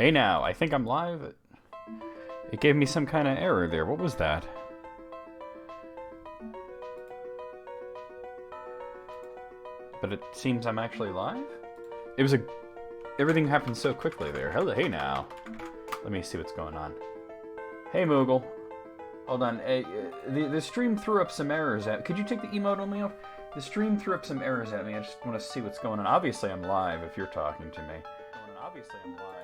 Hey now, I think I'm live. It gave me some kind of error there. What was that? But it seems I'm actually live? It was a... Everything happened so quickly there. Hello, hey now. Let me see what's going on. Hey Moogle. Hold on. The stream threw up some errors at... Could you take the emote only off? The stream threw up some errors at me. I just want to see what's going on. Obviously I'm live if you're talking to me. Obviously I'm live if you're talking.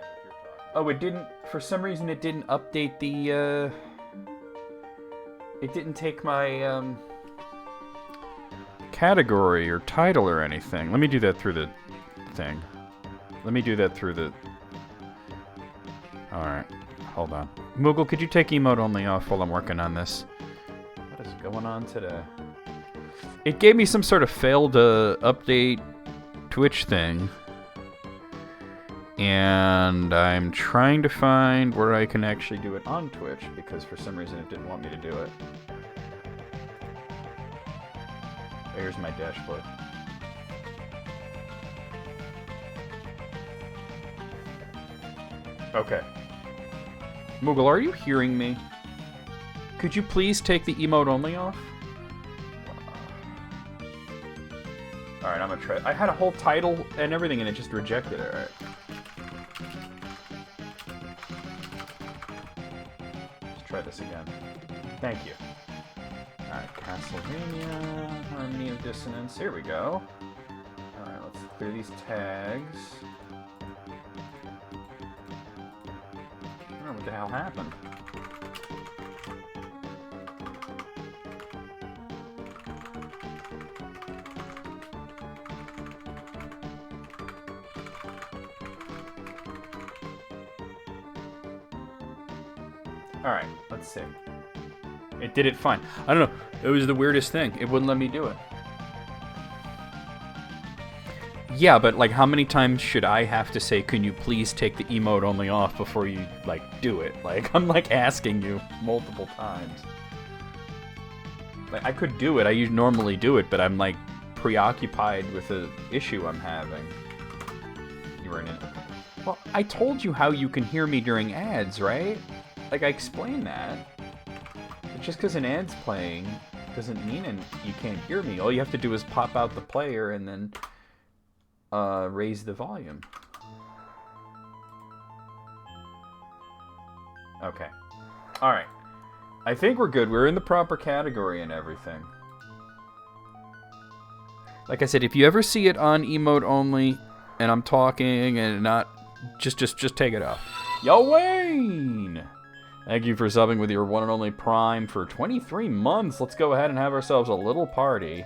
Oh, it didn't... For some reason it didn't update the... It didn't take my... category or title or anything. Let me do that through the thing. Let me do that through the... Alright. Hold on. Moogle, could you take emote only off while I'm working on this? What is going on today? It gave me some sort of failed update Twitch thing. And I'm trying to find where I can actually do it on Twitch, because for some reason it didn't want me to do it. Here's my dashboard. Okay. Moogle, are you hearing me? Could you please take the emote only off? Alright, I'm gonna try. I had a whole title and everything and it just rejected it. Alright. Let's try this again. Thank you. Alright, CastleVania, Harmony of Dissonance. Here we go. Alright, let's clear these tags. I don't know what the hell happened. Alright, let's see. It did it fine. I don't know. It was the weirdest thing. It wouldn't let me do it. Yeah, but like how many times should I have to say, can you please take the emote only off before you like do it? Like I'm like asking you multiple times. Like I could do it. I normally do it, but I'm like preoccupied with the issue I'm having. You were in it. Well, I told you how you can hear me during ads, right? Like I explained that. But just because an ad's playing doesn't mean you can't hear me. All you have to do is pop out the player and then raise the volume. Okay. Alright. I think we're good. We're in the proper category and everything. Like I said, if you ever see it on emote only and I'm talking and not... Just take it off. Yo, Wayne! Thank you for subbing with your one and only Prime for 23 months. Let's go ahead and have ourselves a little party.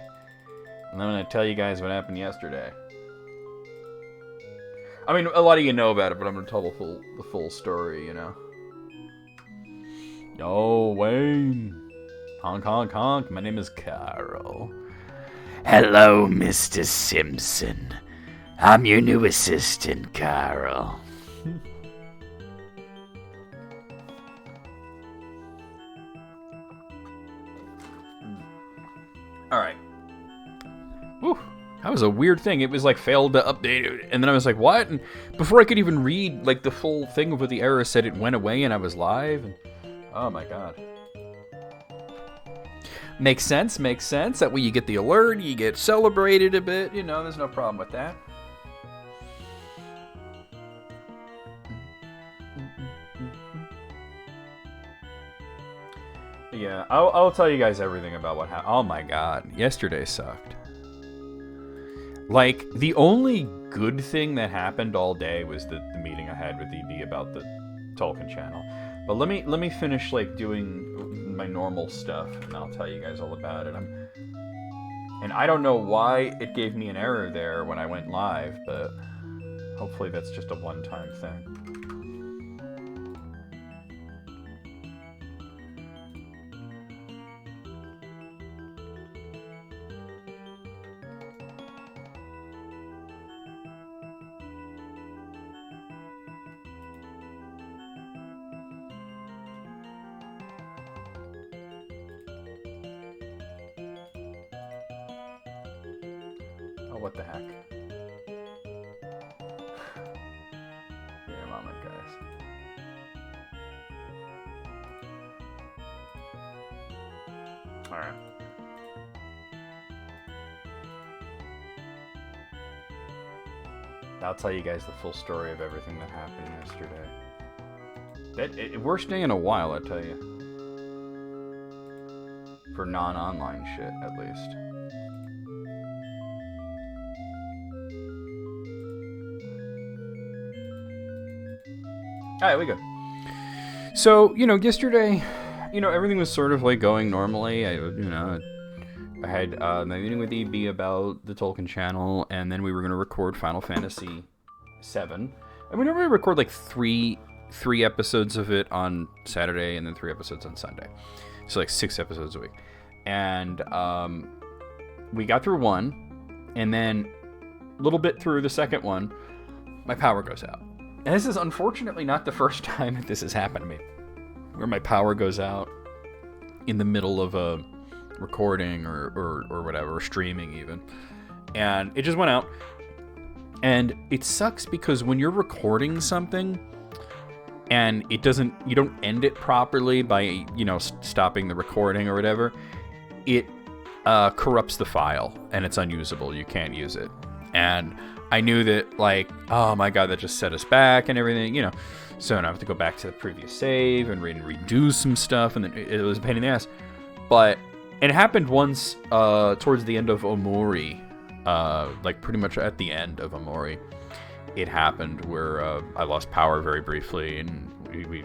And I'm going to tell you guys what happened yesterday. I mean, a lot of you know about it, but I'm going to tell the full story, you know. Yo, Wayne. Honk, honk, honk. My name is Carl. Hello, Mr. Simpson. I'm your new assistant, Carl. Alright. Whew. That was a weird thing. It was like failed to update, and then I was like, what? And before I could even read like the full thing of what the error said, it went away and I was live. And, oh my god. Makes sense, makes sense. That way you get the alert, you get celebrated a bit, you know, there's no problem with that. Yeah, I'll tell you guys everything about what happened. Oh my god, yesterday sucked. Like, the only good thing that happened all day was the meeting I had with EB about the Tolkien channel. But let me finish, like, doing my normal stuff, and I'll tell you guys all about it. And I don't know why it gave me an error there when I went live, but hopefully that's just a one-time thing. What the heck? Yeah, moment, guys. All right. I'll tell you guys the full story of everything that happened yesterday. Worst day in a while, I tell you. For non-online shit, at least. Alright, we go. So, yesterday, everything was sort of like going normally. I had my meeting with EB about the Tolkien channel, and then we were going to record Final Fantasy VII. And we normally record like three episodes of it on Saturday, and then 3 episodes on Sunday. So like 6 episodes a week. And we got through one, and then a little bit through the second one, my power goes out. And this is unfortunately not the first time that this has happened to me, where my power goes out in the middle of a recording or whatever, or streaming even. And it just went out. And it sucks because when you're recording something and you don't end it properly by, stopping the recording or whatever, it corrupts the file and it's unusable. You can't use it. And I knew that, like, oh my god, that just set us back and everything, So I have to go back to the previous save and redo some stuff, and then it was a pain in the ass. But it happened once towards the end of Omori, like pretty much at the end of Omori. It happened where I lost power very briefly, and we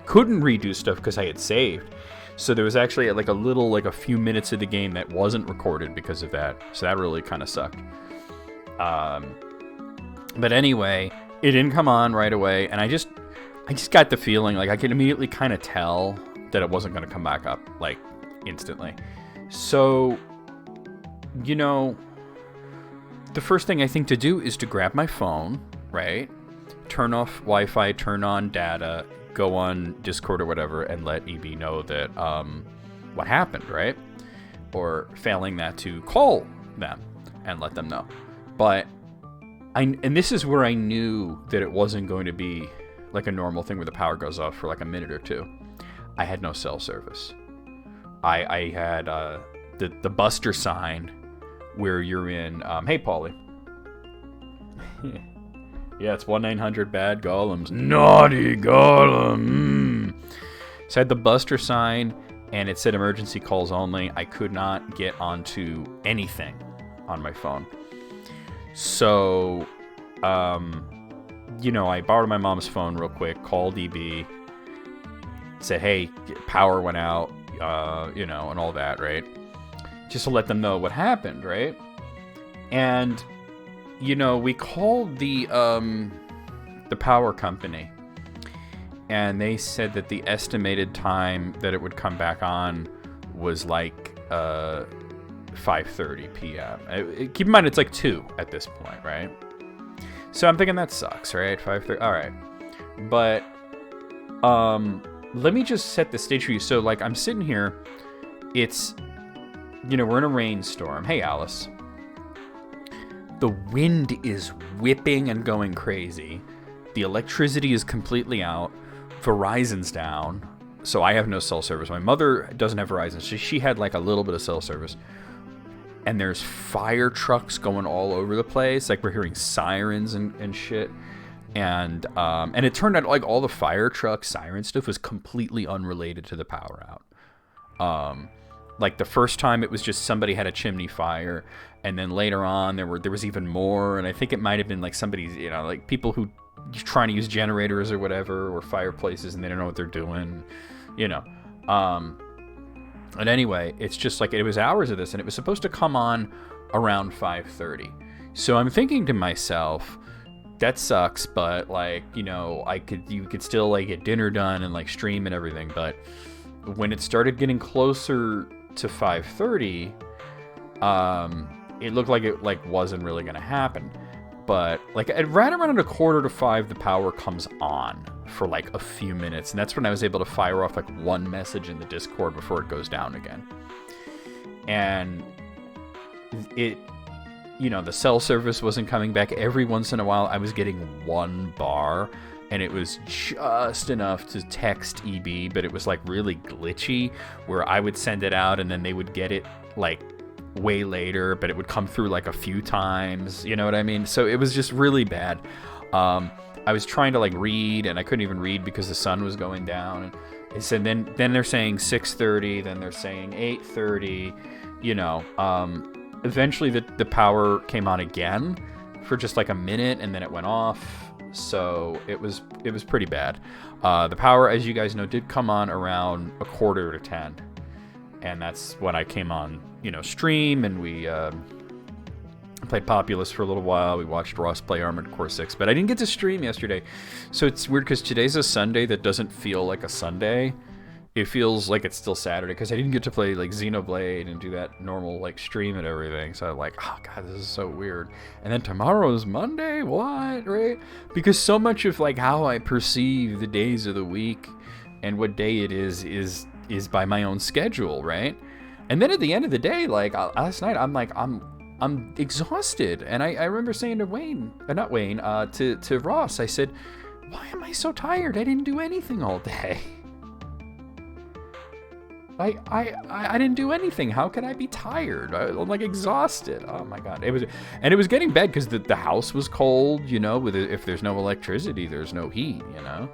couldn't redo stuff because I had saved. So there was actually a few minutes of the game that wasn't recorded because of that. So that really kind of sucked. But anyway, it didn't come on right away, and I just got the feeling, like, I could immediately kind of tell that it wasn't going to come back up, like, instantly. So, the first thing I think to do is to grab my phone, right? Turn off Wi-Fi, turn on data, go on Discord or whatever, and let EB know that, what happened, right? Or failing that, to call them and let them know. But and this is where I knew that it wasn't going to be like a normal thing where the power goes off for like a minute or two. I had no cell service. I had the Buster sign where you're in. Hey, Paulie. Yeah, it's 1-900 bad golems. Naughty golem. So I had the Buster sign, and it said emergency calls only. I could not get onto anything on my phone. So, I borrowed my mom's phone real quick, called EB, said, hey, power went out, and all that, right? Just to let them know what happened, right? And, we called the power company, and they said that the estimated time that it would come back on was like, 5:30 p.m. Keep in mind, it's like 2 at this point, right? So I'm thinking that sucks, right? 5:30. All right. But let me just set the stage for you. So, like, I'm sitting here. It's, we're in a rainstorm. Hey, Alice. The wind is whipping and going crazy. The electricity is completely out. Verizon's down. So I have no cell service. My mother doesn't have Verizon. So she had like a little bit of cell service. And there's fire trucks going all over the place. Like, we're hearing sirens and shit. And it turned out like all the fire truck siren stuff was completely unrelated to the power out. Like, the first time it was just somebody had a chimney fire, and then later on there was even more, and I think it might have been like somebody's, like people who trying to use generators or whatever, or fireplaces, and they don't know what they're doing, But anyway, it's just like, it was hours of this, and it was supposed to come on around 5:30. So I'm thinking to myself, that sucks, but like, you could still like get dinner done and like stream and everything. But when it started getting closer to 5:30, it looked like it like wasn't really gonna happen. But like right around 4:45, the power comes on for like a few minutes, and that's when I was able to fire off like one message in the Discord before it goes down again. And it, the cell service wasn't coming back. Every once in a while I was getting one bar, and it was just enough to text EB, but it was like really glitchy, where I would send it out and then they would get it like way later, but it would come through like a few times, you know what I mean? So it was just really bad. I was trying to like read, and I couldn't even read because the sun was going down. And it said then they're saying 6:30, then they're saying 8:30, you know. Eventually the power came on again for just like a minute, and then it went off. So it was pretty bad. The power, as you guys know, did come on around 9:45, and that's when I came on, you know, stream, and we played Populous for a little while. We watched Ross play Armored Core 6, but I didn't get to stream yesterday. So it's weird because today's a Sunday that doesn't feel like a Sunday. It feels like it's still Saturday because I didn't get to play like Xenoblade and do that normal like stream and everything. So I'm like, oh god, this is so weird. And then tomorrow's Monday, what, right? Because so much of like how I perceive the days of the week and what day it is by my own schedule, right? And then at the end of the day, like last night, I'm like, I'm exhausted, and I remember saying to to Ross, I said, why am I so tired? I didn't do anything all day. I didn't do anything. How could I be tired? I'm like exhausted. Oh my god. It was getting bad because the house was cold, you know, if there's no electricity, there's no heat, you know.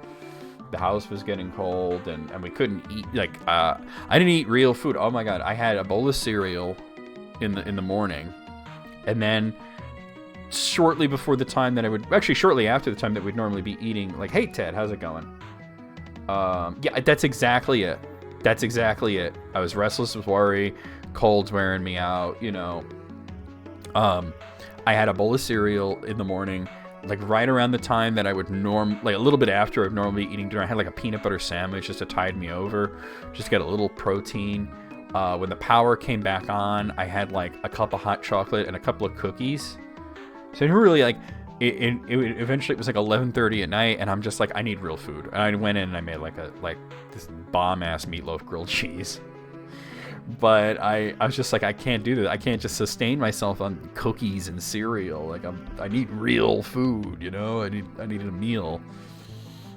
The house was getting cold, and we couldn't eat, like, I didn't eat real food. Oh my god. I had a bowl of cereal in the morning, and then shortly after the time that we'd normally be eating, like, hey Ted, how's it going? Yeah, that's exactly it. I was restless with worry, cold's wearing me out, you know. I had a bowl of cereal in the morning, like right around the time that I would like a little bit after I'd normally be eating dinner. I had like a peanut butter sandwich just to tide me over, just get a little protein. When the power came back on, I had like a cup of hot chocolate and a couple of cookies. So I didn't really like it eventually it was like 11:30 at night, and I'm just like, I need real food. And I went in and I made like this bomb ass meatloaf grilled cheese. But I was just like, I can't do that. I can't just sustain myself on cookies and cereal. Like I need real food, you know. I needed a meal.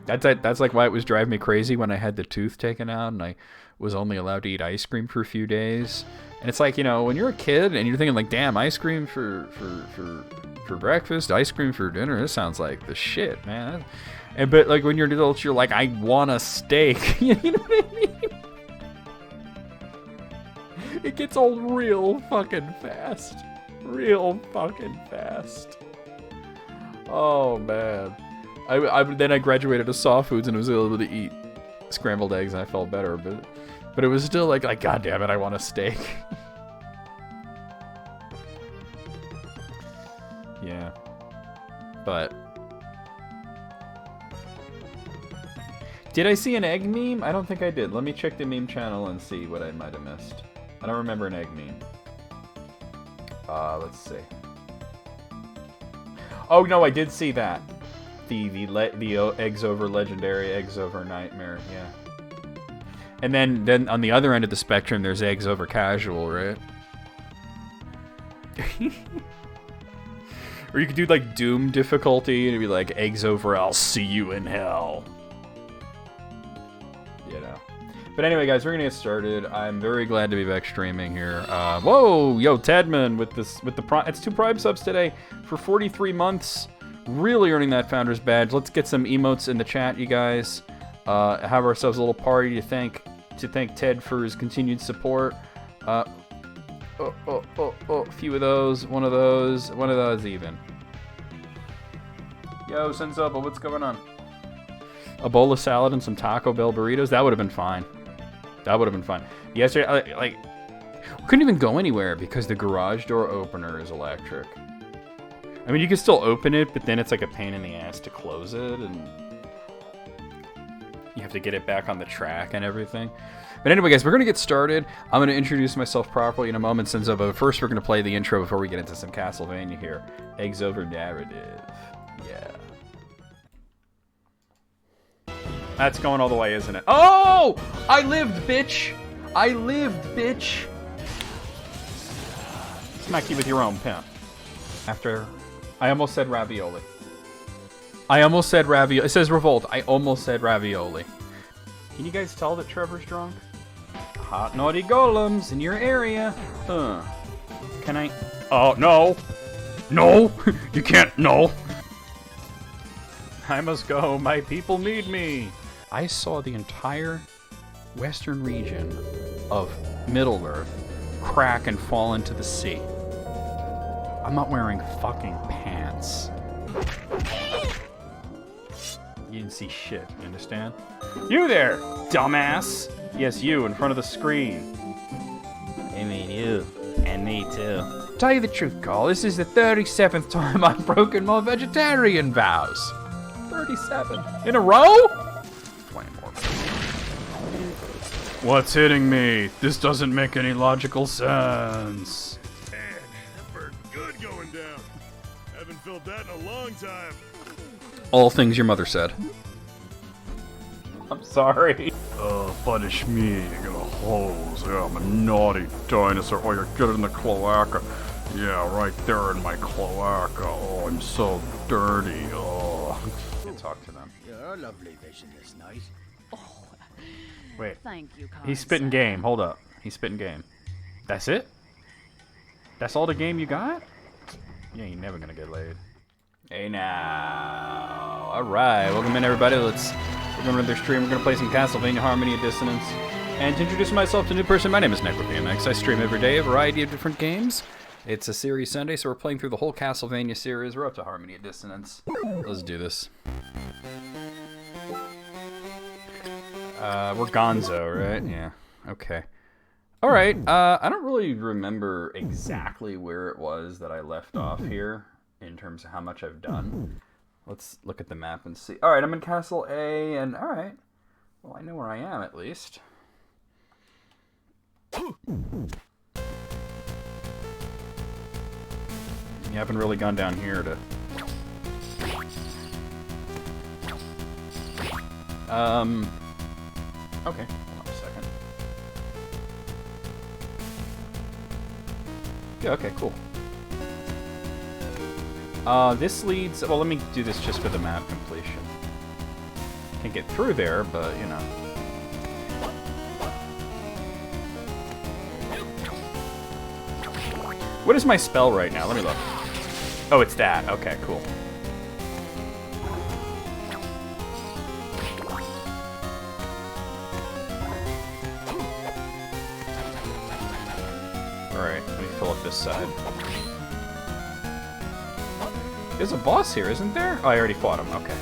That's like why it was driving me crazy when I had the tooth taken out and I was only allowed to eat ice cream for a few days. And it's like, you know, when you're a kid and you're thinking like, damn, ice cream for breakfast, ice cream for dinner, this sounds like the shit, man. But like when you're an adult, you're like, I want a steak. You know what I mean? It gets old real fucking fast. Oh man. Then I graduated to soft foods and was able to eat scrambled eggs and I felt better, but it was still like god damn it, I want a steak. Yeah. But did I see an egg meme? I don't think I did. Let me check the meme channel and see what I might have missed. I don't remember an egg meme. Let's see. Oh no, I did see that. The eggs over legendary, eggs over nightmare, yeah. And then on the other end of the spectrum, there's eggs over casual, right? Or you could do like Doom difficulty and it'd be like eggs over I'll see you in hell. You know. But anyway, guys, we're gonna get started. I'm very glad to be back streaming here. Whoa, yo, Tedman with the Prime. It's 2 Prime subs today for 43 months. Really earning that Founder's Badge. Let's get some emotes in the chat, you guys. Have ourselves a little party to thank Ted for his continued support. A few of those, one of those even. Yo, Senzoba, what's going on? A bowl of salad and some Taco Bell burritos? That would have been fine. Yesterday, we couldn't even go anywhere because the garage door opener is electric. I mean, you can still open it, but then it's like a pain in the ass to close it, and you have to get it back on the track and everything. But anyway, guys, we're going to get started. I'm going to introduce myself properly in a moment, Senzo, but first we're going to play the intro before we get into some CastleVania here. Eggs over narrative. Yeah. That's going all the way, isn't it? Oh! I lived, bitch! Smack you with your own pimp. After... I almost said ravioli. I almost said ravioli. It says revolt. I almost said ravioli. Can you guys tell that Trevor's drunk? Hot naughty golems in your area. Can I? Oh, no. No! You can't, no! I must go. My people need me. I saw the entire western region of Middle-earth crack and fall into the sea. I'm not wearing fucking pants. You didn't see shit, you understand? You there, dumbass! Yes, you, in front of the screen. I mean you. And me too. Tell you the truth, Carl, this is the 37th time I've broken my vegetarian vows. 37. In a row? What's hitting me? This doesn't make any logical sense. Man, that bird's good going down. Haven't felt that in a long time. All things your mother said. I'm sorry. Punish me. You got a hose. Yeah, I'm a naughty dinosaur. Oh, you're good in the cloaca. Yeah, right there in my cloaca. Oh, I'm so dirty. Oh. Can't talk to them. You're a lovely vision this night. Wait. Thank you, Carl. He's spitting game. Hold up. He's spitting game. That's it? That's all the game you got? You ain't never gonna get laid. Hey now. Alright, welcome in everybody. We're going to their stream. We're going to play some CastleVania Harmony of Dissonance. And to introduce myself to a new person, my name is NecroBMX. I stream every day a variety of different games. It's a series Sunday, so we're playing through the whole CastleVania series. We're up to Harmony of Dissonance. Let's do this. We're Gonzo, right? Yeah. Okay. Alright, I don't really remember exactly where it was that I left off here in terms of how much I've done. Let's look at the map and see. Alright, I'm in Castle A, and alright. Well, I know where I am, at least. You haven't really gone down here to... Okay, hold on a second. Yeah, okay, cool. This leads... Well, let me do this just for the map completion. Can't get through there, but, you know. What is my spell right now? Let me look. Oh, it's that. Okay, cool. Alright, let me fill up this side. There's a boss here, isn't there? Oh, I already fought him. Okay.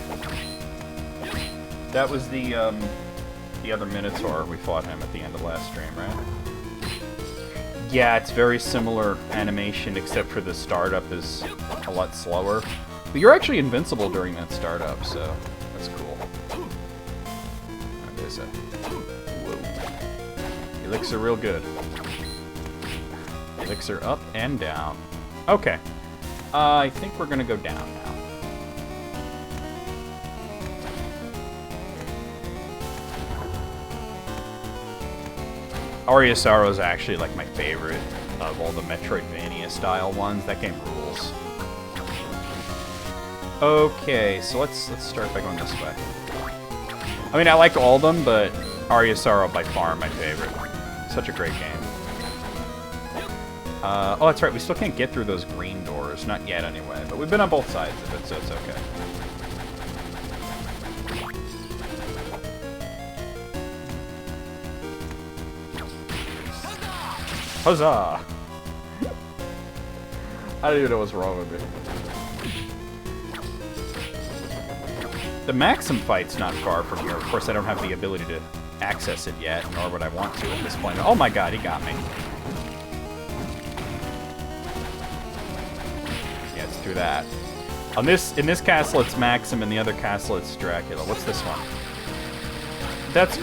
That was the other Minotaur. We fought him at the end of last stream, right? Yeah, it's very similar animation, except for the startup is a lot slower. But you're actually invincible during that startup, so that's cool. What is it? Whoa. Elixir real good. Elixir up and down. Okay. I think we're gonna go down now. Aria Sorrow is actually like my favorite of all the Metroidvania style ones. That game rules. Okay, so let's start by going this way. I mean, I like all of them, but Aria Sorrow by far my favorite. Such a great game. Oh, that's right. We still can't get through those green doors. Not yet, anyway. But we've been on both sides of it, so it's okay. Huzzah! I don't even know what's wrong with me. The Maxim fight's not far from here. Of course, I don't have the ability to access it yet, nor would I want to at this point. Oh my god, he got me. Through that. In this castle it's Maxim, in the other castle it's Dracula. What's this one? That's...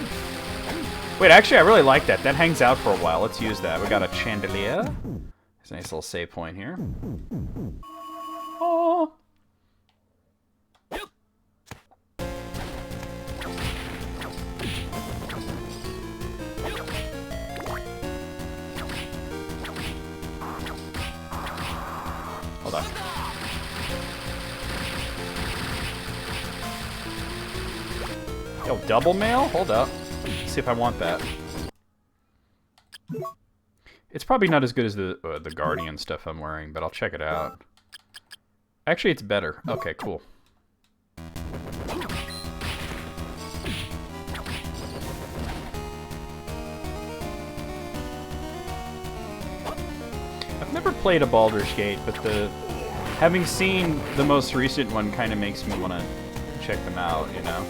Wait, actually I really like that. That hangs out for a while. Let's use that. We got a chandelier. There's a nice little save point here. Oh. Hold on. Yo, double mail? Hold up. Let's see if I want that. It's probably not as good as the Guardian stuff I'm wearing, but I'll check it out. Actually, it's better. Okay, cool. I've never played a Baldur's Gate, but having seen the most recent one kind of makes me want to check them out, you know?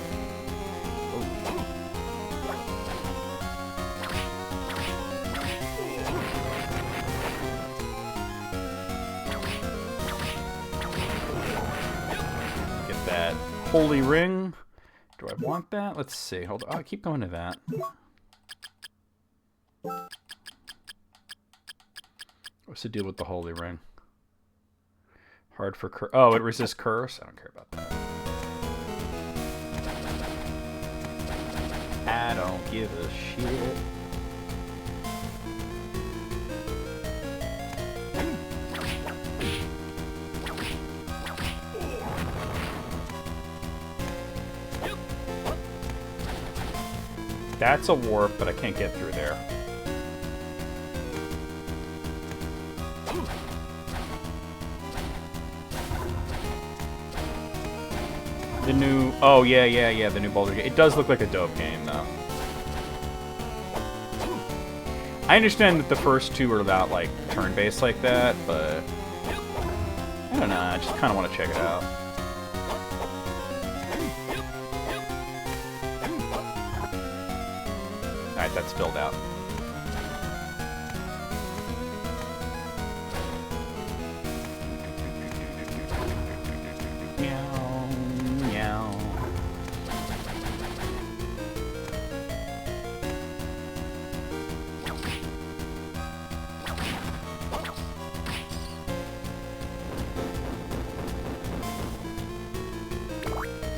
Get that holy ring. Do I want that? Let's see. Hold on. Oh, I keep going to that. What's the deal with the holy ring? Hard for curse. Oh, it resists curse? I don't care about that. I don't give a shit. That's a warp, but I can't get through there. The new... Oh, yeah, the new Baldur's Gate. It does look like a dope game, though. I understand that the first two are not, like, turn-based like that, but... I don't know, I just kind of want to check it out. Alright, that's filled out.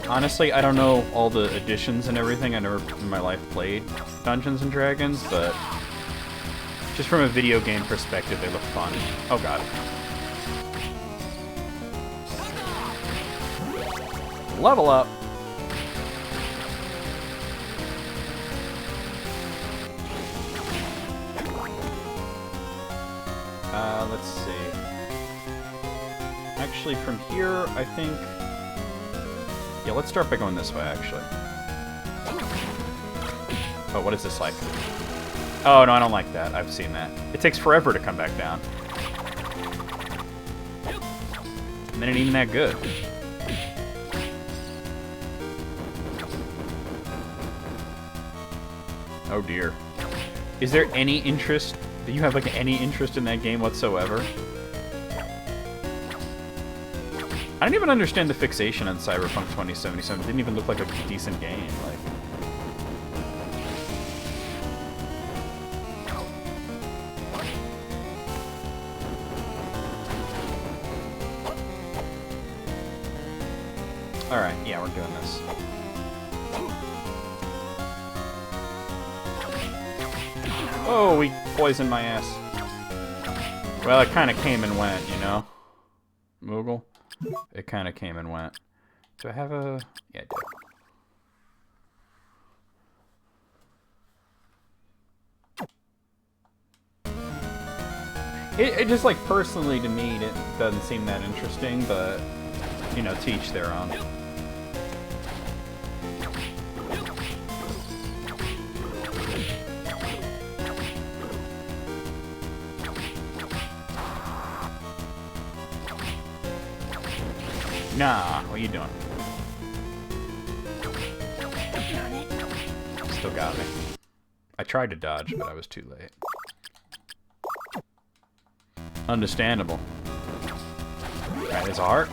Honestly, I don't know all the additions and everything. I never in my life played Dungeons and Dragons, but just from a video game perspective, they look fun. Oh god. Level up! Let's see. Actually, from here, I think... Yeah, let's start by going this way, actually. Oh, what is this like? Oh, no, I don't like that. I've seen that. It takes forever to come back down. And then it ain't even that good. Oh, dear. Is there any interest... Do you have, like, any interest in that game whatsoever? I don't even understand the fixation on Cyberpunk 2077. It didn't even look like a decent game. Like, all right, yeah, we're doing this. Oh, we poisoned my ass. Well, it kind of came and went, you know, Moogle. It kind of came and went. Do I have a... Yeah, I do. It just, like, personally to me, it doesn't seem that interesting, but, you know, to each their own. Nah, what are you doing? Still got me. I tried to dodge, but I was too late. Understandable. Alright, there's a heart.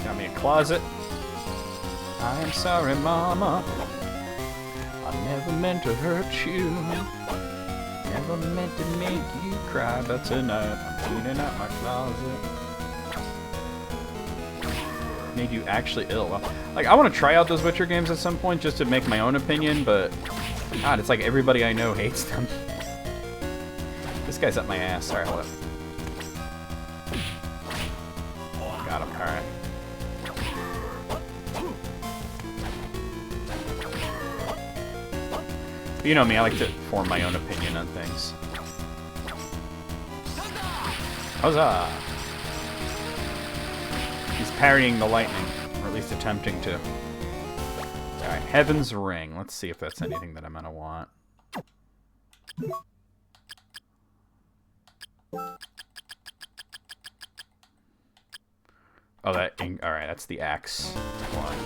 Got me a closet. I'm sorry, Mama. I never meant to hurt you. Never meant to make you cry, but tonight I'm cleaning out my closet. made you actually ill? Well, like, I want to try out those Witcher games at some point just to make my own opinion, but God, it's like everybody I know hates them. This guy's up my ass. Alright, hold up. Got him. Alright. You know me, I like to form my own opinion on things. Huzzah! He's parrying the lightning, or at least attempting to. Alright, Heaven's Ring. Let's see if that's anything that I'm gonna want. Oh, alright, that's the axe one.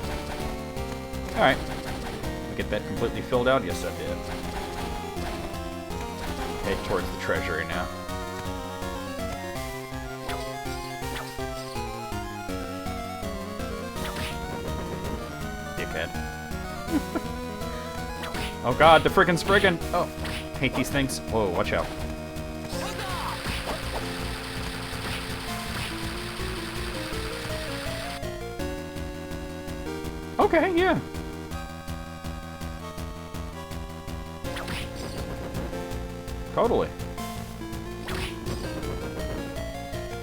Alright. Get that completely filled out? Yes, I did. Head towards the treasury now. Dickhead. Oh god, the frickin' Spriggan! Oh, hate these things. Whoa, watch out. Okay, yeah. Totally.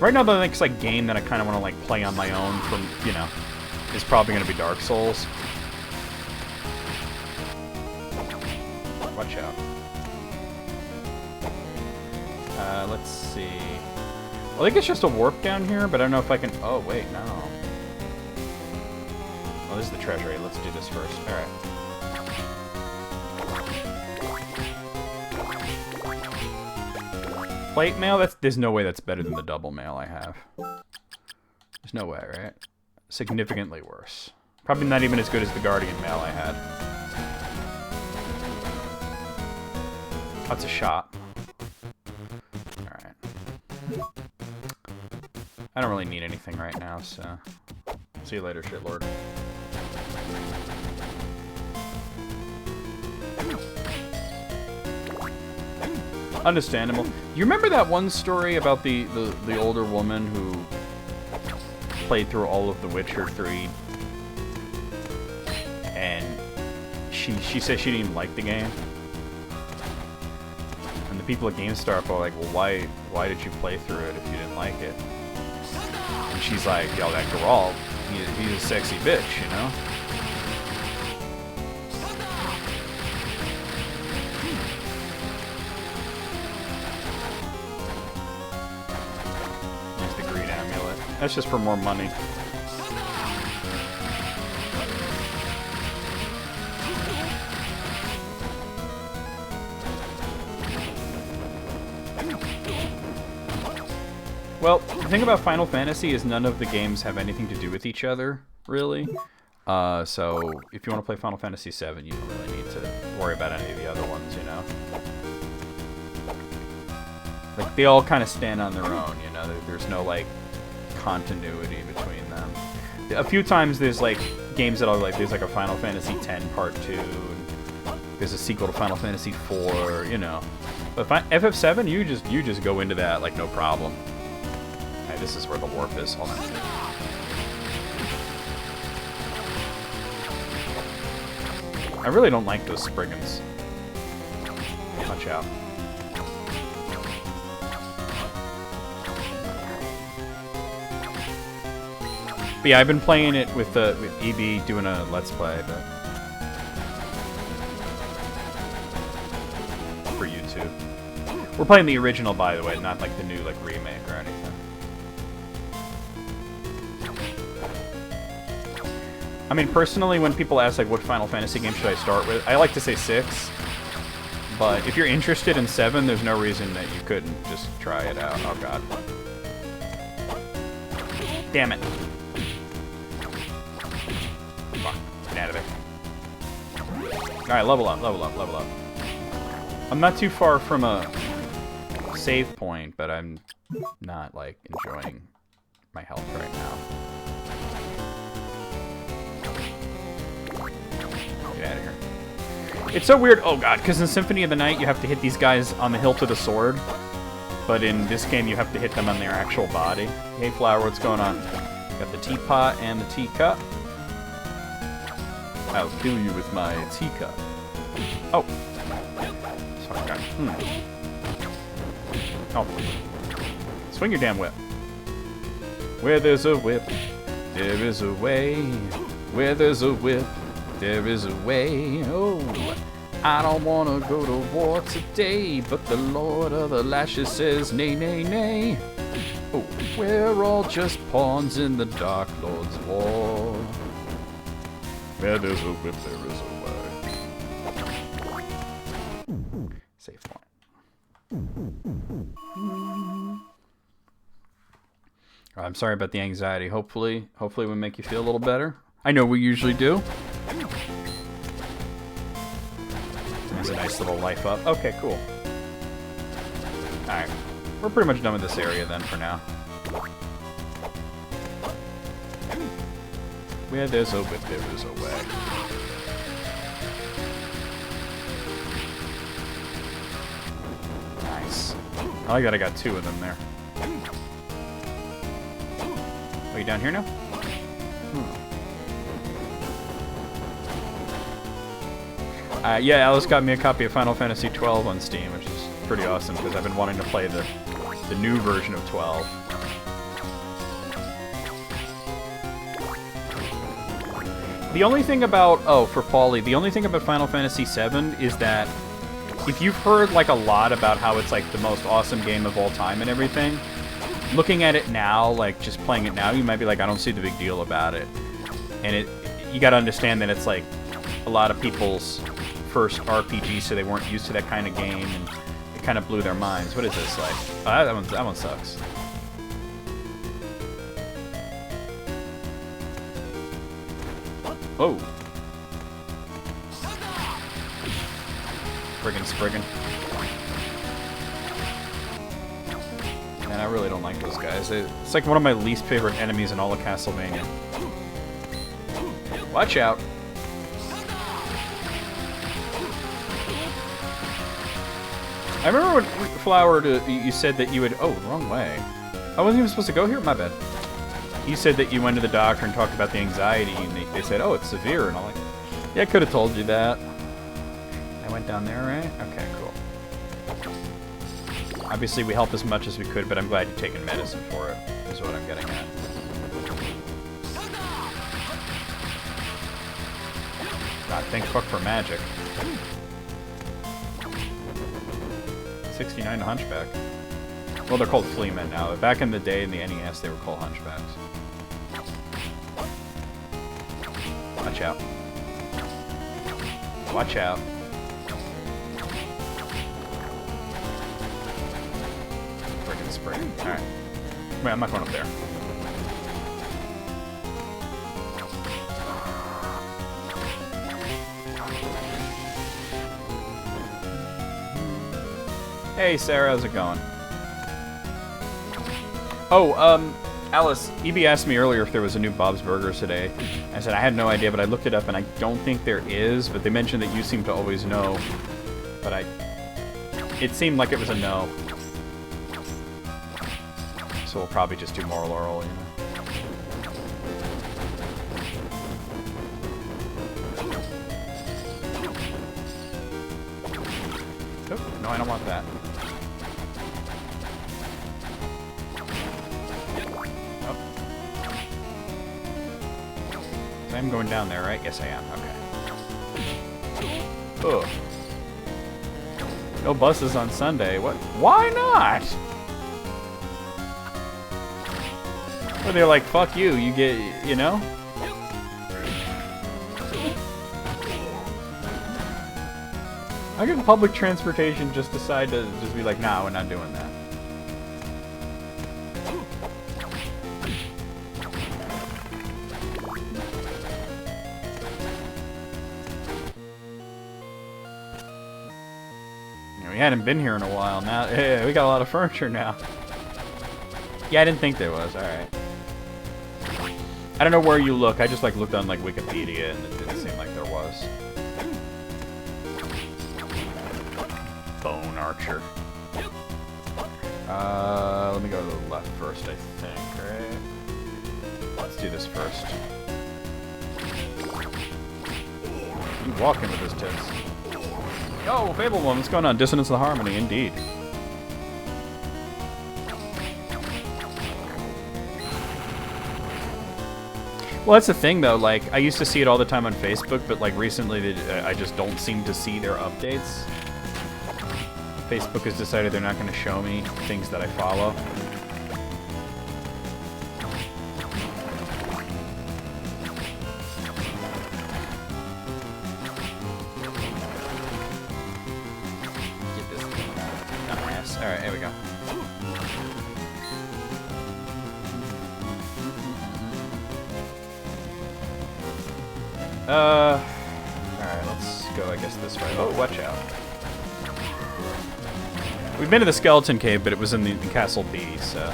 Right now, the next like game that I kind of want to like play on my own, from you know, is probably going to be Dark Souls. Watch out. Let's see. Well, I think it's just a warp down here, but I don't know if I can. Oh wait, no. Oh, this is the treasury. Let's do this first. All right. Plate mail? There's no way that's better than the double mail I have. There's no way, right? Significantly worse. Probably not even as good as the Guardian mail I had. That's a shop. Alright. I don't really need anything right now, so... See you later, shitlord. Understandable. You remember that one story about the older woman who played through all of The Witcher 3, and she said she didn't even like the game, and the people at GameStar were like, well, why did you play through it if you didn't like it? And she's like, yo, that Geralt, he's a sexy bitch, you know? That's just for more money. Well, the thing about Final Fantasy is none of the games have anything to do with each other, really. So if you want to play Final Fantasy VII, you don't really need to worry about any of the other ones, you know? Like, they all kind of stand on their own, you know? There's no, like, continuity between them. A few times there's like games that are like, there's like a Final Fantasy X Part 2, and there's a sequel to Final Fantasy 4, you know. But FF7, you just go into that like no problem. Alright, this is where the warp is. Hold on. I really don't like those Spriggans. Watch out. But yeah, I've been playing it with EB doing a Let's Play, but for YouTube. We're playing the original, by the way, not like the new like remake or anything. I mean, personally, when people ask like what Final Fantasy game should I start with, I like to say 6. But if you're interested in 7, there's no reason that you couldn't just try it out. Oh god. Damn it. Out of it. Alright, level up, level up, level up. I'm not too far from a save point, but I'm not, like, enjoying my health right now. Get out of here. It's so weird, oh god, because in Symphony of the Night you have to hit these guys on the hilt of the sword, but in this game you have to hit them on their actual body. Hey Flower, what's going on? Got the teapot and the teacup. I'll kill you with my teacup. Oh. Sorry, guy. Oh. Swing your damn whip. Where there's a whip, there is a way. Where there's a whip, there is a way. Oh, I don't want to go to war today, but the Lord of the Lashes says nay, nay, nay. Oh, we're all just pawns in the Dark Lord's war. Where there's a whip, there is a way. Safe one. I'm sorry about the anxiety. Hopefully we make you feel a little better. I know we usually do. There's a nice little life up. Okay, cool. Alright. We're pretty much done with this area then for now. Where there's a whip, there is a way. Nice. I like that I got 2 of them there. Are you down here now? Yeah, Alice got me a copy of Final Fantasy XII on Steam, which is pretty awesome because I've been wanting to play the new version of 12. The only thing about for Paulie, the only thing about Final Fantasy VII is that if you've heard like a lot about how it's like the most awesome game of all time and everything, looking at it now, like just playing it now, you might be like, I don't see the big deal about it. And you got to understand that it's like a lot of people's first RPG, so they weren't used to that kind of game, and it kind of blew their minds. What is this like? Oh, that one sucks. Oh. Friggin' Spriggin'. Man, I really don't like those guys. It's like one of my least favorite enemies in all of CastleVania. Watch out. I remember when Flower, you said that you would... Oh, wrong way. I wasn't even supposed to go here? My bad. You said that you went to the doctor and talked about the anxiety, and they said, oh, it's severe, and I'm like, yeah, I could have told you that. I went down there, right? Okay, cool. Obviously, we helped as much as we could, but I'm glad you're taking medicine for it, is what I'm getting at. God, thank fuck for magic. 69 Hunchback. Well, they're called Fleamen now. Back in the day in the NES, they were called Hunchbacks. Watch out. Watch out. Friggin' spring. Alright. Wait, I'm not going up there. Hey, Sarah, how's it going? Oh, Alice, EB asked me earlier if there was a new Bob's Burgers today. I said I had no idea, but I looked it up and I don't think there is, but they mentioned that you seem to always know. But it seemed like it was a no. So we'll probably just do Moral Oral, you know. Oh, no, I don't want that. I'm going down there, right? Yes, I am. Okay. Ugh. No buses on Sunday. What? Why not? Well, they're like, fuck you. You get, you know? How can public transportation just decide to just be like, nah, we're not doing that? We hadn't been here in a while. Now, hey, we got a lot of furniture now. Yeah, I didn't think there was. All right. I don't know where you look. I just like looked on like Wikipedia, and it didn't seem like there was. Bone Archer. Let me go to the left first, I think. Right. Let's do this first. You walking with his tits. Yo, Fable One, what's going on? Dissonance of the Harmony, indeed. Well, that's the thing, though. Like, I used to see it all the time on Facebook, but, like, recently I just don't seem to see their updates. Facebook has decided they're not going to show me things that I follow. Get this dumbass. Alright, here we go. Alright, let's go, I guess, this way. Oh, watch out. We've been to the Skeleton Cave, but it was in Castle B, so...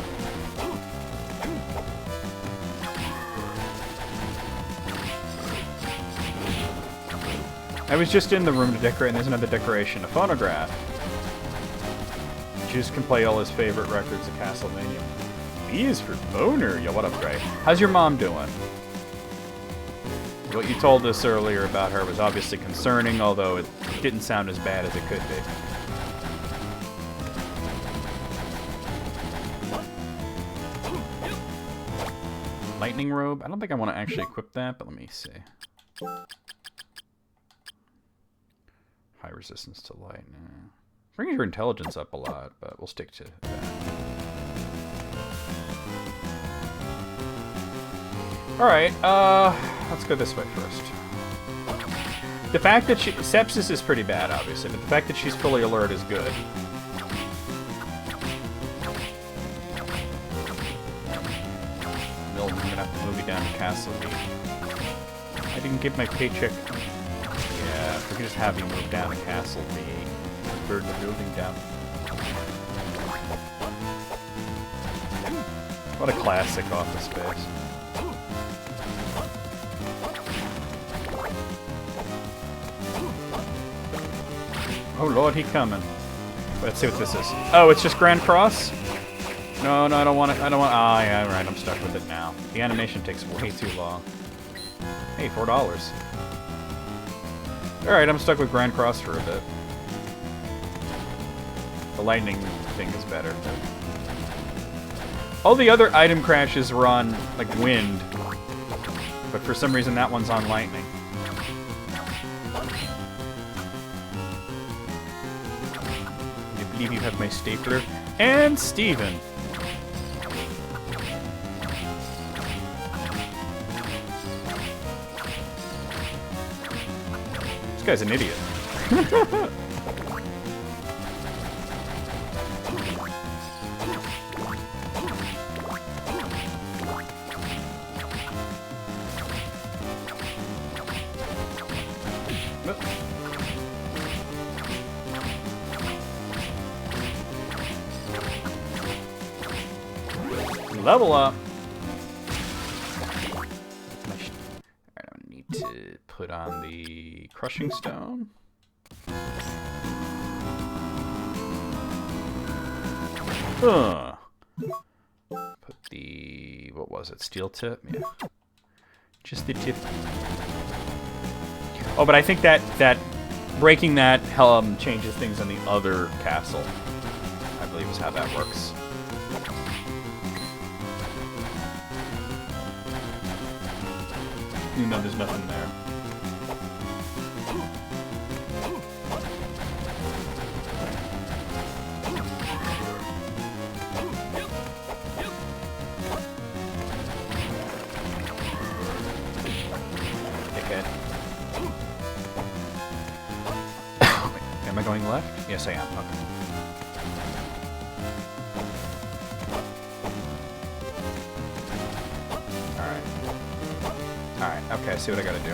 I was just in the room to decorate, and there's another decoration, a phonograph. Juice can play all his favorite records of CastleVania. B is for boner. Yo, what up, Gray? How's your mom doing? What you told us earlier about her was obviously concerning, although it didn't sound as bad as it could be. Lightning robe? I don't think I want to actually equip that, but let me see. High resistance to light. Nah. Brings your intelligence up a lot, but we'll stick to that. Alright, let's go this way first. The fact that sepsis is pretty bad, obviously, but the fact that she's fully alert is good. Milton, I'm gonna have to move you down to Castle B. I didn't get my paycheck. Yeah, if we could just have you move down to Castle B. Burn the building down. What a classic Office Space. Oh lord, he coming. Let's see what this is. Oh, it's just Grand Cross? No, I don't want it. Oh, yeah, right, I'm stuck with it now. The animation takes way too long. Hey, $4. Alright, I'm stuck with Grand Cross for a bit. The lightning thing is better. All the other item crashes were on, like, wind. But for some reason that one's on lightning. I believe you have my stapler. And Steven. This guy's an idiot. Level up. Alright, I need to put on the crushing stone. Put the, what was it, steel tip? Yeah. Just the tip. Oh, but I think that breaking that changes things on the other castle. I believe is how that works. Even though there's nothing there. Dickhead. Am I going left? Yes, I am. Okay. Alright, okay, I see what I gotta do.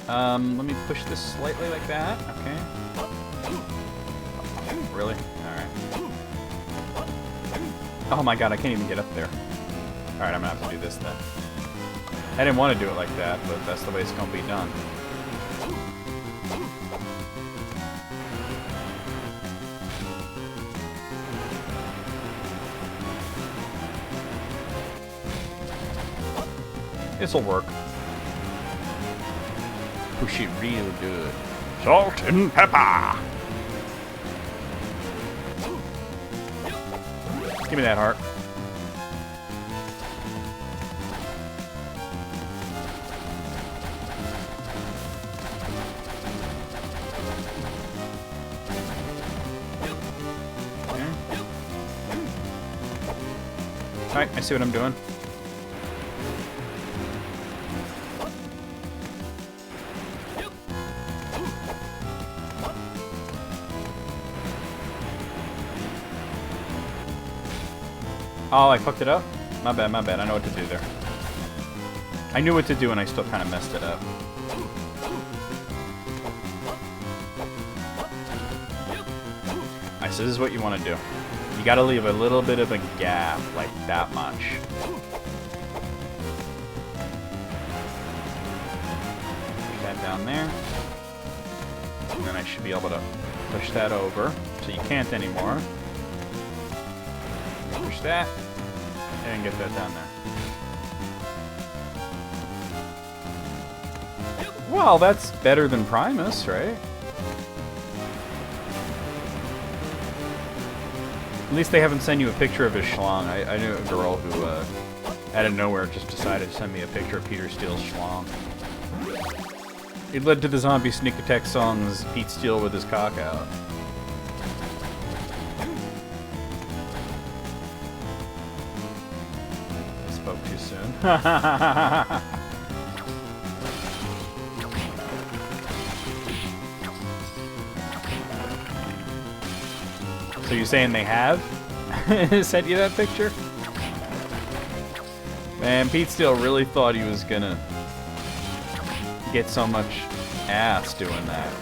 Let me push this slightly like that, okay. Really? Alright. Oh my god, I can't even get up there. Alright, I'm gonna have to do this then. I didn't want to do it like that, but that's the way it's gonna be done. This'll work. Push it real good. Salt and pepper. Give me that heart. Alright, I see what I'm doing. Oh, I fucked it up? My bad, my bad. I know what to do there. I knew what to do and I still kind of messed it up. Alright, so this is what you want to do. You gotta leave a little bit of a gap, like that much. Push that down there. And then I should be able to push that over. So you can't anymore. Push that. And get that down there. Well, that's better than Primus, right? At least they haven't sent you a picture of his schlong. I knew a girl who, out of nowhere, just decided to send me a picture of Peter Steele's schlong. It led to the zombie sneak attack songs Pete Steele with his cock out. Spoke too soon. So you're saying they have sent you that picture? Man, Pete Steele really thought he was gonna get so much ass doing that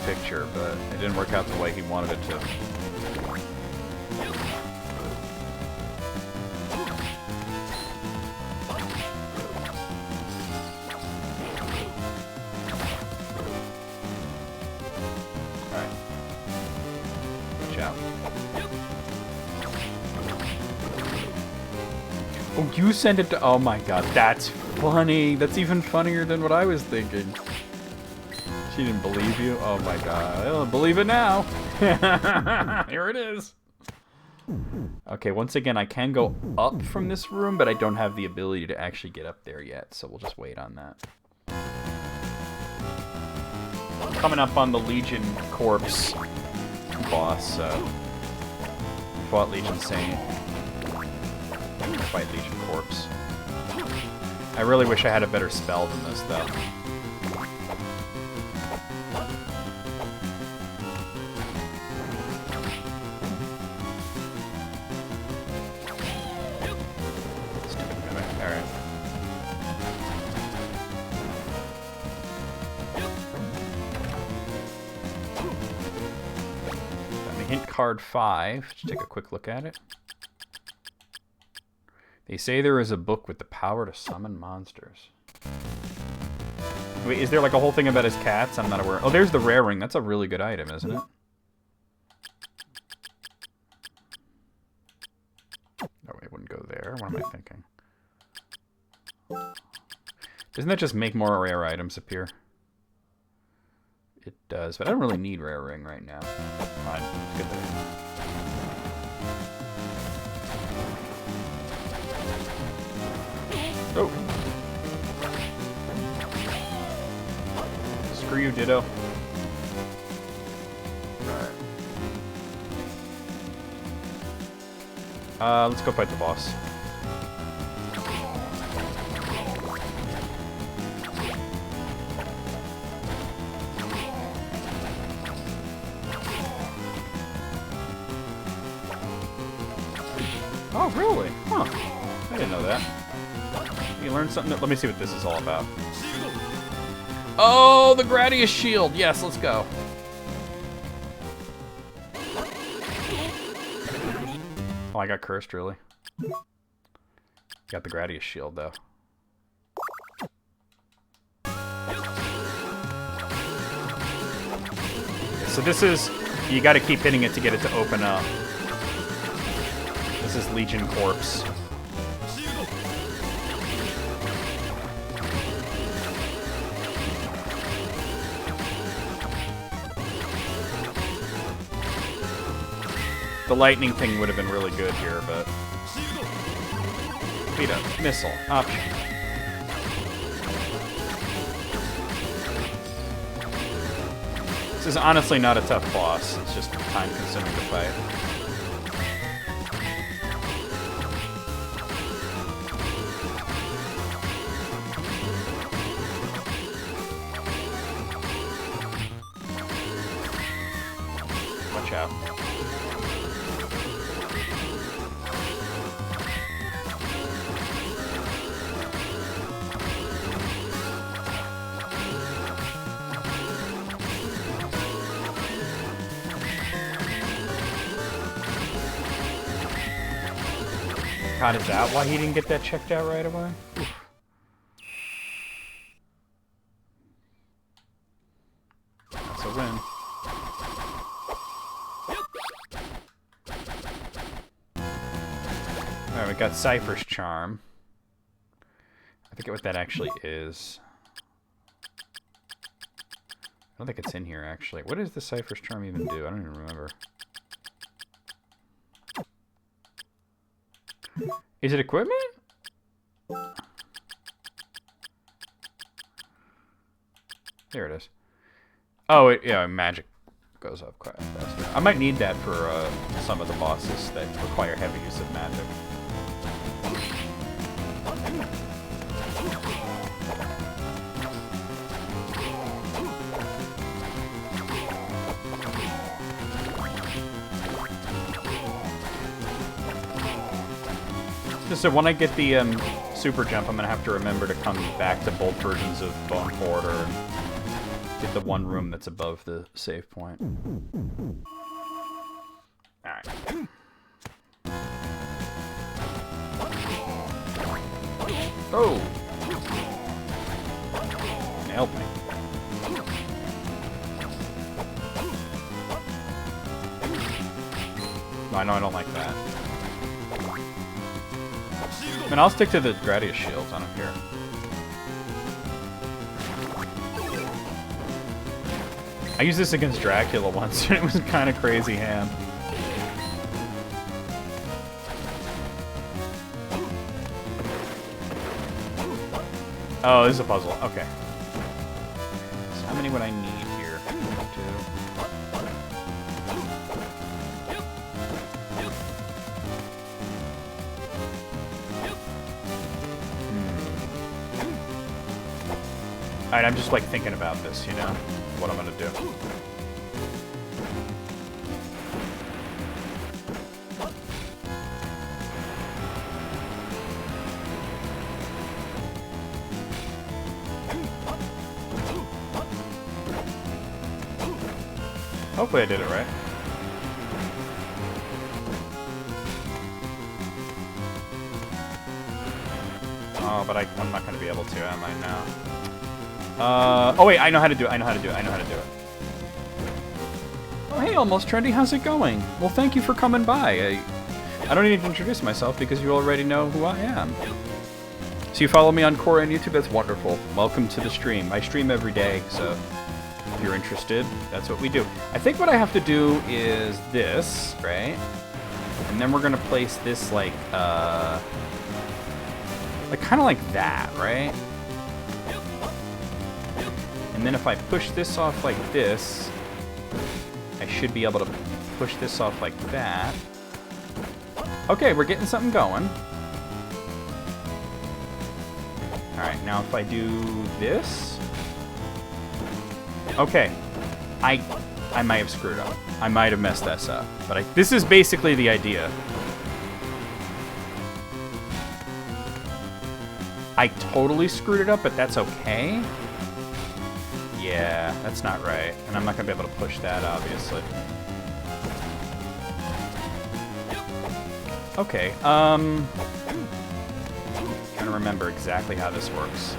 picture, but it didn't work out the way he wanted it to. Alright. Watch out. Oh, you sent it to... Oh my god, that's funny. That's even funnier than what I was thinking. She didn't believe you? Oh my god. I don't believe it now. Here it is. Okay, once again, I can go up from this room, but I don't have the ability to actually get up there yet, so we'll just wait on that. Coming up on the Legion Corpse boss, fought Legion Saint. Fight Legion Corpse. I really wish I had a better spell than this, though. Stupid mimic. Alright. Got me hint card 5. Let's take a quick look at it. They say there is a book with the power to summon monsters. Wait, is there like a whole thing about his cats? I'm not aware. Oh, there's the rare ring. That's a really good item, isn't it? Oh, it wouldn't go there. What am I thinking? Doesn't that just make more rare items appear? It does, but I don't really need rare ring right now. Fine, it's good there. Oh. Screw you, Ditto. Right. Let's go fight the boss. Oh, really? Huh. I didn't know that. You learned something? Let me see what this is all about. Oh, the Gradius shield. Yes, let's go. Oh, I got cursed, really. Got the Gradius shield, though. So this is... You gotta keep hitting it to get it to open up. This is Legion Corpse. The lightning thing would have been really good here, but... Beat up. Missile. Option. This is honestly not a tough boss. It's just time-consuming to fight. Watch out. God, is that why he didn't get that checked out right away? Oof. That's a win. Alright, we got Cypher's Charm. I forget what that actually is. I don't think it's in here, actually. What does the Cypher's Charm even do? I don't even remember. Is it equipment? There it is. Oh, yeah, magic goes up quite fast. I might need that for some of the bosses that require heavy use of magic. So when I get the super jump, I'm gonna have to remember to come back to both versions of Bone Corridor and get the one room that's above the save point. Alright. Oh! Nailed me. I know I don't like that. I mean, I'll stick to the Gradius shields, I don't care. I used this against Dracula once, and it was kind of crazy hand. Oh, this is a puzzle. Okay. So how many would I need here? 2. Alright, I'm just like thinking about this, you know? What I'm gonna do. Hopefully I did it right. Oh, but I'm not gonna be able to, am I now? Oh wait, I know how to do it. I know how to do it. Oh hey, Almost Trendy, how's it going? Well, thank you for coming by. I don't need to introduce myself because you already know who I am. So you follow me on Core and YouTube? That's wonderful. Welcome to the stream. I stream every day, so if you're interested, that's what we do. I think what I have to do is this, right? And then we're gonna place this like kind of like that, right? And then if I push this off like this, I should be able to push this off like that. Okay, we're getting something going. Alright, now if I do this... Okay. I might have screwed up. I might have messed this up. But this is basically the idea. I totally screwed it up, but that's okay. Yeah, that's not right. And I'm not going to be able to push that, obviously. Okay, trying to remember exactly how this works.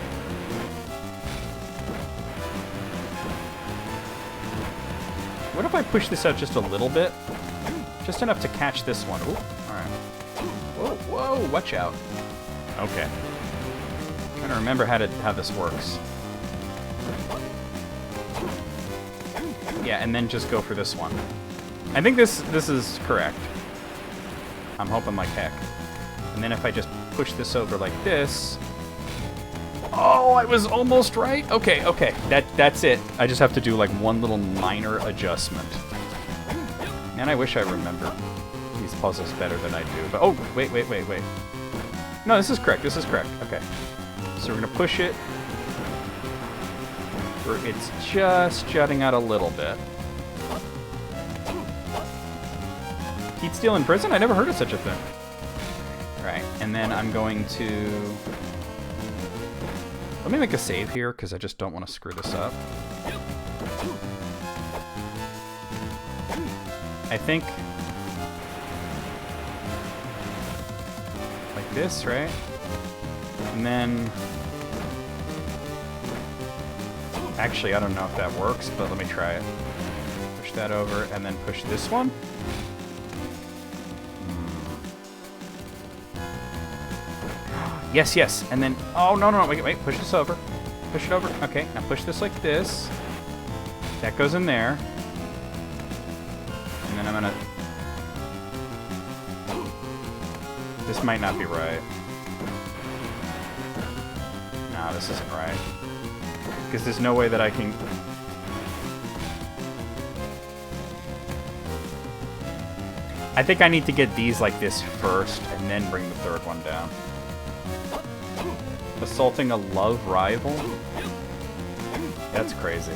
What if I push this out just a little bit? Just enough to catch this one. Ooh, alright. Whoa, whoa, watch out. Okay. Trying to remember how this works. Yeah, and then just go for this one. I think this is correct. I'm hoping like heck. And then if I just push this over like this... Oh, I was almost right. Okay, okay. That's it. I just have to do like one little minor adjustment. And I wish I remembered these puzzles better than I do. But oh, wait. No, this is correct. This is correct. Okay. So we're gonna push it where it's just jutting out a little bit. Heat steel in prison? I never heard of such a thing. Alright, and then I'm going to... Let me make a save here, because I just don't want to screw this up. I think... like this, right? And then... Actually, I don't know if that works, but let me try it. Push that over, and then push this one. Yes, yes, and then... Oh, no, wait, push this over. Push it over. Okay, now push this like this. That goes in there. And then I'm gonna... This might not be right. No, this isn't right. Because there's no way that I can... I think I need to get these like this first, and then bring the third one down. Assaulting a love rival? That's crazy.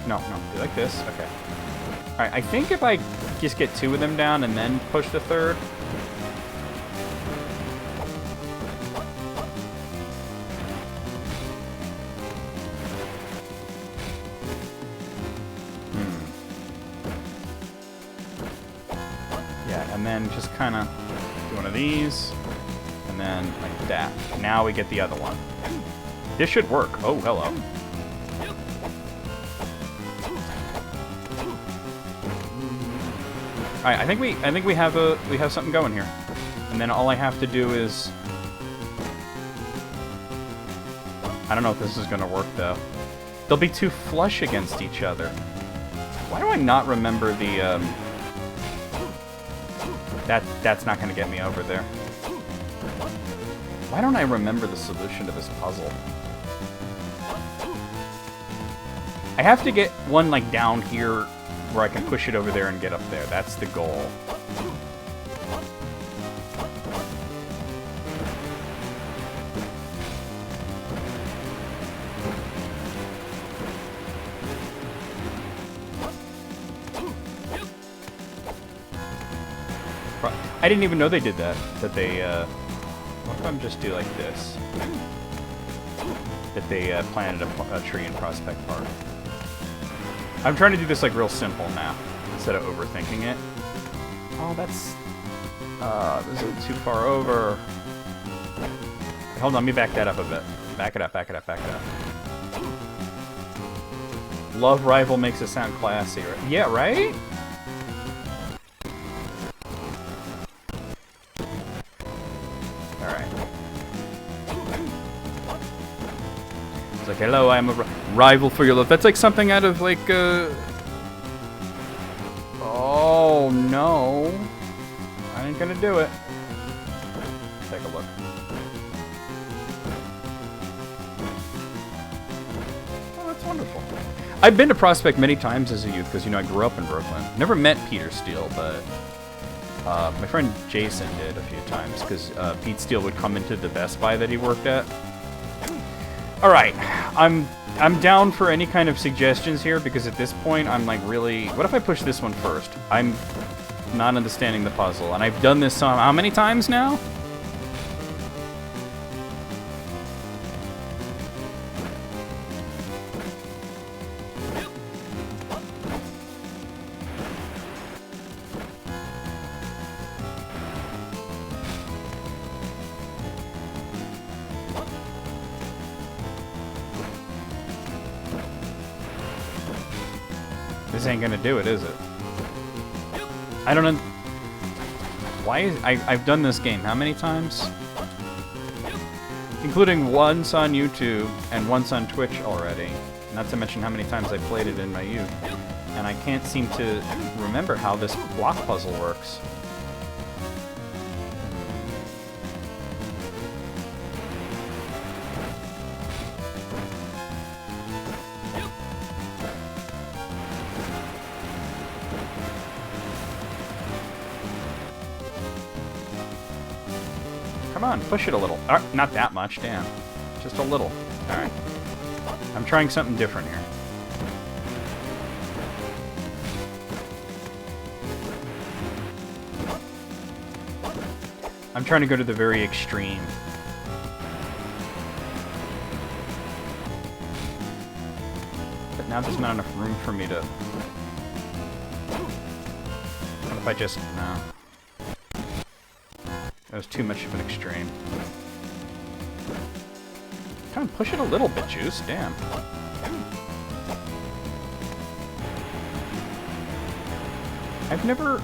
No, do like this. Okay. Alright, I think if I just get two of them down and then push the third... Yeah, and then just kind of... one of these, and then like that. Now we get the other one. This should work. Oh, hello. All right, I think we have something going here. And then all I have to do is, I don't know if this is gonna work though. They'll be too flush against each other. Why do I not remember the? That's not going to get me over there. Why don't I remember the solution to this puzzle? I have to get one, like, down here where I can push it over there and get up there. That's the goal. I didn't even know they did that. That they, what if I'm just do like this? That they planted a tree in Prospect Park. I'm trying to do this like real simple now, instead of overthinking it. Oh, that's, this is too far over. Hold on, let me back that up a bit. Back it up. Love rival makes it sound classy, right? Yeah, right? Like, hello, I'm a rival for your love. That's like something out of like, oh, no. I ain't gonna do it. Take a look. Oh, that's wonderful. I've been to Prospect many times as a youth because, you know, I grew up in Brooklyn. Never met Peter Steele, but my friend Jason did a few times because Pete Steele would come into the Best Buy that he worked at. All right, I'm down for any kind of suggestions here because at this point I'm like really... What if I push this one first? I'm not understanding the puzzle, and I've done this how many times now? This ain't gonna do it, is it? I don't know. Why is... I've done this game how many times? Including once on YouTube and once on Twitch already. Not to mention how many times I played it in my youth. And I can't seem to remember how this block puzzle works. Come on, push it a little. Not that much, damn. Just a little. Alright. I'm trying something different here. I'm trying to go to the very extreme. But now there's not enough room for me to... What if I just... No. That was too much of an extreme. Come on, push it a little bit, Juice. Damn. I've never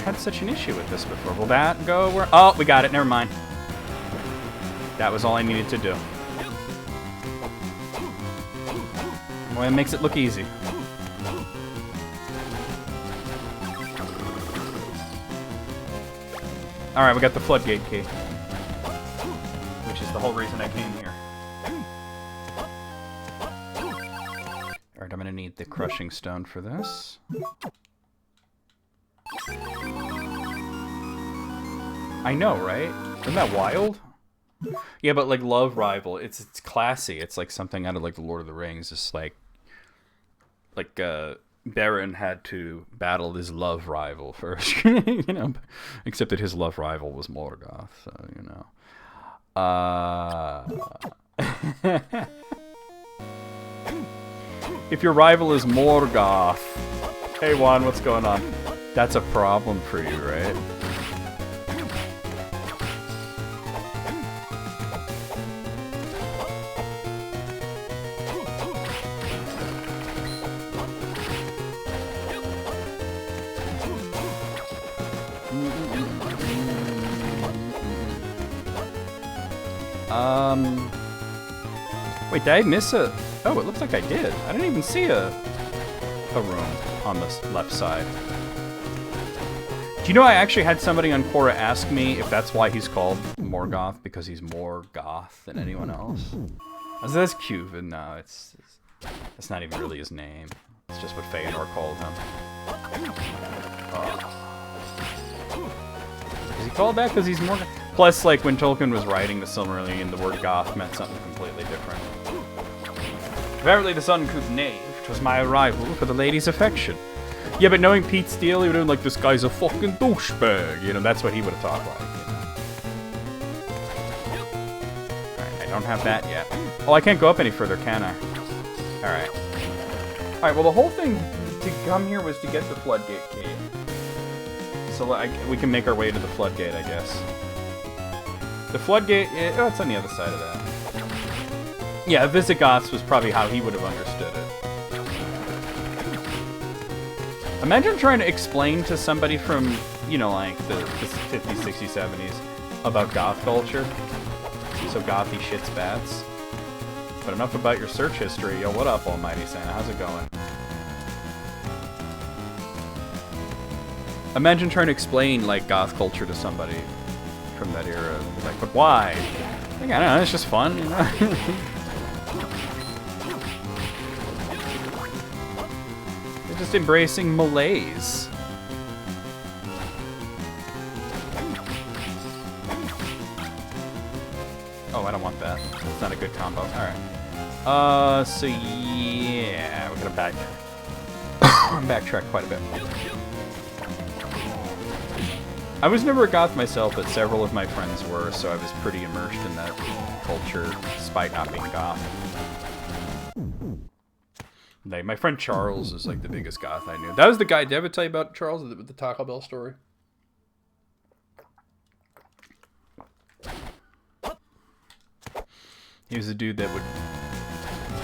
had such an issue with this before. Will that go where... Oh, we got it. Never mind. That was all I needed to do. Boy, it makes it look easy. Alright, we got the floodgate key. Which is the whole reason I came here. Alright, I'm gonna need the crushing stone for this. I know, right? Isn't that wild? Yeah, but like Love Rival, it's classy. It's like something out of like the Lord of the Rings. It's like Beren had to battle his love rival first, you know. Except that his love rival was Morgoth, so you know. If your rival is Morgoth, hey Juan, what's going on? That's a problem for you, right? Wait, did I miss a... Oh, it looks like I did. I didn't even see a room on the left side. Do you know I actually had somebody on Quora ask me if that's why he's called Morgoth, because he's more goth than anyone else? I was like, that's cute, but no, it's not even really his name. It's just what Feanor called him. Is he called that because he's more... Plus, like, when Tolkien was writing the Silmarillion, the word goth meant something completely different. Verily the uncouth knave, 'twas my arrival for the lady's affection. Yeah, but knowing Pete Steele, he would have been like, this guy's a fucking douchebag. You know, that's what he would have talked like, you know. Alright, I don't have that yet. Oh, I can't go up any further, can I? Alright. Alright, well, the whole thing to come here was to get the floodgate key. So we can make our way to the floodgate, I guess. The floodgate... Oh, it's on the other side of that. Yeah, Visigoths was probably how he would have understood it. Imagine trying to explain to somebody from, you know, like, the 50s, 60s, 70s about goth culture. So gothy shit's bats. But enough about your search history. Yo, what up, Almighty Santa? How's it going? Imagine trying to explain, like, goth culture to somebody from that era. Like, but why? Like, I don't know, it's just fun, you know? They're just embracing malaise. Oh, I don't want that. That's not a good combo. Alright. So yeah, we're gonna backtrack quite a bit. I was never a goth myself, but several of my friends were, so I was pretty immersed in that culture, despite not being goth. Like, my friend Charles is like the biggest goth I knew. That was the guy. Did I ever tell you about Charles with the Taco Bell story? He was a dude that would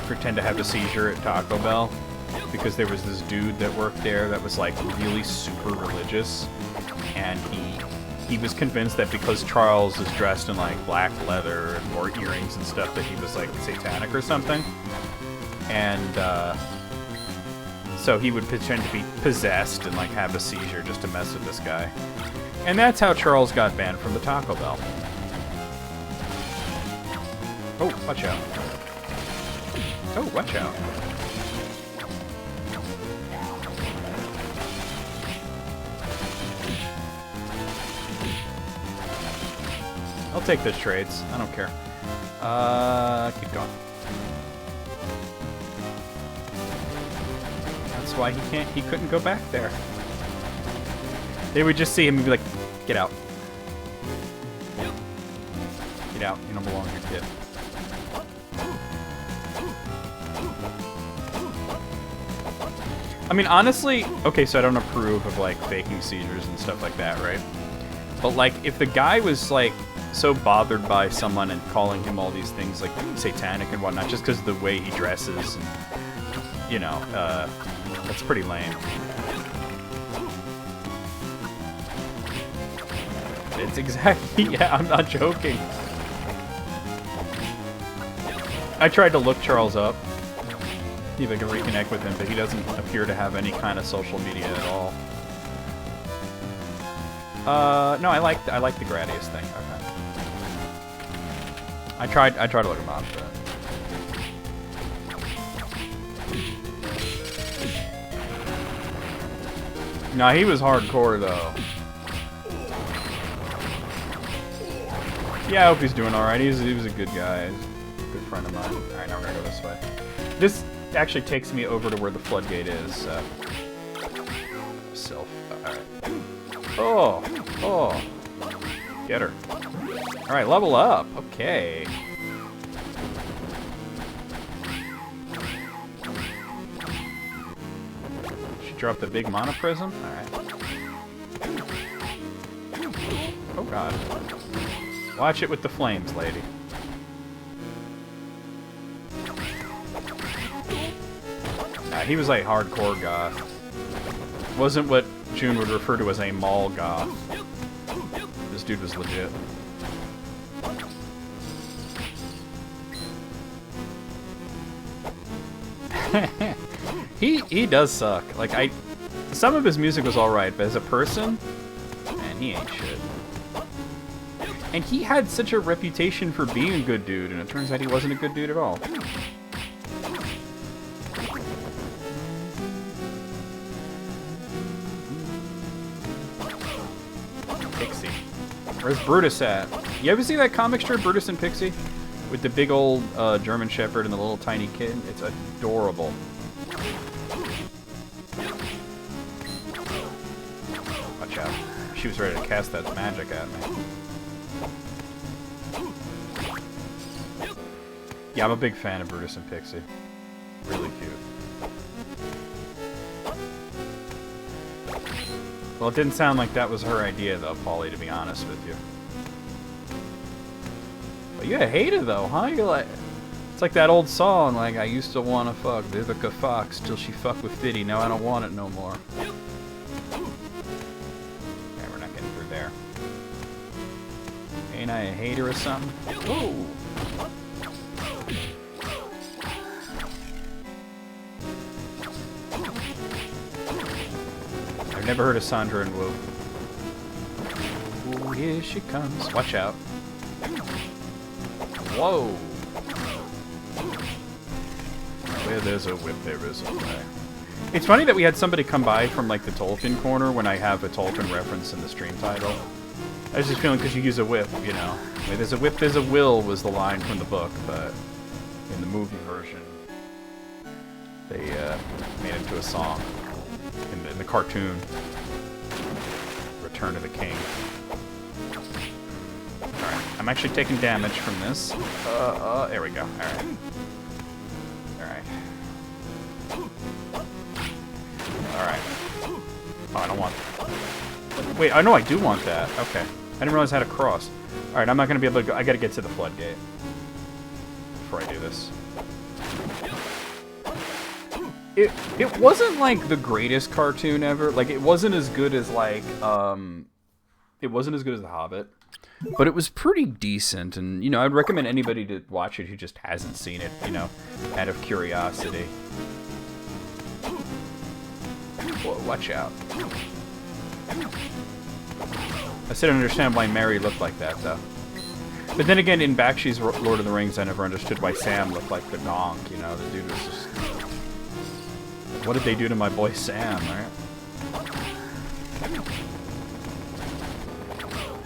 pretend to have a seizure at Taco Bell because there was this dude that worked there that was like really super religious. And he was convinced that because Charles is dressed in like black leather and wore earrings and stuff that he was like satanic or something. And So he would pretend to be possessed and like have a seizure just to mess with this guy. And that's how Charles got banned from the Taco Bell. Oh, watch out. Oh, watch out. I'll take those trades. I don't care. Keep going. That's why he couldn't go back there. They would just see him and be like, get out. Get out. You don't belong here, kid. I mean, honestly, okay, so I don't approve of, like, faking seizures and stuff like that, right? But, like, if the guy was, like, so bothered by someone and calling him all these things, like, satanic and whatnot, just because of the way he dresses, and, you know, that's pretty lame. It's exactly, yeah, I'm not joking. I tried to look Charles up, see if I can reconnect with him, but he doesn't appear to have any kind of social media at all. No, I like the Gradius thing. Okay. I tried to look him up, but... No, he was hardcore though. Yeah, I hope he's doing alright. He was a good guy. He's a good friend of mine. Alright, now we're gonna go this way. This actually takes me over to where the floodgate is. Alright. Oh. Get her. Alright, level up. Okay. She dropped the big mana prism? Alright. Oh god. Watch it with the flames, lady. Nah, he was like hardcore goth. Wasn't what June would refer to as a mall goth. This dude was legit. He does suck. Like some of his music was alright, but as a person, man, he ain't shit. And he had such a reputation for being a good dude, and it turns out he wasn't a good dude at all. Pixie. Where's Brutus at? You ever see that comic strip, Brutus and Pixie? With the big old German Shepherd and the little tiny kid? It's adorable. Watch out. She was ready to cast that magic at me. Yeah, I'm a big fan of Brutus and Pixie. Really cute. Well, it didn't sound like that was her idea, though, Paulie, to be honest with you. But you hate her, though, huh? You're like... It's like that old song, like, I used to want to fuck Vivica Fox till she fucked with Fiddy. Now I don't want it no more. Okay, we're not getting through there. Ain't I a hater or something? Ooh! I've never heard of Sandra and Wu. Ooh, here she comes. Watch out. Whoa! Where there's a whip, there is a way. It's funny that we had somebody come by from, like, the Tolkien corner when I have a Tolkien reference in the stream title. I was just feeling because you use a whip, you know. Where there's a whip, there's a will was the line from the book, but in the movie version, they made it into a song. In the cartoon, Return of the King. Alright, I'm actually taking damage from this. There we go. Alright. Alright. Alright. Oh, I don't want... Wait, I know I do want that. Okay. I didn't realize I had to cross. Alright, I'm not going to be able to go... I gotta get to the floodgate before I do this. It wasn't, like, the greatest cartoon ever. Like, it wasn't as good as, like, it wasn't as good as The Hobbit. But it was pretty decent, and, you know, I'd recommend anybody to watch it who just hasn't seen it, you know, out of curiosity. Whoa, watch out. I still don't understand why Mary looked like that, though. But then again, in Bakshi's Lord of the Rings, I never understood why Sam looked like the Gonk, you know? The dude was just... What did they do to my boy Sam, right?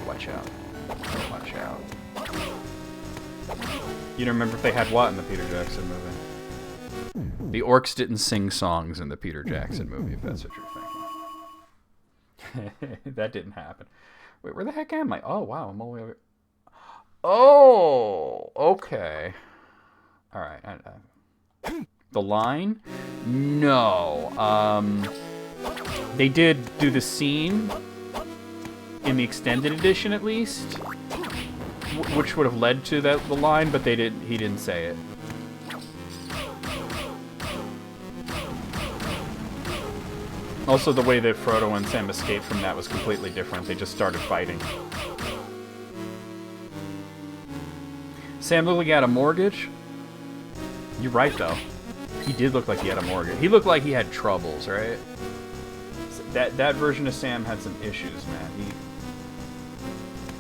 Watch out. Watch out. You don't remember if they had what in the Peter Jackson movie? The orcs didn't sing songs in the Peter Jackson movie, if that's what you're thinking. That didn't happen. Wait, where the heck am I? Oh, wow, I'm all the way over... Oh, okay. All right. The line? No. They did do the scene in the extended edition, at least, which would have led to the line, but they didn't. He didn't say it. Also, the way that Frodo and Sam escaped from that was completely different. They just started fighting. Sam looked like he had a mortgage? You're right, though. He did look like he had a mortgage. He looked like he had troubles, right? That version of Sam had some issues, man.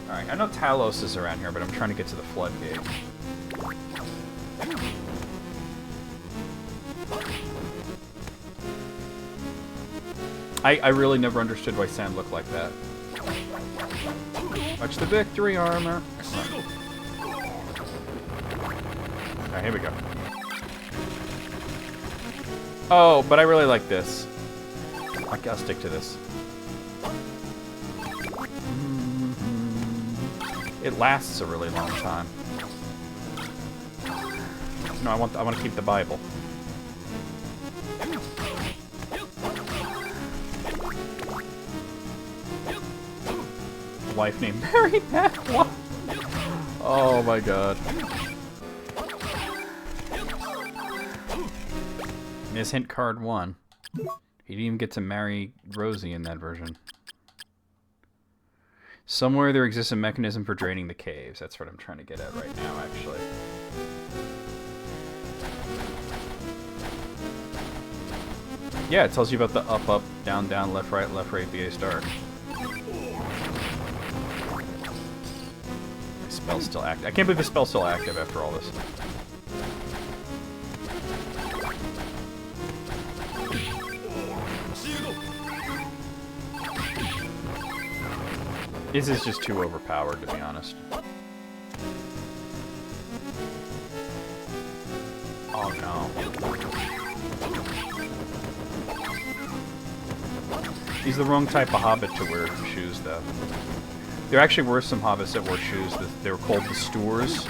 Alright, I know Talos is around here, but I'm trying to get to the floodgate. I really never understood why Sam looked like that. Watch the victory armor. Alright, here we go. Oh, but I really like this. I'll stick to this. It lasts a really long time. No, I want to keep the Bible. A wife named Mary Beth. What? Oh my god. Miss Hint Card 1. He didn't even get to marry Rosie in that version. Somewhere there exists a mechanism for draining the caves. That's what I'm trying to get at right now, actually. Yeah, it tells you about the up, up, down, down, left, right, BA start. The spell's still active. I can't believe the spell's still active after all this. This is just too overpowered, to be honest. Oh no. He's the wrong type of hobbit to wear shoes, though. There actually were some hobbits that wore shoes. They were called the Stoors,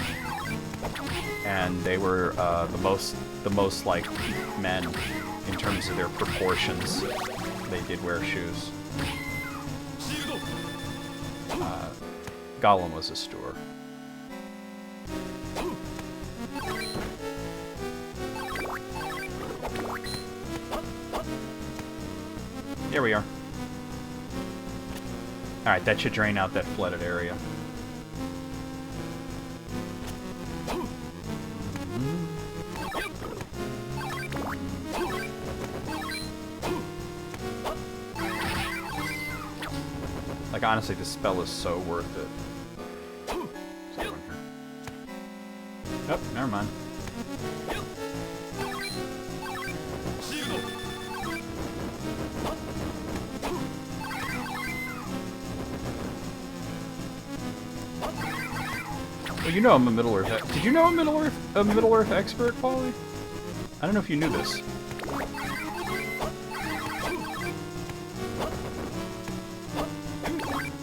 and they were the most like men in terms of their proportions. They did wear shoes. Gollum was a Stoor. Here we are. Alright, that should drain out that flooded area. Like, honestly, this spell is so worth it. Oh, never mind. Well, you know I'm a Middle-earth. Did you know I'm a Middle-earth expert, Paulie? I don't know if you knew this.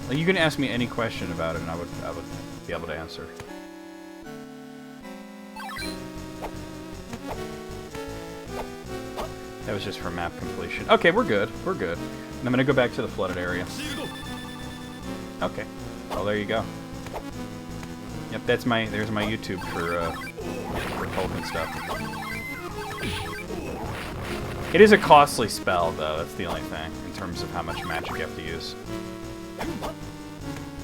Like, you can ask me any question about it, and I would be able to answer. That was just for map completion. Okay, we're good. We're good. And I'm gonna go back to the flooded area. Okay. Well, there you go. Yep, there's my YouTube for Tolkien stuff. It is a costly spell, though. That's the only thing in terms of how much magic you have to use.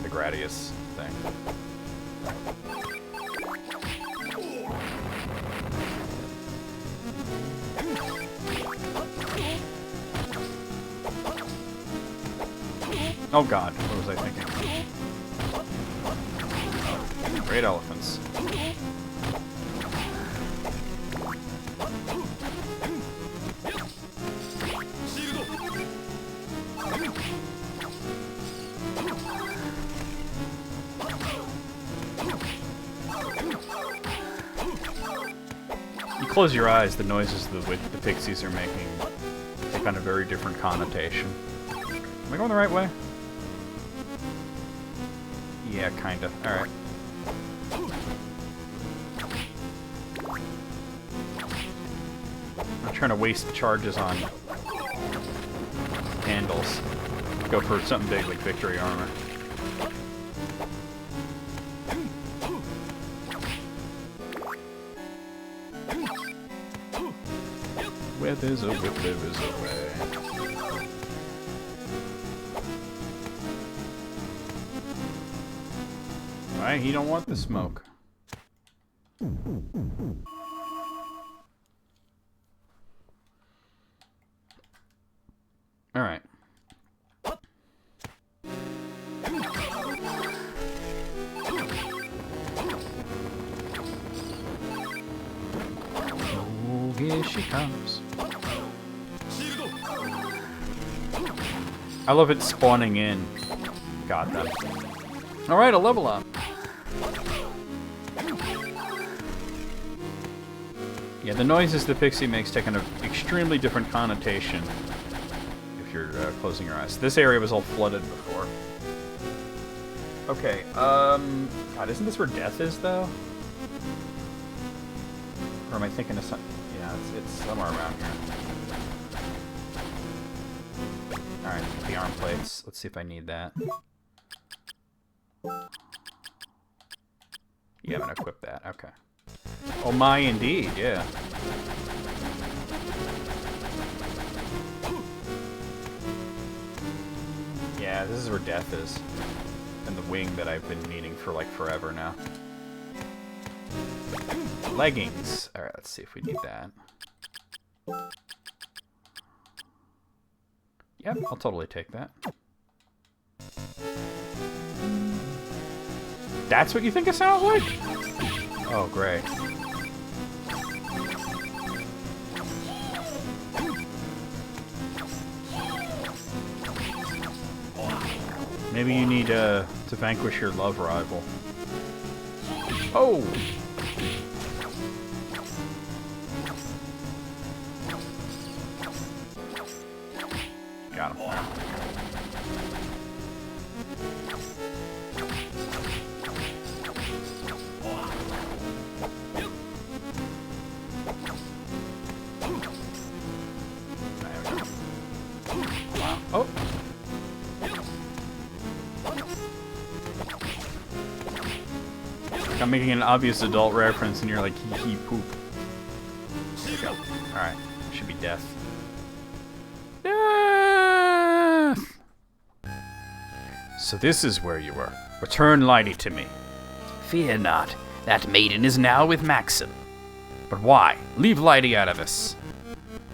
The Gradius thing. Oh god, what was I thinking? Great elephants. You close your eyes, the noises the pixies are making take on a very different connotation. Am I going the right way? Yeah, kinda. Alright. I'm not trying to waste charges on handles. Go for something big like victory armor. Where there's a whip, there is a way. Why? He don't want the smoke. Alright. Oh, here she comes. I love it spawning in. Got them. Alright, a level up. Yeah, the noises the pixie makes take an extremely different connotation if you're closing your eyes. This area was all flooded before. Okay, God, isn't this where death is, though? Or am I thinking of something? Yeah, it's somewhere around here. Alright, the arm plates. Let's see if I need that. Yeah, I'm gonna equip that. Okay. Oh my, indeed, yeah. Yeah, this is where death is. And the wing that I've been needing for, like, forever now. Leggings. Alright, let's see if we need that. Yep, I'll totally take that. That's what you think it sounds like? Oh, great. Maybe you need to vanquish your love rival. Oh! Got him. Oh! I'm making an obvious adult reference and you're like, hee poop. There you go. Alright. Should be death. Death! So this is where you were. Return Lighty to me. Fear not, that maiden is now with Maxim. But why? Leave Lighty out of this.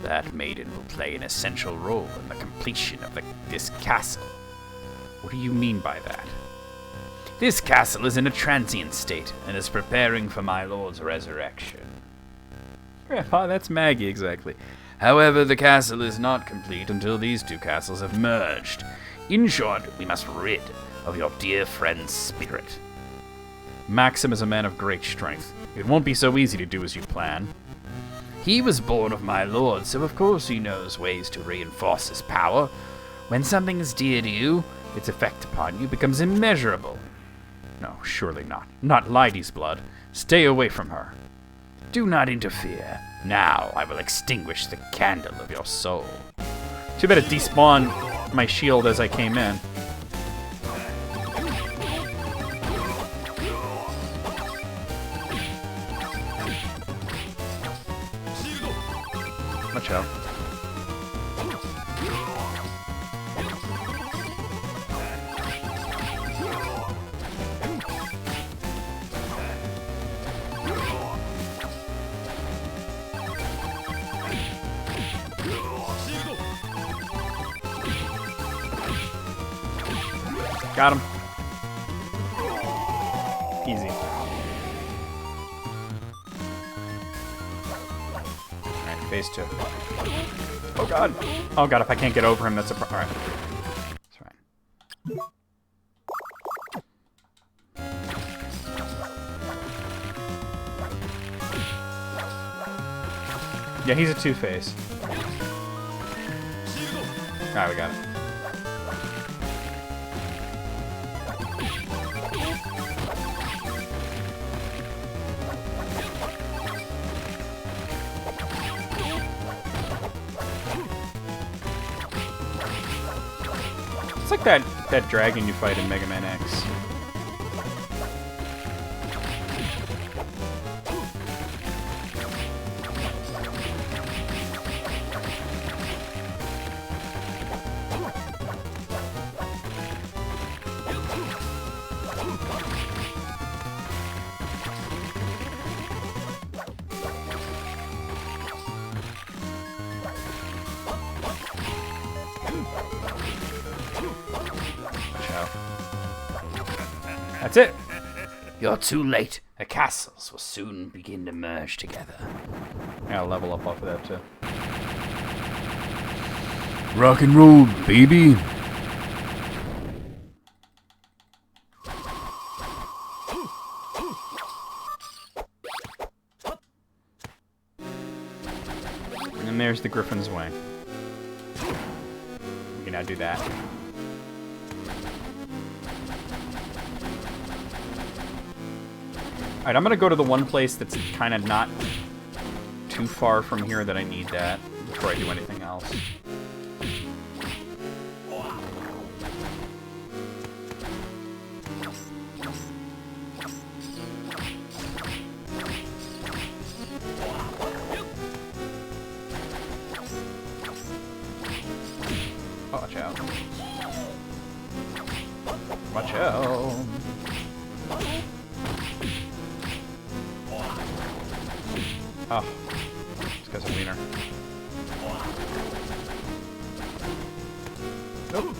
That maiden will play an essential role in the completion of this castle. What do you mean by that? This castle is in a transient state and is preparing for my lord's resurrection. Grandpa, that's Maggie, exactly. However, the castle is not complete until these two castles have merged. In short, we must rid of your dear friend's spirit. Maxim is a man of great strength. It won't be so easy to do as you plan. He was born of my lord, so of course he knows ways to reinforce his power. When something is dear to you, its effect upon you becomes immeasurable. No, surely not. Not Lighty's blood. Stay away from her. Do not interfere. Now I will extinguish the candle of your soul. Too bad it despawned my shield as I came in. Watch out. Got him. Easy. Alright, phase 2. Oh god! Oh god, if I can't get over him, that's a pro- Alright. That's fine. Yeah, he's a two-face. Alright, we got it. It's like that dragon you fight in Mega Man X. That's it. You're too late. The castles will soon begin to merge together. Yeah, I'll level up off of that too. Rock and roll, baby. And there's the Griffin's Way. We can now do that. Alright, I'm gonna go to the one place that's kind of not too far from here that I need that before I do anything else. Watch out. Watch out. Oh, this guy's a wiener. Nope.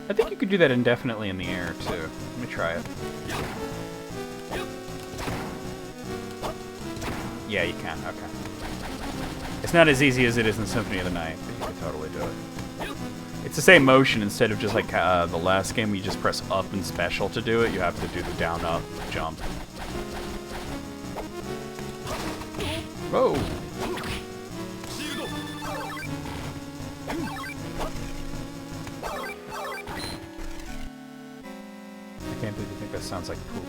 I think you could do that indefinitely in the air, too. Let me try it. Yeah, you can. Okay. It's not as easy as it is in Symphony of the Night, but you can totally do it. It's the same motion instead of just like the last game where you just press up and special to do it. You have to do the down, up, jump. Whoa! I can't believe you think that sounds like poop.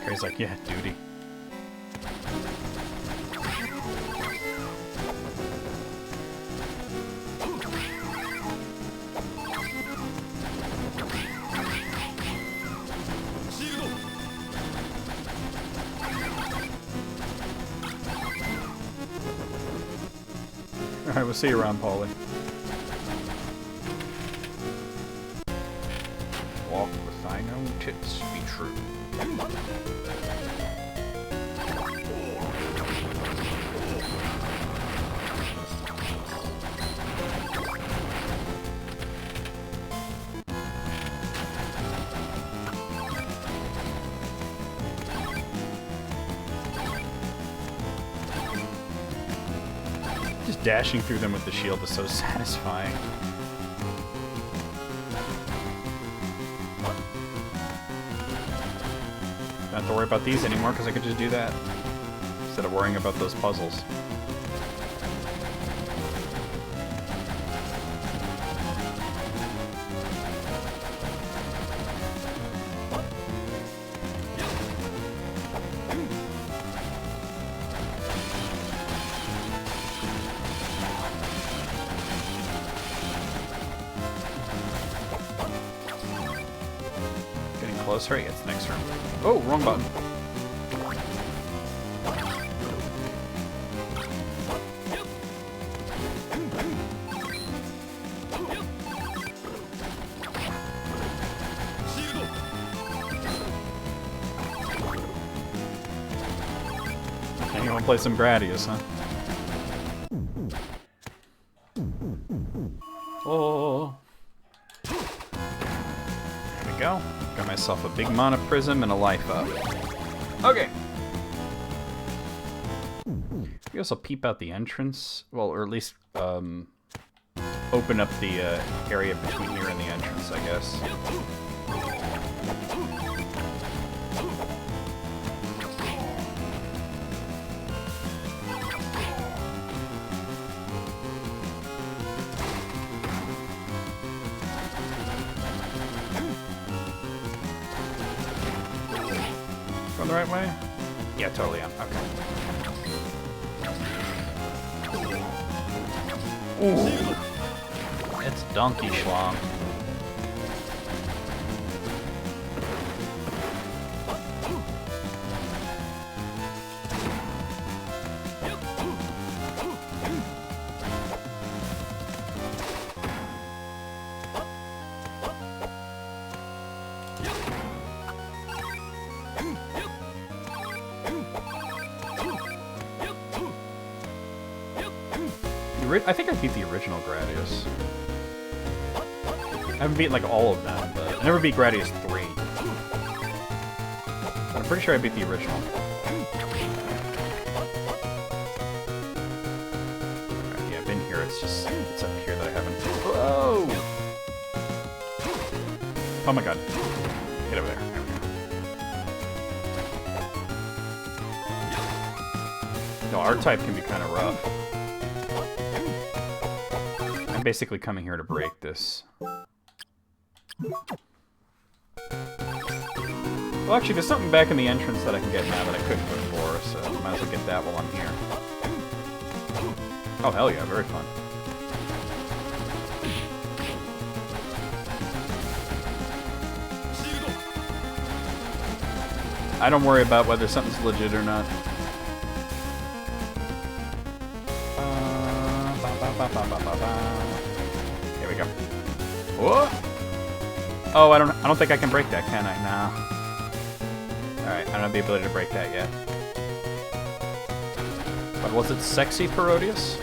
He's like, yeah, duty. Alright, we'll see you around, Paulie. Walk with thine own tits, be true. Just dashing through them with the shield is so satisfying. Don't have to worry about these anymore because I could just do that instead of worrying about those puzzles. closer, he gets the next room. Oh, wrong button. And you want to play some Gradius, huh? Oh. There we go. Got myself a big mana prism and a life up. Okay. We also peep out the entrance. Well, or at least open up the area between here and the entrance, I guess. Going the right way? Yeah, totally am. Okay. Ooh. It's Donkey Schlong. I think I beat the original Gradius. I haven't beaten like all of them, but I never beat Gradius 3. But I'm pretty sure I beat the original. Right, yeah, I've been here. It's up here that I haven't. Whoa! Oh my god. Get over there. There we go. No, R-type can be kind of rough. I'm basically coming here to break this. Well, actually, there's something back in the entrance that I can get now that I couldn't before, so I might as well get that while I'm here. Oh, hell yeah, very fun. I don't worry about whether something's legit or not. Here we go. Whoa! Oh, I don't think I can break that, can I? No. Alright, I don't have the ability to break that yet. But was it sexy Parodius?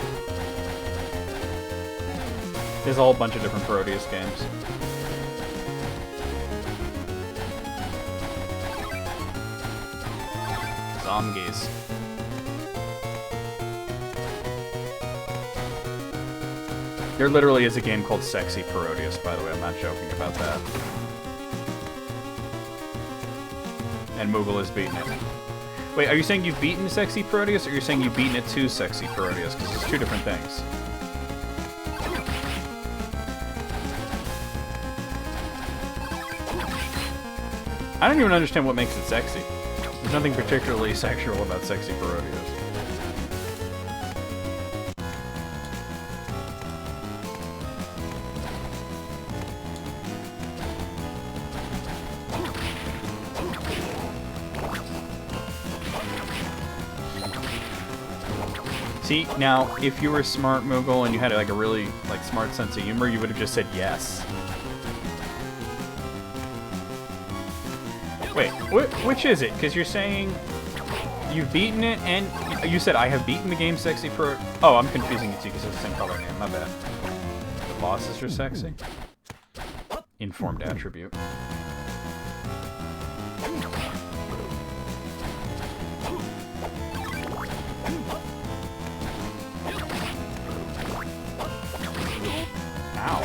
There's a whole bunch of different Parodius games. Zombies. There literally is a game called Sexy Parodius, by the way. I'm not joking about that. And Moogle has beaten it. Wait, are you saying you've beaten Sexy Parodius, or you're saying you've beaten it to Sexy Parodius? Because it's two different things. I don't even understand what makes it sexy. There's nothing particularly sexual about Sexy Parodius. See, now, if you were a smart Moogle and you had like a really smart sense of humor, you would have just said yes. Wait, which is it? Because you're saying you've beaten it, and you said I have beaten the game Sexy Pro. Oh, I'm confusing you two because it's the same color name. My bad. The bosses are sexy. Informed attribute. Ow.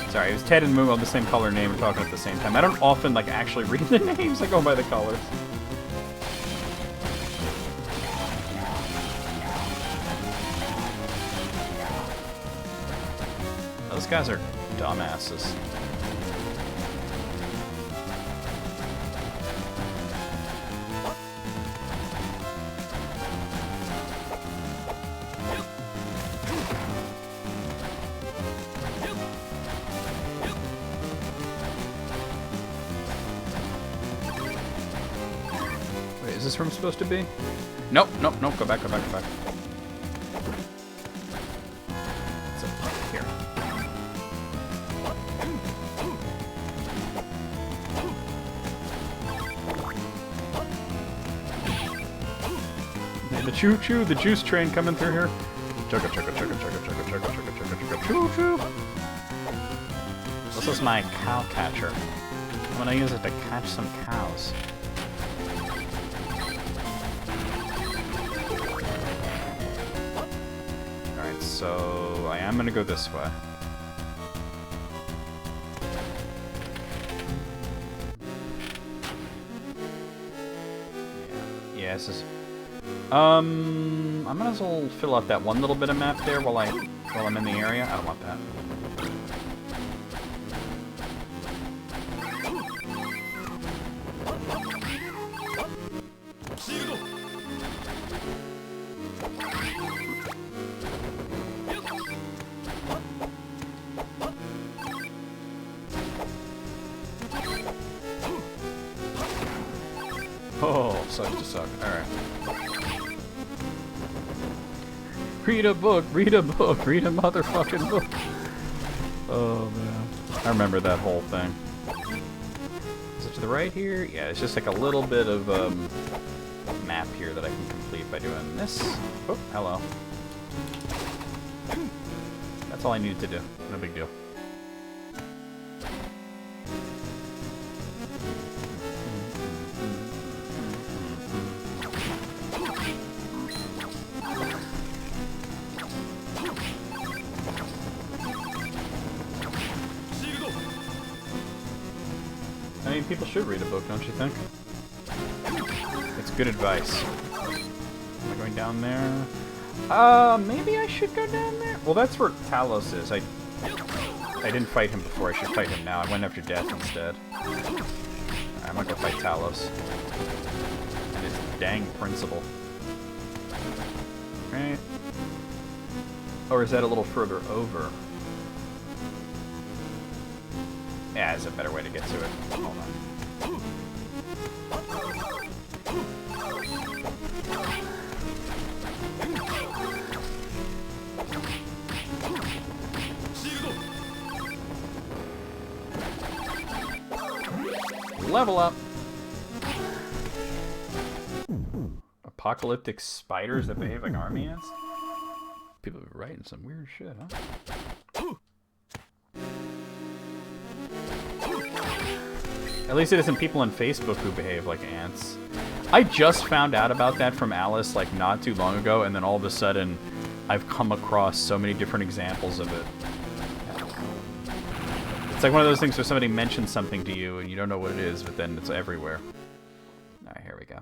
Sorry, it was Ted and Moogle, the same color name, and talking at the same time. I don't often actually read the names. I go by the colors. Those guys are dumbasses. this room supposed to be? Nope, nope, nope. Go back, go back, go back. So, here. And the choo-choo, the juice train coming through here. Chugga, chugga, chugga, chugga, chugga, chugga, chugga, chugga, chugga, choo-choo. This is my cow catcher. I'm gonna use it to catch some cows. Alright, so I am gonna go this way. Yeah, this is... I might as well fill out that one little bit of map there while I'm in the area. I don't want that. Oh, sucks to suck. Alright. Read a book, read a book, read a motherfucking book. Oh, man. I remember that whole thing. Is it to the right here? Yeah, it's just like a little bit of map here that I can complete by doing this. Oh, hello. That's all I needed to do. No big deal. I mean, people should read a book, don't you think? It's good advice. Am I going down there? Maybe I should go down there? Well, that's where Talos is. I didn't fight him before. I should fight him now. I went after Death instead. Alright, I'm gonna go fight Talos. And his dang principal. Right? Or is that a little further over? Yeah, there's a better way to get to it. Hold on. Level up! Apocalyptic spiders that behave like army ants? People are writing some weird shit, huh? At least it isn't people on Facebook who behave like ants. I just found out about that from Alice, like, not too long ago, and then all of a sudden, I've come across so many different examples of it. It's like one of those things where somebody mentions something to you, and you don't know what it is, but then it's everywhere. Alright, here we go.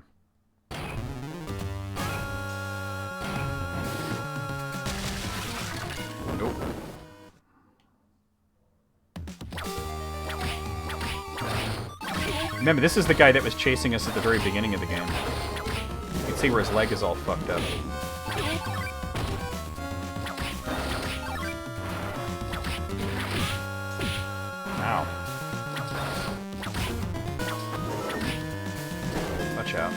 Nope. Remember, this is the guy that was chasing us at the very beginning of the game. You can see where his leg is all fucked up. Ow. Watch out.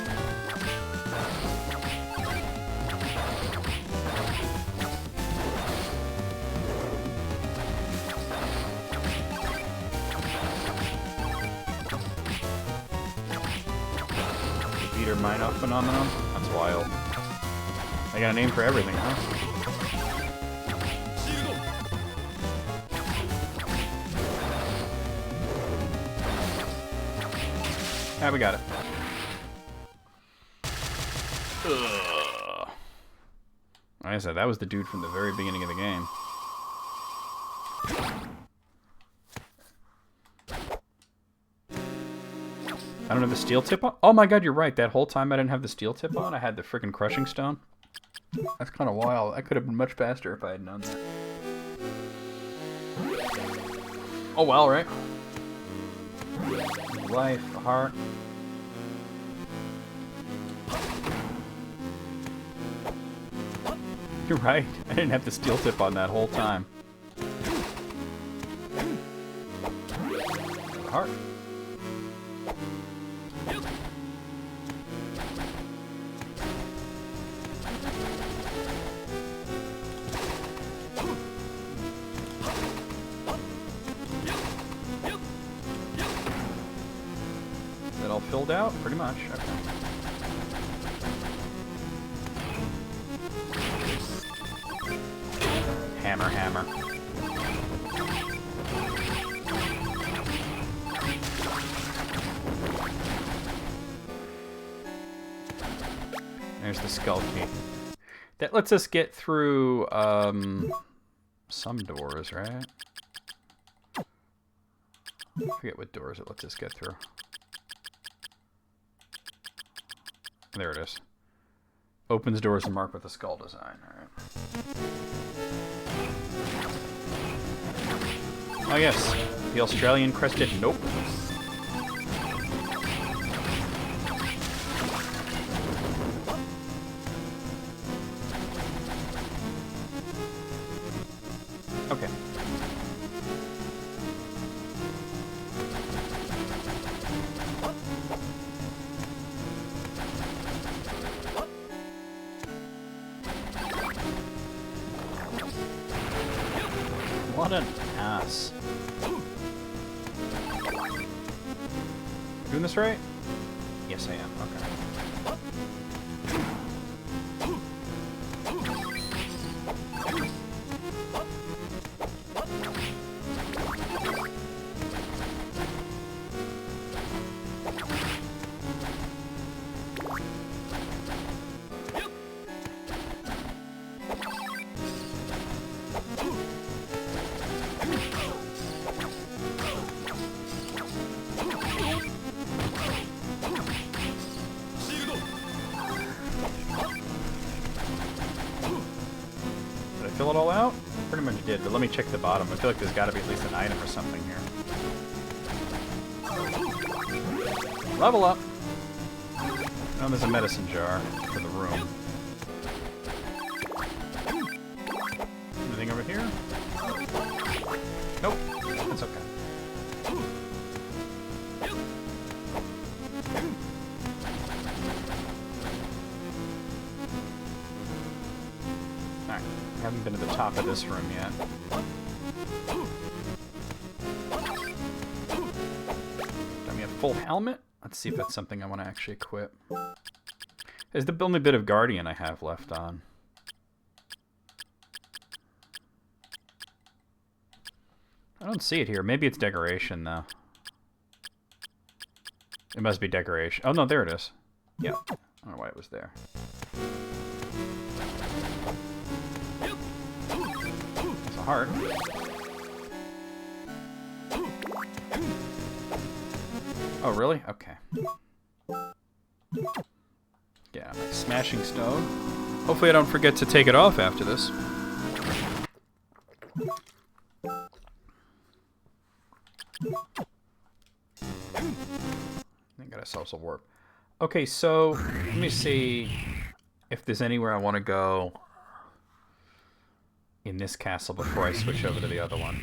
Meter mine-off phenomenon? That's wild. I got a name for everything, huh? Yeah, we got it. Ugh. Like I said, that was the dude from the very beginning of the game. I don't have the steel tip on? Oh my god, you're right. That whole time I didn't have the steel tip on. I had the freaking crushing stone. That's kind of wild. I could have been much faster if I had known that. Oh well, right? Life, heart. You're right. I didn't have the steel tip on that whole time. Heart. filled out? Pretty much. Okay. Hammer, hammer. There's the skull key. That lets us get through, some doors, right? I forget what doors it lets us get through. There it is. Opens doors and marked with a skull design. Alright. Oh yes, the Australian crested nope. Okay. What an ass. Doing this right? Yes, I am. Okay. Fill it all out? Pretty much did, but let me check the bottom. I feel like there's got to be at least an item or something here. Level up! Oh, there's a medicine jar for the room. Anything over here? Nope. That's okay. Alright. Haven't been to the top of this room yet. Got me a full helmet? Let's see if that's something I want to actually equip. There's the only bit of Guardian I have left on. I don't see it here. Maybe it's decoration, though. It must be decoration. Oh, no, there it is. Yeah. I don't know why it was there. It's a heart. Oh, really? Okay. Yeah, like smashing stone. Hopefully I don't forget to take it off after this. I got ourselves a warp. Okay, so let me see if there's anywhere I want to go in this castle before I switch over to the other one.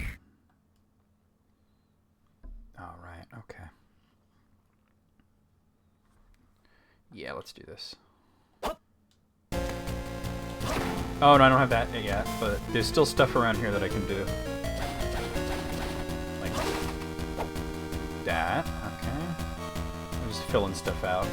All right, okay. Yeah, let's do this. Oh, no, I don't have that yet, but there's still stuff around here that I can do. Like that, okay. I'm just filling stuff out.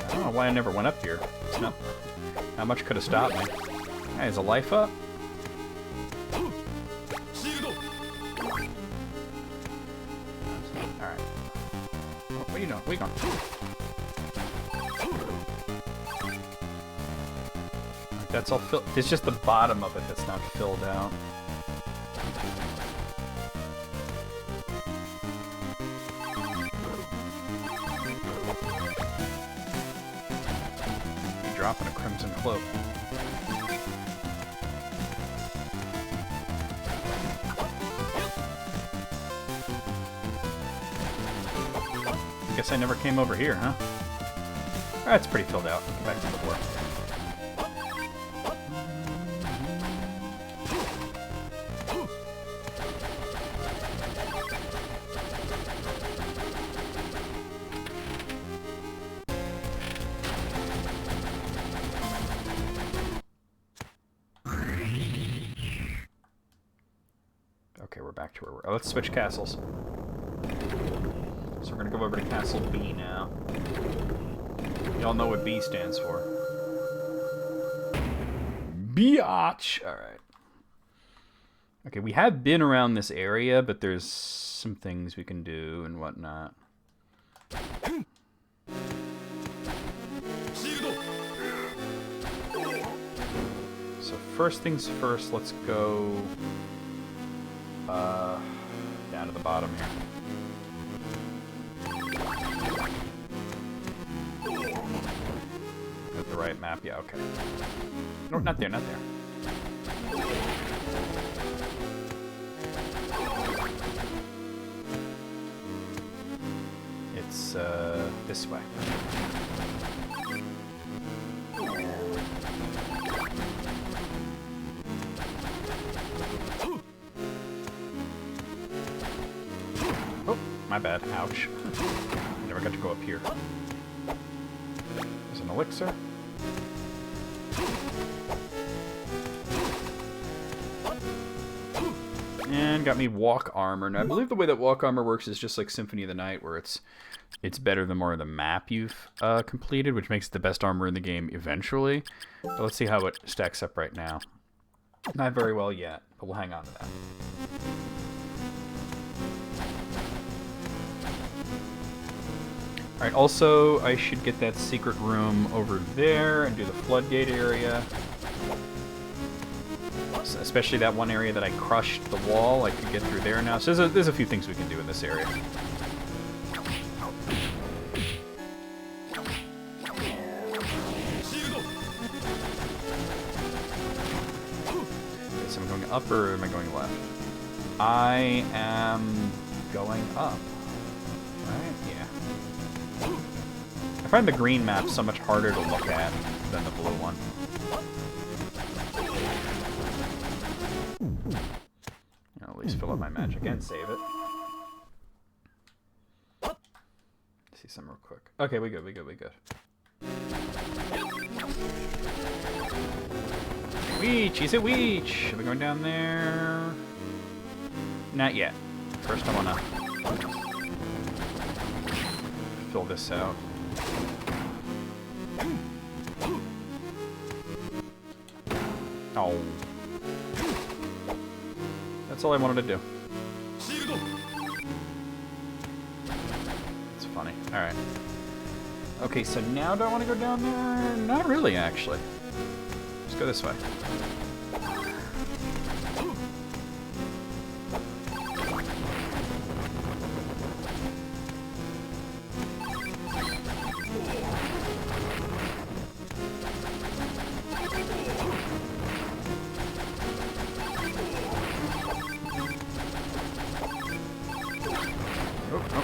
I don't know why I never went up here. It's not much could have stopped me. Hey, is a life up? Alright. What are you doing? Where are you going? That's all filled. It's just the bottom of it that's not filled out. You're dropping a crimson cloak. Guess I never came over here, huh? Alright, it's pretty filled out. Get back to the work. Oh, let's switch castles. So we're gonna go over to Castle B now. Y'all know what B stands for. Biatch! Alright. Okay, we have been around this area, but there's some things we can do and whatnot. So first things first, let's go down to the bottom here. Got the right map, yeah, okay. No, not there, not there. It's this way. Oh, my bad. Ouch. Never got to go up here. There's an elixir. And got me walk armor. Now, I believe the way that walk armor works is just like Symphony of the Night, where it's better the more of the map you've completed, which makes it the best armor in the game eventually. But let's see how it stacks up right now. Not very well yet, but we'll hang on to that. Alright, also, I should get that secret room over there and do the floodgate area. So especially that one area that I crushed the wall, I could get through there now. So there's a few things we can do in this area. Okay, so I'm going up or am I going left? I am going up. Right? Yeah. I find the green map so much harder to look at than the blue one. I'll at least fill up my magic and save it. See some real quick. Okay, we good, we good, we good. Weech! He's a Weech! Are we going down there? Not yet. First I wanna fill this out. Oh. That's all I wanted to do. It's funny. Alright. Okay, so now do I want to go down there? Not really, actually. Let's go this way.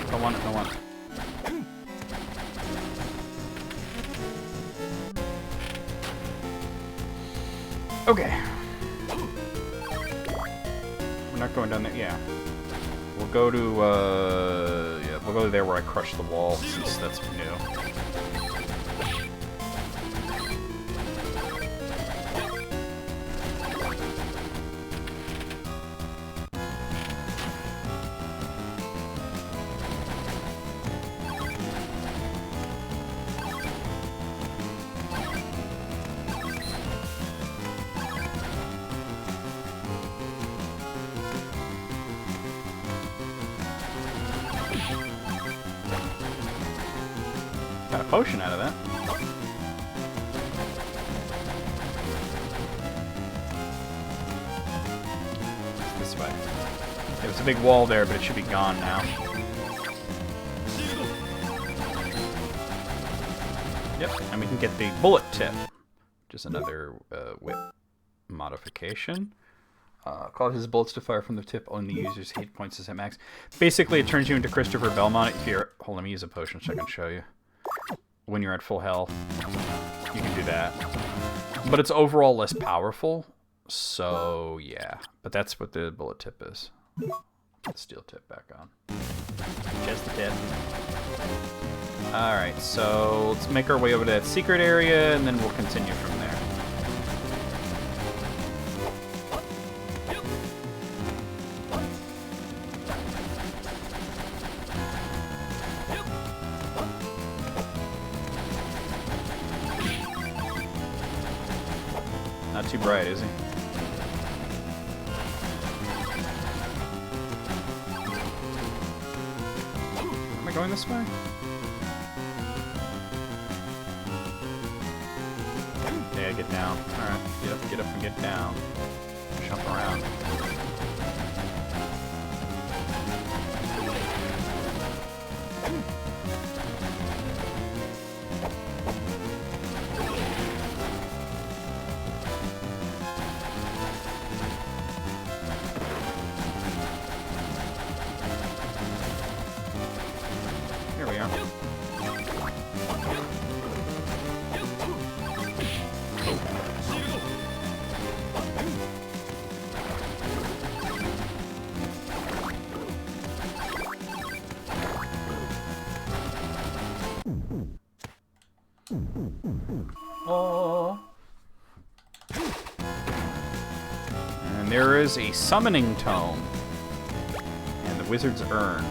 Don't want it, don't want it. Okay. We're not going down there, yeah. We'll go to, yeah, we'll go there where I crushed the wall, since that's new. Got a potion out of that. It's this way. There was a big wall there, but it should be gone now. Yep, and we can get the bullet tip, which is another whip modification. Causes bullets to fire from the tip on the user's hit points is at max. Basically, it turns you into Christopher Belmont if you're... Hold on, let me use a potion so I can show you. When you're at full health, you can do that. But it's overall less powerful, so yeah. But that's what the bullet tip is. Put the steel tip back on. Just the tip. Alright, so let's make our way over to that secret area, and then we'll continue from there. too bright, is he? Am I going this way? Yeah, get down. Alright, get up and get down. Jump around. Here we are. Oh. And there is a summoning tome. And the wizard's urn.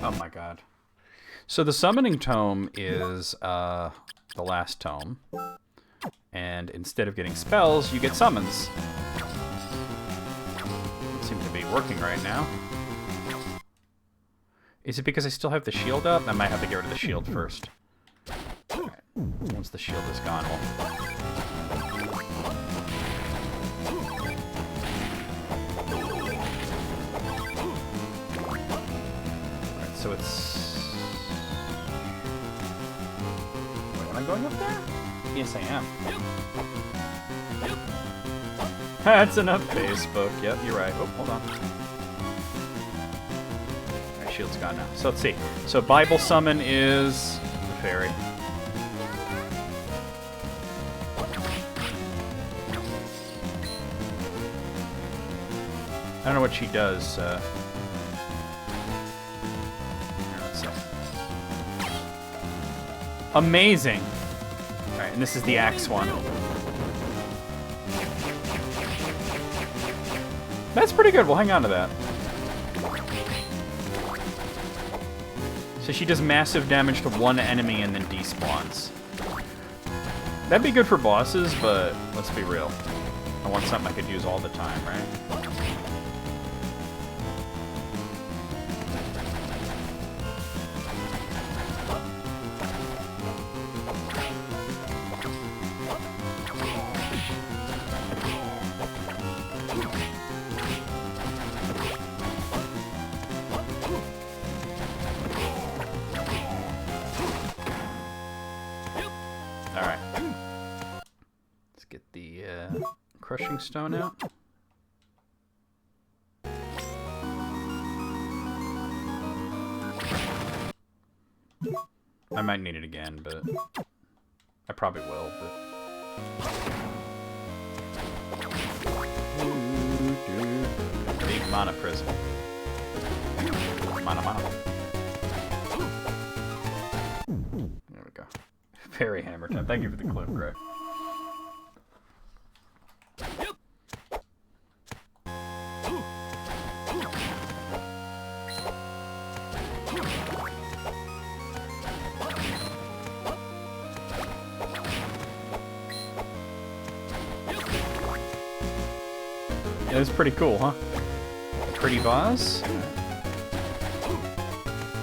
Oh my god. So the summoning tome is the last tome. And instead of getting spells, you get summons. It seems to be working right now. Is it because I still have the shield up? I might have to get rid of the shield first. Alright. Once the shield is gone, Alright, so it's... Wait, am I going up there? Yes, I am. That's enough Facebook. Yep, you're right. Oh, hold on. Shield's gone now. So let's see. So Bible summon is the fairy. I don't know what she does. Let's see. Amazing. All right, and this is the axe one. That's pretty good. We'll hang on to that. So she does massive damage to one enemy and then despawns. That'd be good for bosses, but let's be real. I want something I could use all the time, right? Crushing stone out. I might need it again, but I probably will, but big mana prism. Mana. There we go. Fairy hammer time. Thank you for the clip, Greg. Yeah, that's pretty cool, huh? Pretty vase.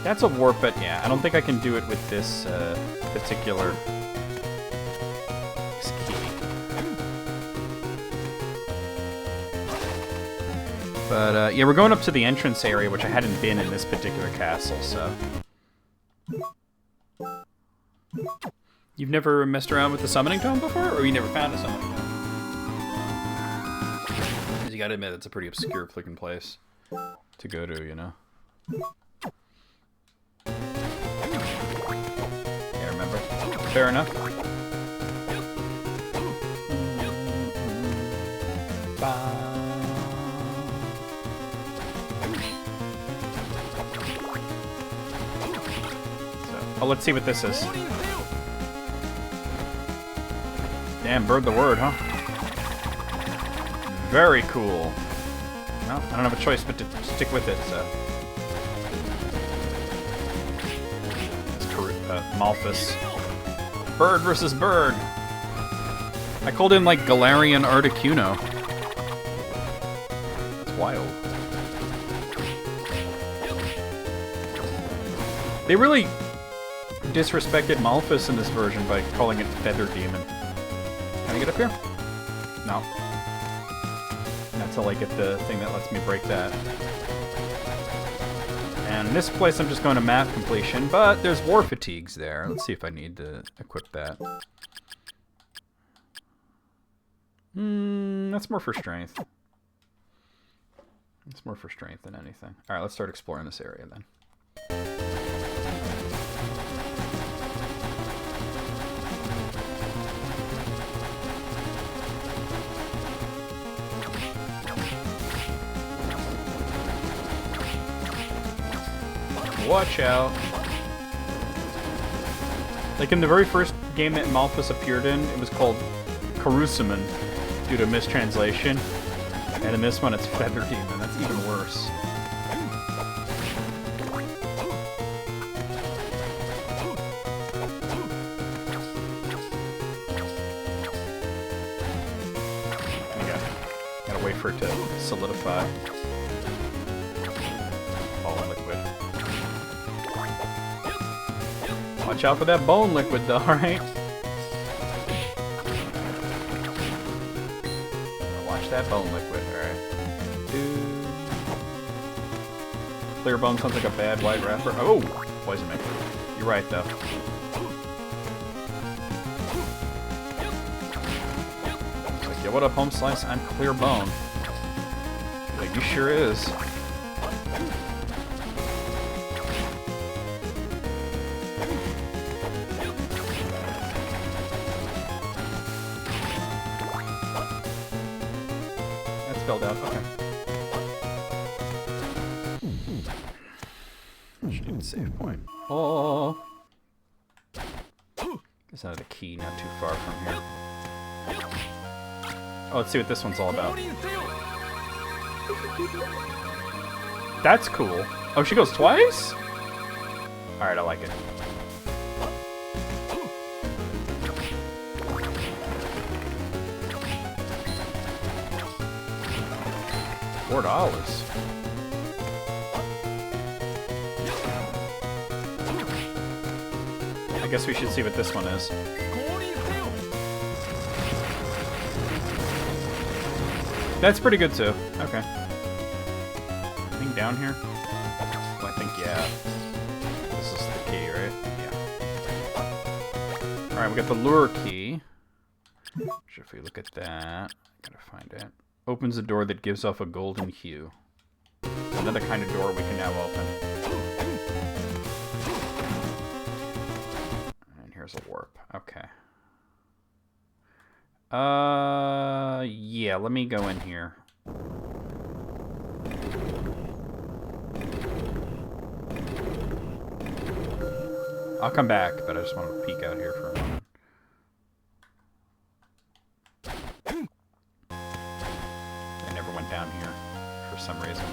That's a warp, but yeah, I don't think I can do it with this particular key. But yeah, we're going up to the entrance area, which I hadn't been in this particular castle, so. You've never messed around with the summoning tome before, or you never found a summoning tome? Because you gotta admit, it's a pretty obscure looking place to go to, you know? Yeah, remember? Fair enough. So, oh, let's see what this is. Damn, bird the word, huh? Very cool. Well, I don't have a choice but to stick with it, so. Malthus. Bird versus bird. I called him like Galarian Articuno. That's wild. They really disrespected Malphus in this version by calling it Feather Demon. Can I get up here? No. Not till I get the thing that lets me break that. And in this place I'm just going to map completion, but there's War Fatigues there. Let's see if I need to equip that. That's more for strength. It's more for strength than anything. Alright, let's start exploring this area then. Watch out. Like in the very first game that Malphus appeared in, it was called Karusaman due to mistranslation. And in this one it's Feather Demon. That's even worse. Gotta wait for it to solidify. Watch out for that bone liquid though, alright? Watch that bone liquid, alright. Clear bone sounds like a bad white wrapper. Oh! Poison me. You're right though. It's like, yo, what up, home slice? I'm clear bone. Like, you sure is. Spelled out. Okay. Should need a save point. Oh. Guess I had a key not too far from here. Oh, let's see what this one's all about. That's cool. Oh, she goes twice? Alright, I like it. $4. I guess we should see what this one is. That's pretty good too. Okay. Anything down here? Well, I think, yeah. This is the key, right? Yeah. Alright, we got the lure key. Which if we look at that, gotta find it. Opens a door that gives off a golden hue. Another kind of door we can now open. And here's a warp. Okay. Yeah, let me go in here. I'll come back, but I just want to peek out here for a moment. Down here for some reason.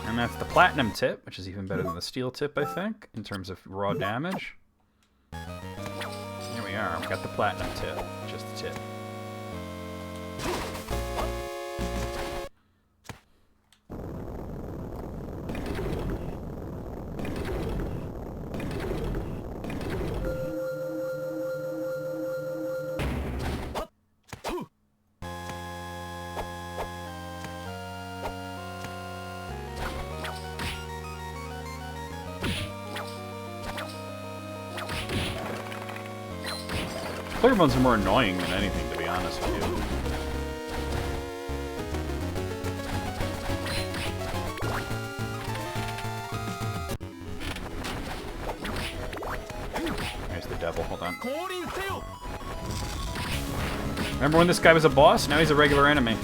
And that's the platinum tip, which is even better than the steel tip, I think, in terms of raw damage. Here we are. We got the platinum tip, just the tip. Clear bones are more annoying than anything, to be honest with you. There's the devil, hold on. Remember when this guy was a boss? Now he's a regular enemy.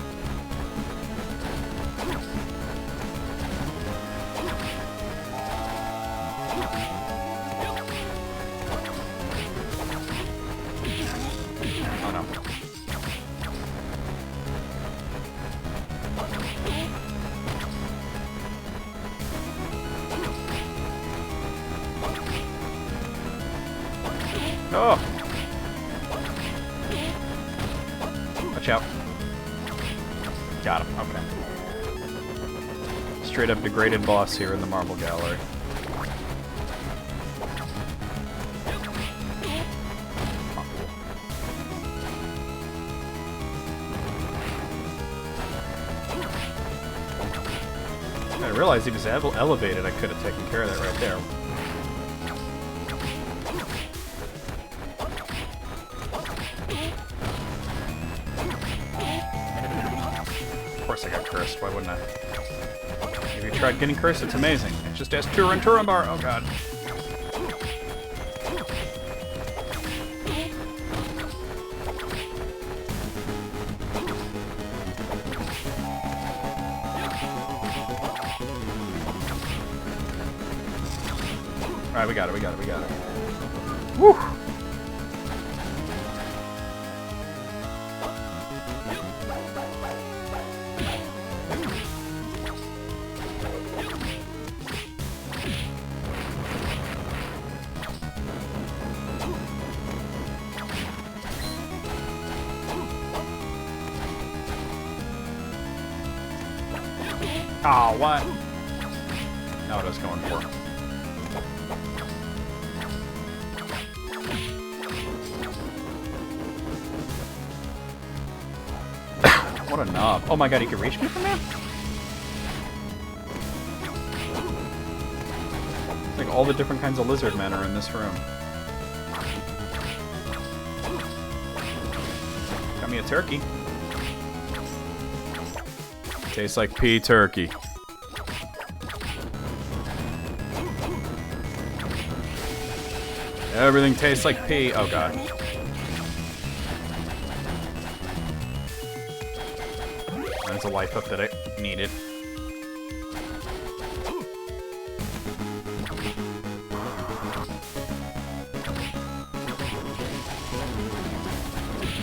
Oh! out. Got him. Okay. Straight up degraded boss here in the Marble Gallery. I realized he was elevated. I could have taken care of that right there. Of course I got cursed. Why wouldn't I? If you tried getting cursed, it's amazing. It just has Turin bar. Oh god. Alright, we got it. Woo! Oh, what? No, it was going for. What a knob. Oh my god, he can reach me from there? It's like all the different kinds of lizard men are in this room. Got me a turkey. Tastes like pea turkey. Everything tastes like pea. Oh god. That's a life up that I needed.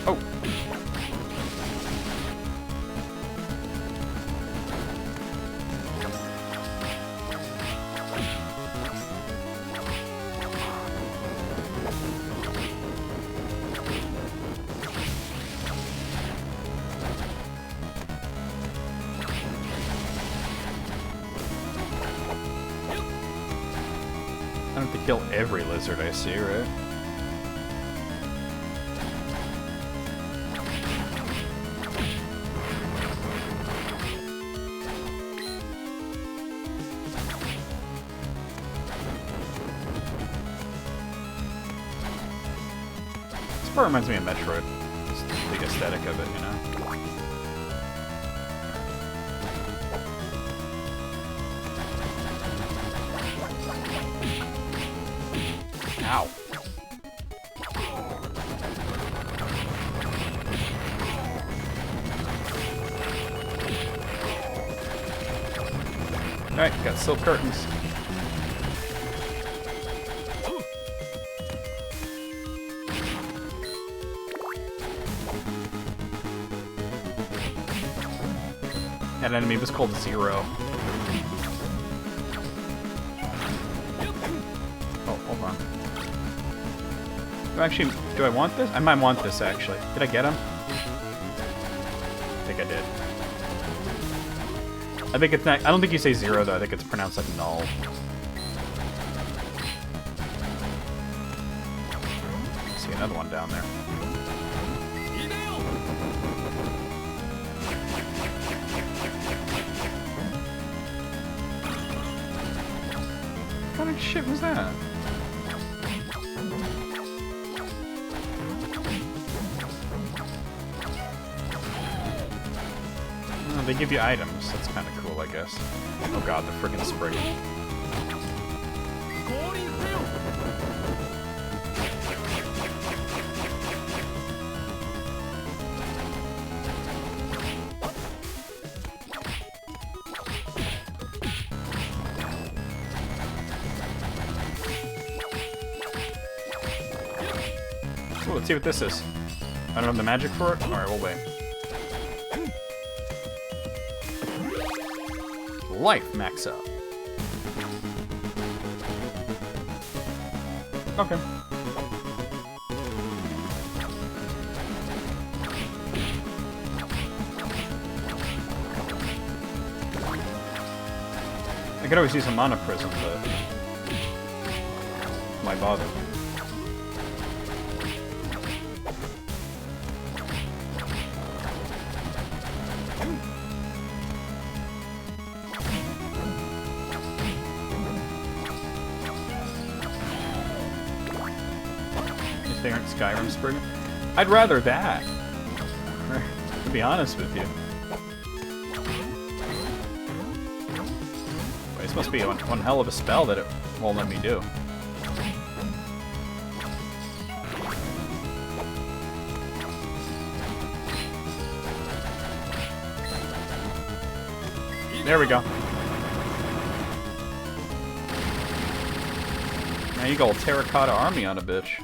Oh. I don't have to kill every lizard I see, right? This part reminds me of Metroid. Just the aesthetic of it, you know? Ow. Alright, got silk curtains. That enemy was called Zero. Oh, hold on. Actually, do I want this? I might want this, actually. Did I get him? I think I did. I think it's not... I don't think you say zero, though. I think it's pronounced like null. See another one down there. What kind of shit was that? They give you items. That's kind of cool, I guess. Oh god, the friggin' spring. So let's see what this is. I don't have the magic for it? Alright, we'll wait. Life max up. Okay. I could always use a mana prism, but why bother? If they aren't Skyrim Spring, I'd rather that. To be honest with you. This must be one hell of a spell that it won't let me do. There we go. Now you go terracotta army on a bitch.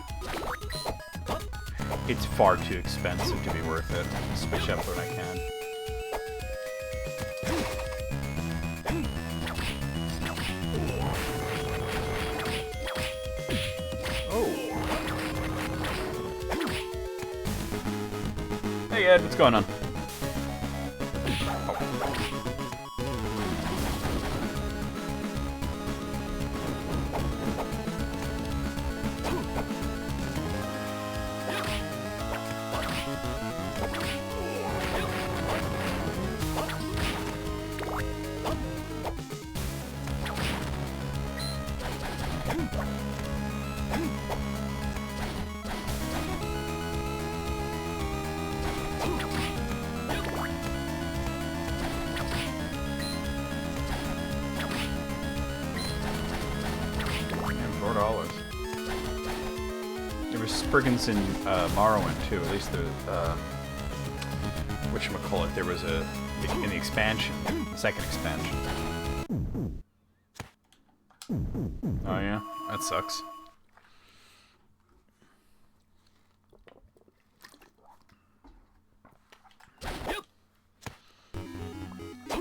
It's far too expensive to be worth it. Switch up when I can. Hey Ed, what's going on? Spriggans in Morrowind too. At least the whatchamacallit, there was a in the expansion, the second expansion. Oh yeah, that sucks.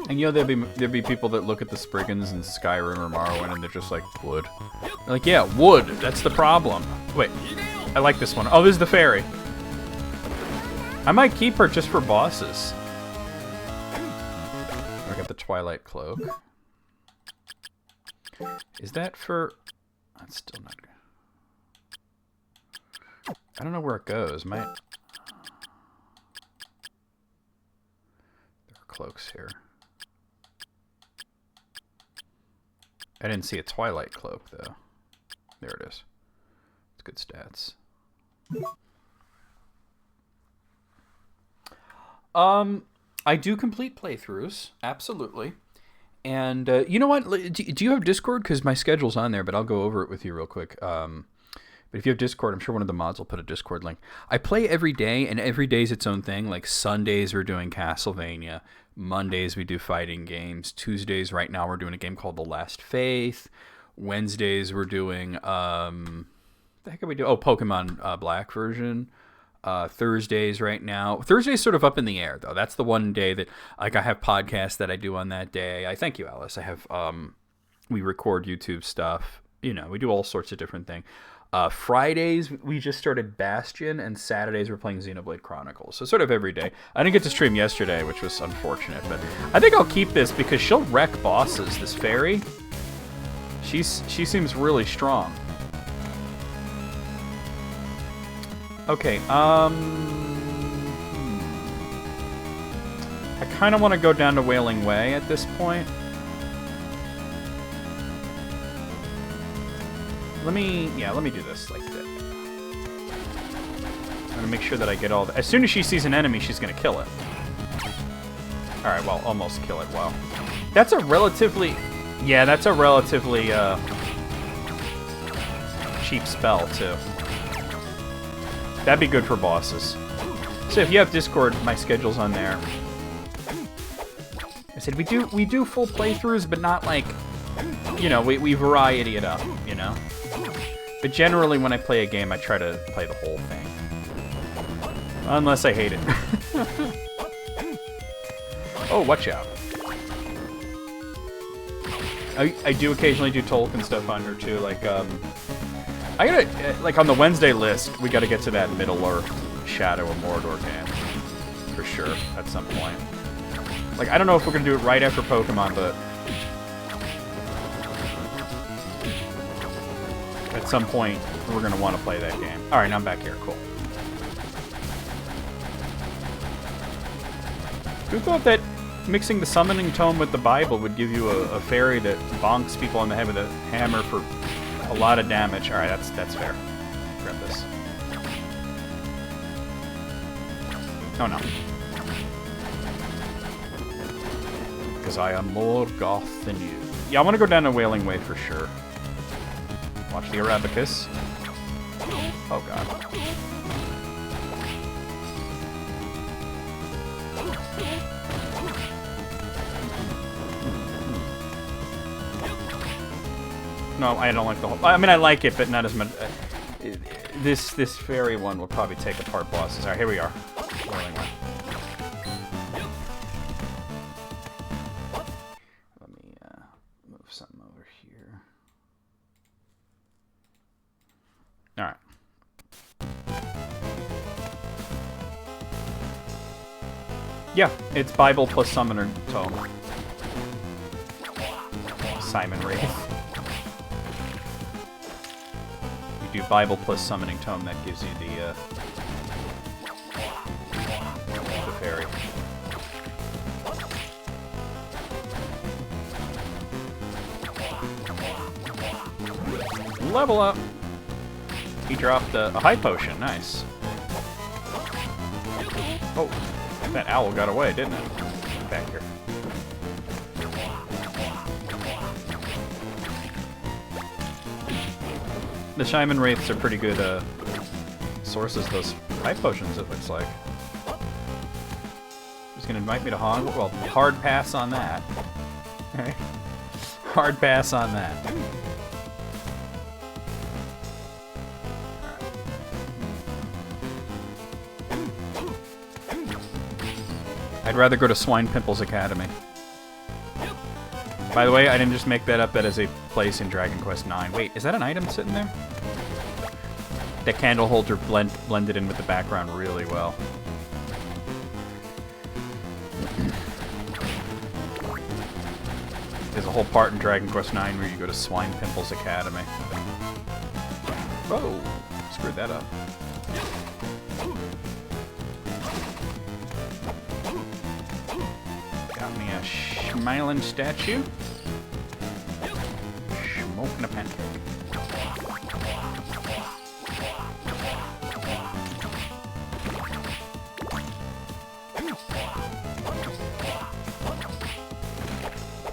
And you know there'd be people that look at the Spriggans in Skyrim or Morrowind and they're just like, wood. They're like, yeah, wood. That's the problem. Wait. I like this one. Oh, this is the fairy. I might keep her just for bosses. I got the Twilight Cloak. Is that for... That's still not good. I don't know where it goes. There are cloaks here. I didn't see a Twilight Cloak, though. There it is. It's good stats. I do complete playthroughs, absolutely. And you know what? Do you have Discord? Because my schedule's on there, but I'll go over it with you real quick. But if you have Discord, I'm sure one of the mods will put a Discord link. I play every day, and every day's its own thing. Like Sundays, we're doing CastleVania. Mondays, we do fighting games. Tuesdays, right now, we're doing a game called The Last Faith. Wednesdays, we're doing... the heck are we doing? Oh, Pokemon Black version. Thursdays right now. Thursday's sort of up in the air, though. That's the one day that, like, I have podcasts that I do on that day. I thank you, Alice. I have, we record YouTube stuff. You know, we do all sorts of different things. Fridays, we just started Bastion, and Saturdays we're playing Xenoblade Chronicles. So sort of every day. I didn't get to stream yesterday, which was unfortunate, but I think I'll keep this because she'll wreck bosses, this fairy. She seems really strong. Okay, I kind of want to go down to Wailing Way at this point. Let me do this like that. I'm gonna make sure that I get all the... As soon as she sees an enemy, she's gonna kill it. Alright, well, almost kill it, wow. That's a relatively... Yeah, that's a relatively, cheap spell, too. That'd be good for bosses. So if you have Discord, my schedule's on there. I said we do full playthroughs, but not like, you know, we variety it up, you know. But generally, when I play a game, I try to play the whole thing, unless I hate it. Oh, watch out! I do occasionally do Tolkien stuff on her too, like I gotta, like, on the Wednesday list, we gotta get to that Middle-earth Shadow of Mordor game. For sure, at some point. Like, I don't know if we're gonna do it right after Pokemon, but... at some point, we're going to want to play that game. Alright, now I'm back here. Cool. Who thought that mixing the summoning tome with the Bible would give you a fairy that bonks people on the head with a hammer for a lot of damage? Alright, that's fair. Grab this. Oh no. Because I am more goth than you. Yeah, I want to go down a Wailing Way for sure. Watch the Arabicus. Oh god. No, I don't like the whole... I mean, I like it, but not as much... This fairy one will probably take apart bosses. Alright, here we are. Wailing Way. Let me move something over here. Alright. Yeah, it's Bible plus Summoner Tome. Simon Wraith. You do Bible plus Summoning Tome, that gives you the fairy. Level up! He dropped a high potion, nice. Oh, that owl got away, didn't it? Back here. The Shaman Wraiths are pretty good sources of those high potions, it looks like. He's gonna invite me to Hog. Well, hard pass on that. Alright. Hard pass on that. I'd rather go to Swine Pimple's Academy. By the way, I didn't just make that up. That is a place in Dragon Quest IX. Wait, is that an item sitting there? The candle holder blended in with the background really well. There's a whole part in Dragon Quest IX where you go to Swine Pimple's Academy. Whoa, screwed that up. Got me a smiling statue. Smoking a pancake.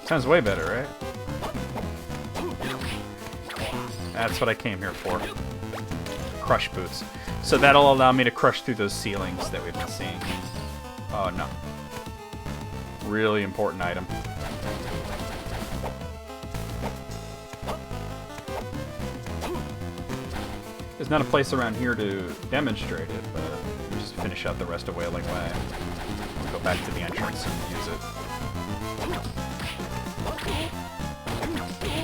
Sounds way better, right? That's what I came here for. Crush boots. So that'll allow me to crush through those ceilings that we've been seeing. Oh no. Really important item. There's not a place around here to demonstrate it, but we'll just finish out the rest of Wailing Way. We'll go back to the entrance and use it.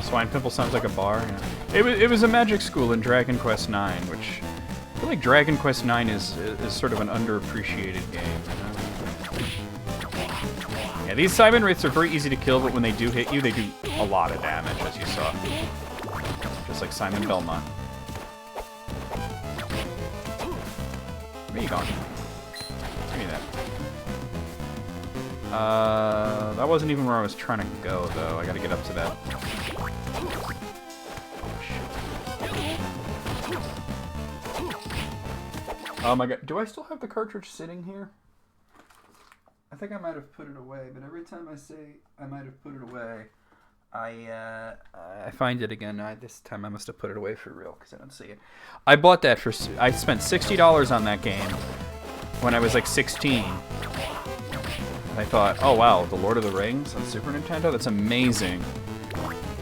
Swine Pimple sounds like a bar. Yeah. It was a magic school in Dragon Quest IX, which I feel like Dragon Quest IX is sort of an underappreciated game. You know? Yeah, these Simon Wraiths are very easy to kill, but when they do hit you, they do a lot of damage, as you saw. Just like Simon Belmont. Where are you going? Give me that. That wasn't even where I was trying to go, though. I gotta get up to that. Oh my god. Do I still have the cartridge sitting here? I think I might have put it away, but every time I say I might have put it away, I find it again. This time I must have put it away for real, because I don't see it. I bought that for... I spent $60 on that game when I was like 16. I thought, oh wow, The Lord of the Rings on Super Nintendo? That's amazing.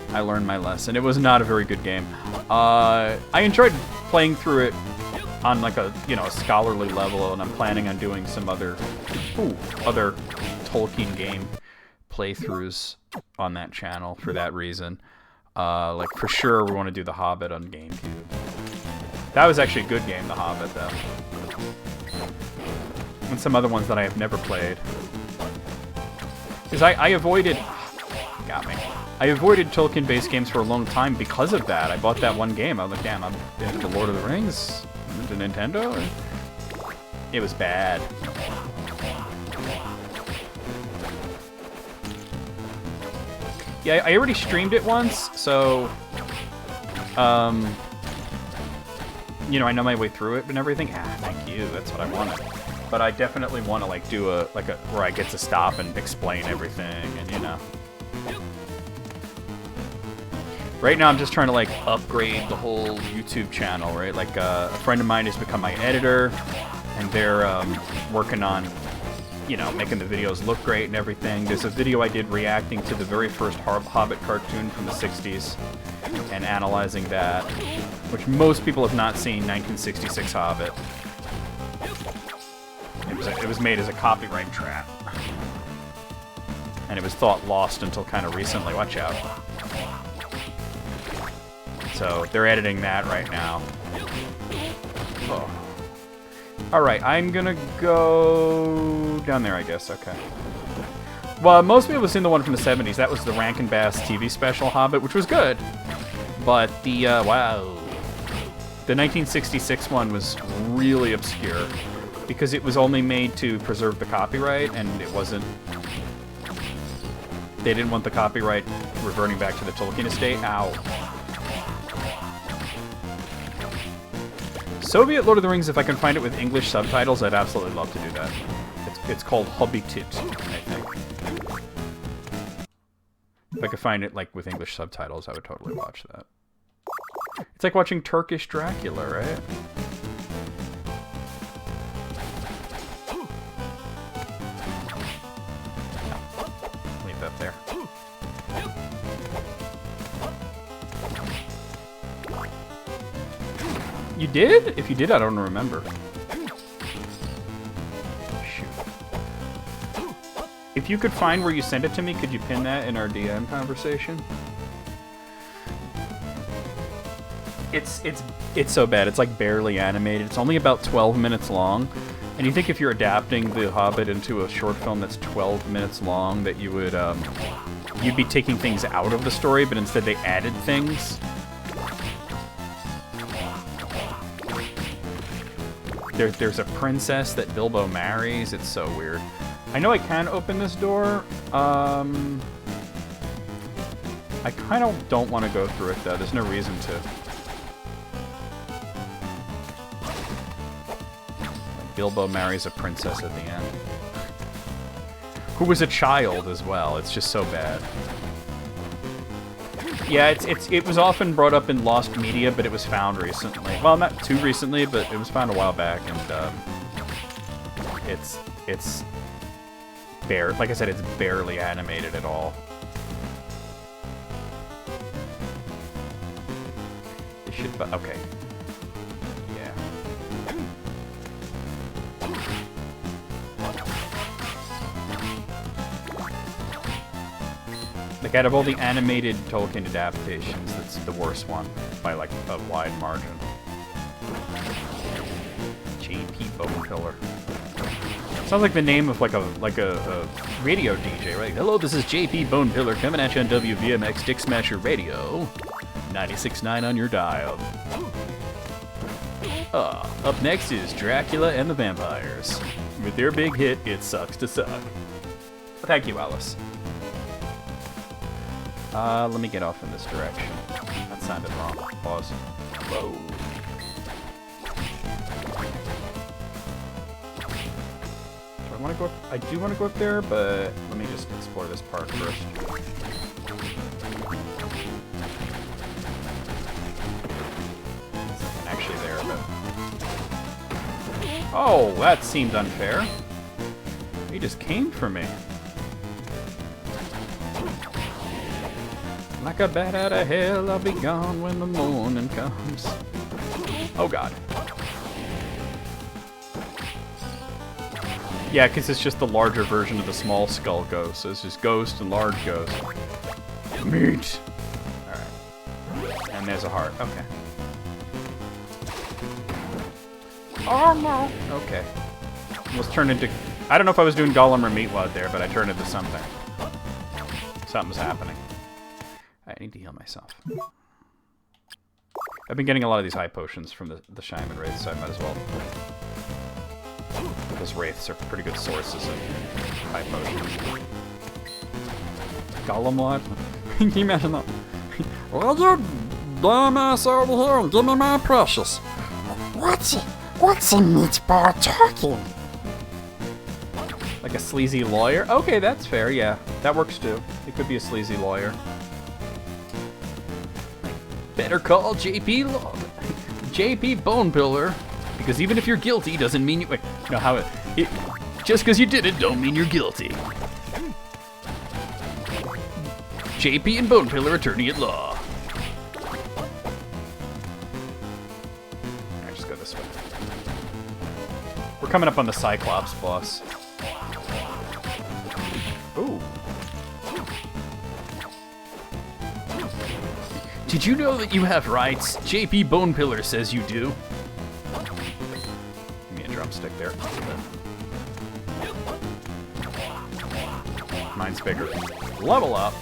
I learned my lesson. It was not a very good game. I enjoyed playing through it on like a, you know, a scholarly level, and I'm planning on doing some other Tolkien game playthroughs on that channel for that reason. Like for sure we want to do The Hobbit on GameCube. That was actually a good game, The Hobbit, though. And some other ones that I have never played. Because I avoided... Got me. I avoided Tolkien-based games for a long time because of that. I bought that one game. I was like, damn, I'm into Lord of the Rings, I'm into Nintendo. It was bad. Yeah, I already streamed it once, so you know, I know my way through it and everything. Ah, thank you. That's what I wanted. But I definitely want to like do a where I get to stop and explain everything, and you know. Right now, I'm just trying to like upgrade the whole YouTube channel, right? Like a friend of mine has become my editor, and they're working on, you know, making the videos look great and everything. There's a video I did reacting to the very first Hobbit cartoon from the 60s and analyzing that, which most people have not seen, 1966 Hobbit. It was made as a copyright trap. And it was thought lost until kind of recently. Watch out. So they're editing that right now. Oh. Alright, I'm gonna go down there, I guess. Okay. Well, most people have seen the one from the 70s. That was the Rankin Bass TV special Hobbit, which was good. But the, wow. The 1966 one was really obscure because it was only made to preserve the copyright, and it wasn't... They didn't want the copyright reverting back to the Tolkien estate. Ow. Soviet Lord of the Rings, if I can find it with English subtitles, I'd absolutely love to do that. It's called Hobbitit, I think. If I could find it like with English subtitles, I would totally watch that. It's like watching Turkish Dracula, right? Leave that there. You did? If you did, I don't remember. Shoot. If you could find where you sent it to me, could you pin that in our DM conversation? It's so bad. It's like barely animated. It's only about 12 minutes long. And you think if you're adapting The Hobbit into a short film that's 12 minutes long, that you would you'd be taking things out of the story, but instead they added things. There's a princess that Bilbo marries. It's so weird. I know I can open this door. I kind of don't want to go through it, though. There's no reason to. Bilbo marries a princess at the end. Who was a child as well. It's just so bad. Yeah, it was often brought up in lost media, but it was found recently. Well, not too recently, but it was found a while back, and it's like I said, it's barely animated at all. It should, okay. Yeah. Like, out of all the animated Tolkien adaptations, that's the worst one by like a wide margin. J.P. Bonepiller. Sounds like the name of like a radio DJ, right? Hello, this is J.P. Bonepiller coming at you on WVMX Dick Smasher Radio, 96.9 on your dial. Up next is Dracula and the Vampires with their big hit, "It Sucks to Suck." Thank you, Alice. Let me get off in this direction. That sounded wrong. Pause. Whoa. So I want to go up, I do want to go up there, but let me just explore this part first. There's nothing actually there, but... Oh, that seemed unfair. He just came for me. Like a bat out of hell, I'll be gone when the morning comes. Oh god. Yeah, because it's just the larger version of the small skull ghost. So it's just ghost and large ghost. Meat! Alright. And there's a heart. Okay. Oh no! Okay. Almost turned into... I don't know if I was doing Gollum or Meatwad there, but I turned into something. Something's happening. I need to heal myself. I've been getting a lot of these high potions from the Shaman Wraiths, so I might as well. Those Wraiths are pretty good sources of high potions. Golem lot? Can you imagine that? Well, you dumbass over here and give me my precious. What's a meatball talking? Like a sleazy lawyer? Okay, that's fair, yeah. That works too. It could be a sleazy lawyer. Better call JP JP Bonepiller. Because even if you're guilty doesn't mean you... Wait, no, how it... Just because you did it don't mean you're guilty. JP and Bonepiller, attorney at law. Alright, just go this way. We're coming up on the Cyclops boss. Ooh. Did you know that you have rights? JP Bonepiller says you do. Give me a drumstick there. Mine's bigger. Level up.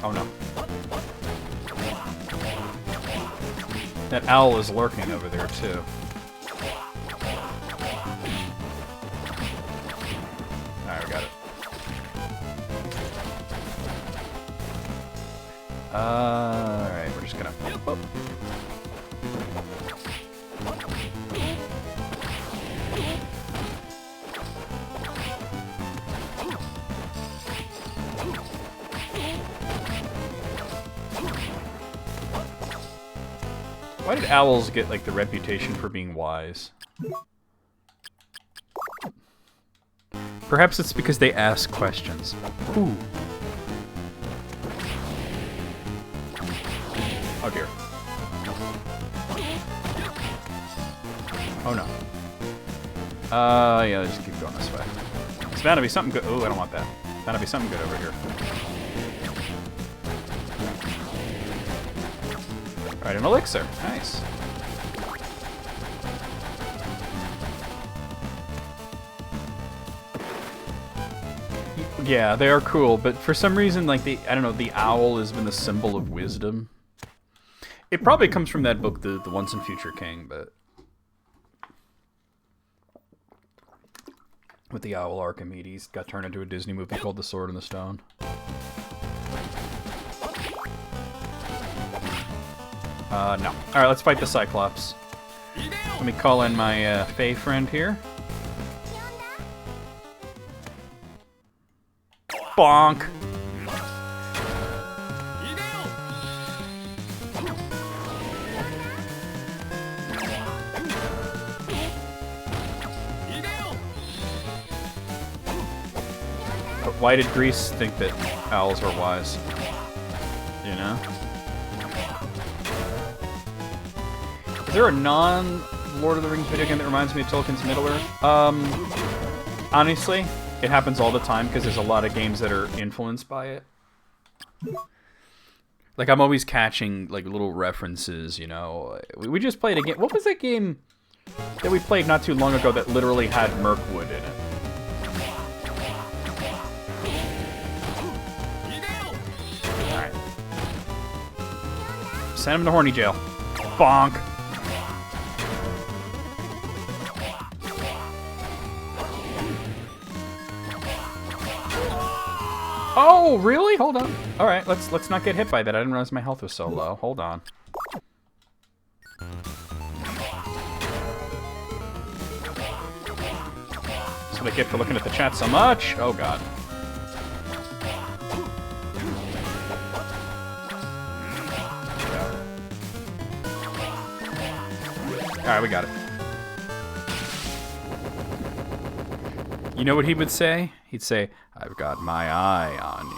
Oh no. That owl is lurking over there too. Alright, we got it. Alright, we're just gonna... Oh. Why did owls get, like, the reputation for being wise? Perhaps it's because they ask questions. Ooh. Oh dear. Oh no. Yeah, just keep going this way. It's bound to be something good. Ooh, I don't want that. It's bound to be something good over here. Alright, an elixir. Nice. Yeah, they are cool, but for some reason, like, I don't know, the owl has been the symbol of wisdom. It probably comes from that book, the Once and Future King, but... With the owl Archimedes, got turned into a Disney movie called The Sword and the Stone. No. Alright, let's fight the Cyclops. Let me call in my Fae friend here. Bonk! But why did Greece think that owls were wise? You know? Is there a non-Lord of the Rings video game that reminds me of Tolkien's Middle-earth? Honestly, it happens all the time because there's a lot of games that are influenced by it. Like, I'm always catching, like, little references, you know. We just played a game. What was that game that we played not too long ago that literally had Mirkwood in it? Alright. Send him to horny jail. Bonk. Oh, really? Hold on. All right, let's not get hit by that. I didn't realize my health was so low. Hold on. That's what I get for looking at the chat so much. Oh god. All right, we got it. You know what he would say? He'd say, I've got my eye on you.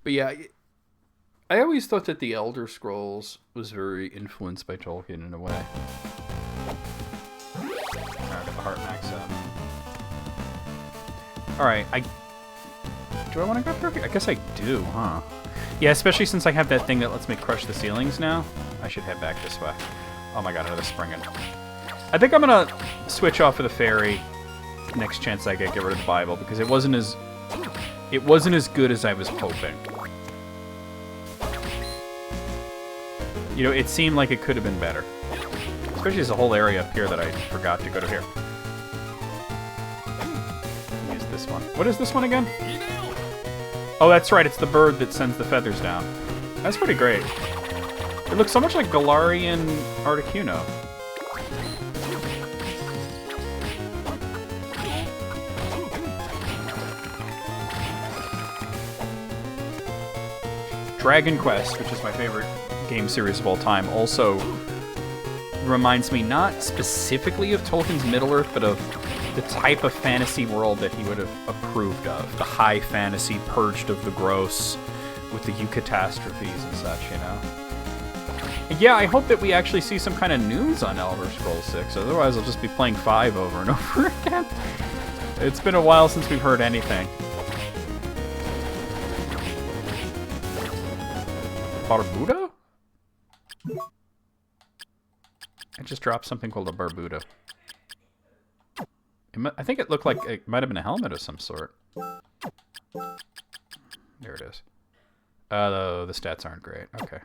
But yeah, I always thought that the Elder Scrolls was very influenced by Tolkien in a way. Alright, the heart max up. Alright, do I want to go through here? I guess I do, huh? Yeah, especially since I have that thing that lets me crush the ceilings now. I should head back this way. Oh my god, another springing. I think I'm gonna switch off of the fairy next chance I get rid of the Bible, because it wasn't as good as I was hoping. You know, it seemed like it could have been better. Especially there's a whole area up here that I forgot to go to here. Use this one. What is this one again? Oh, that's right, it's the bird that sends the feathers down. That's pretty great. It looks so much like Galarian Articuno. Dragon Quest, which is my favorite game series of all time, also reminds me not specifically of Tolkien's Middle-earth, but of the type of fantasy world that he would have approved of. The high fantasy, purged of the gross, with the eucatastrophes and such, you know? Yeah, I hope that we actually see some kind of news on Elder Scrolls 6, otherwise I'll just be playing 5 over and over again. It's been a while since we've heard anything. Barbuda? I just dropped something called a Barbuda. I think it looked like it might have been a helmet of some sort. There it is. The stats aren't great. Okay.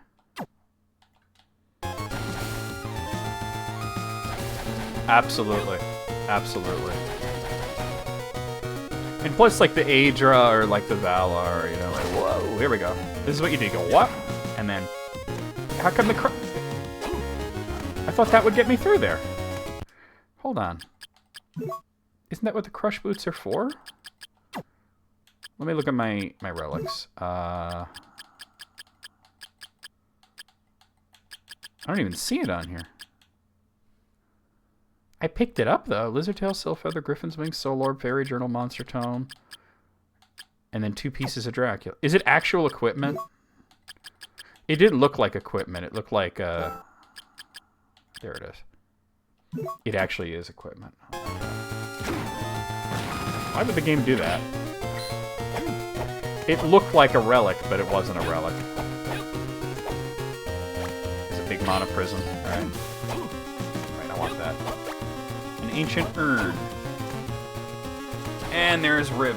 Absolutely. Absolutely. And plus, like, the Aedra or, like, the Valar, you know, like, whoa, here we go. This is what you do. You go, what? And then, how come the I thought that would get me through there. Hold on. Isn't that what the crush boots are for? Let me look at my relics. I don't even see it on here. I picked it up, though. Lizardtail, Silfeather, Griffin's Wings, Soul Orb, Fairy Journal, Monster Tome. And then 2 pieces of Dracula. Is it actual equipment? It didn't look like equipment. It looked like, there it is. It actually is equipment. Why would the game do that? It looked like a relic, but it wasn't a relic. It's a big mana prism. Alright. Alright, I want that. An ancient urn. And there's Rib.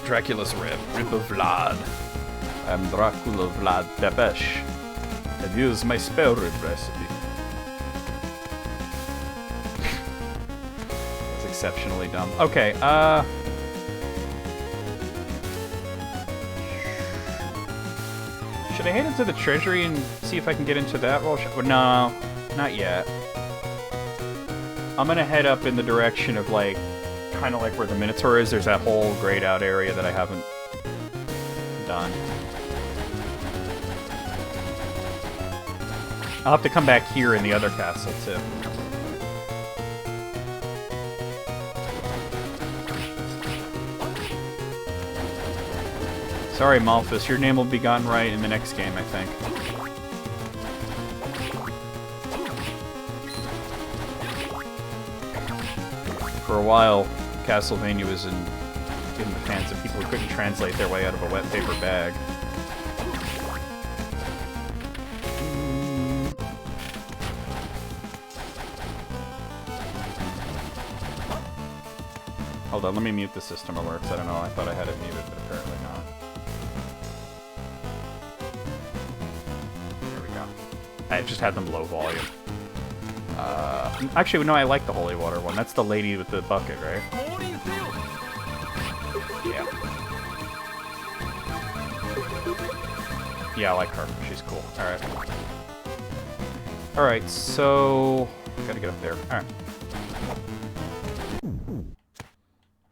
Dracula's Rib. Rib of Vlad. I'm Dracula Vlad Tepesh. I've used my spell rib recipe. It's exceptionally dumb. Okay, should I head into the treasury and see if I can get into that? Well, no, not yet. I'm gonna head up in the direction of, like, kind of like where the Minotaur is. There's that whole grayed out area that I haven't done. I'll have to come back here in the other castle, too. Sorry, Malphus, your name will be gotten right in the next game, I think. For a while, CastleVania was in the hands of people who couldn't translate their way out of a wet paper bag. Hold on, let me mute the system alerts. I don't know, I thought I had it muted, but apparently not. There we go. I just had them low volume. Actually, no, I like the holy water one. That's the lady with the bucket, right? Yeah. Yeah, I like her. She's cool. Alright. Alright, so... Gotta get up there. Alright.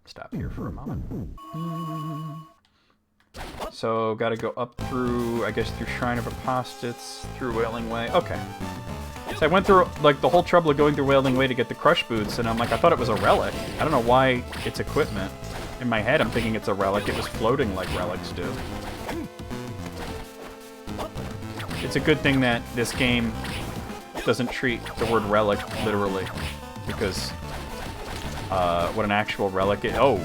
Stop here for a moment. So, gotta go up through, I guess, through Shrine of Apostates, through Wailing Way. Okay. So I went through, like, the whole trouble of going through Wailing Way to get the Crush Boots, and I'm like, I thought it was a relic. I don't know why it's equipment. In my head, I'm thinking it's a relic. It was floating like relics do. It's a good thing that this game doesn't treat the word relic literally, because what an actual relic is... Oh!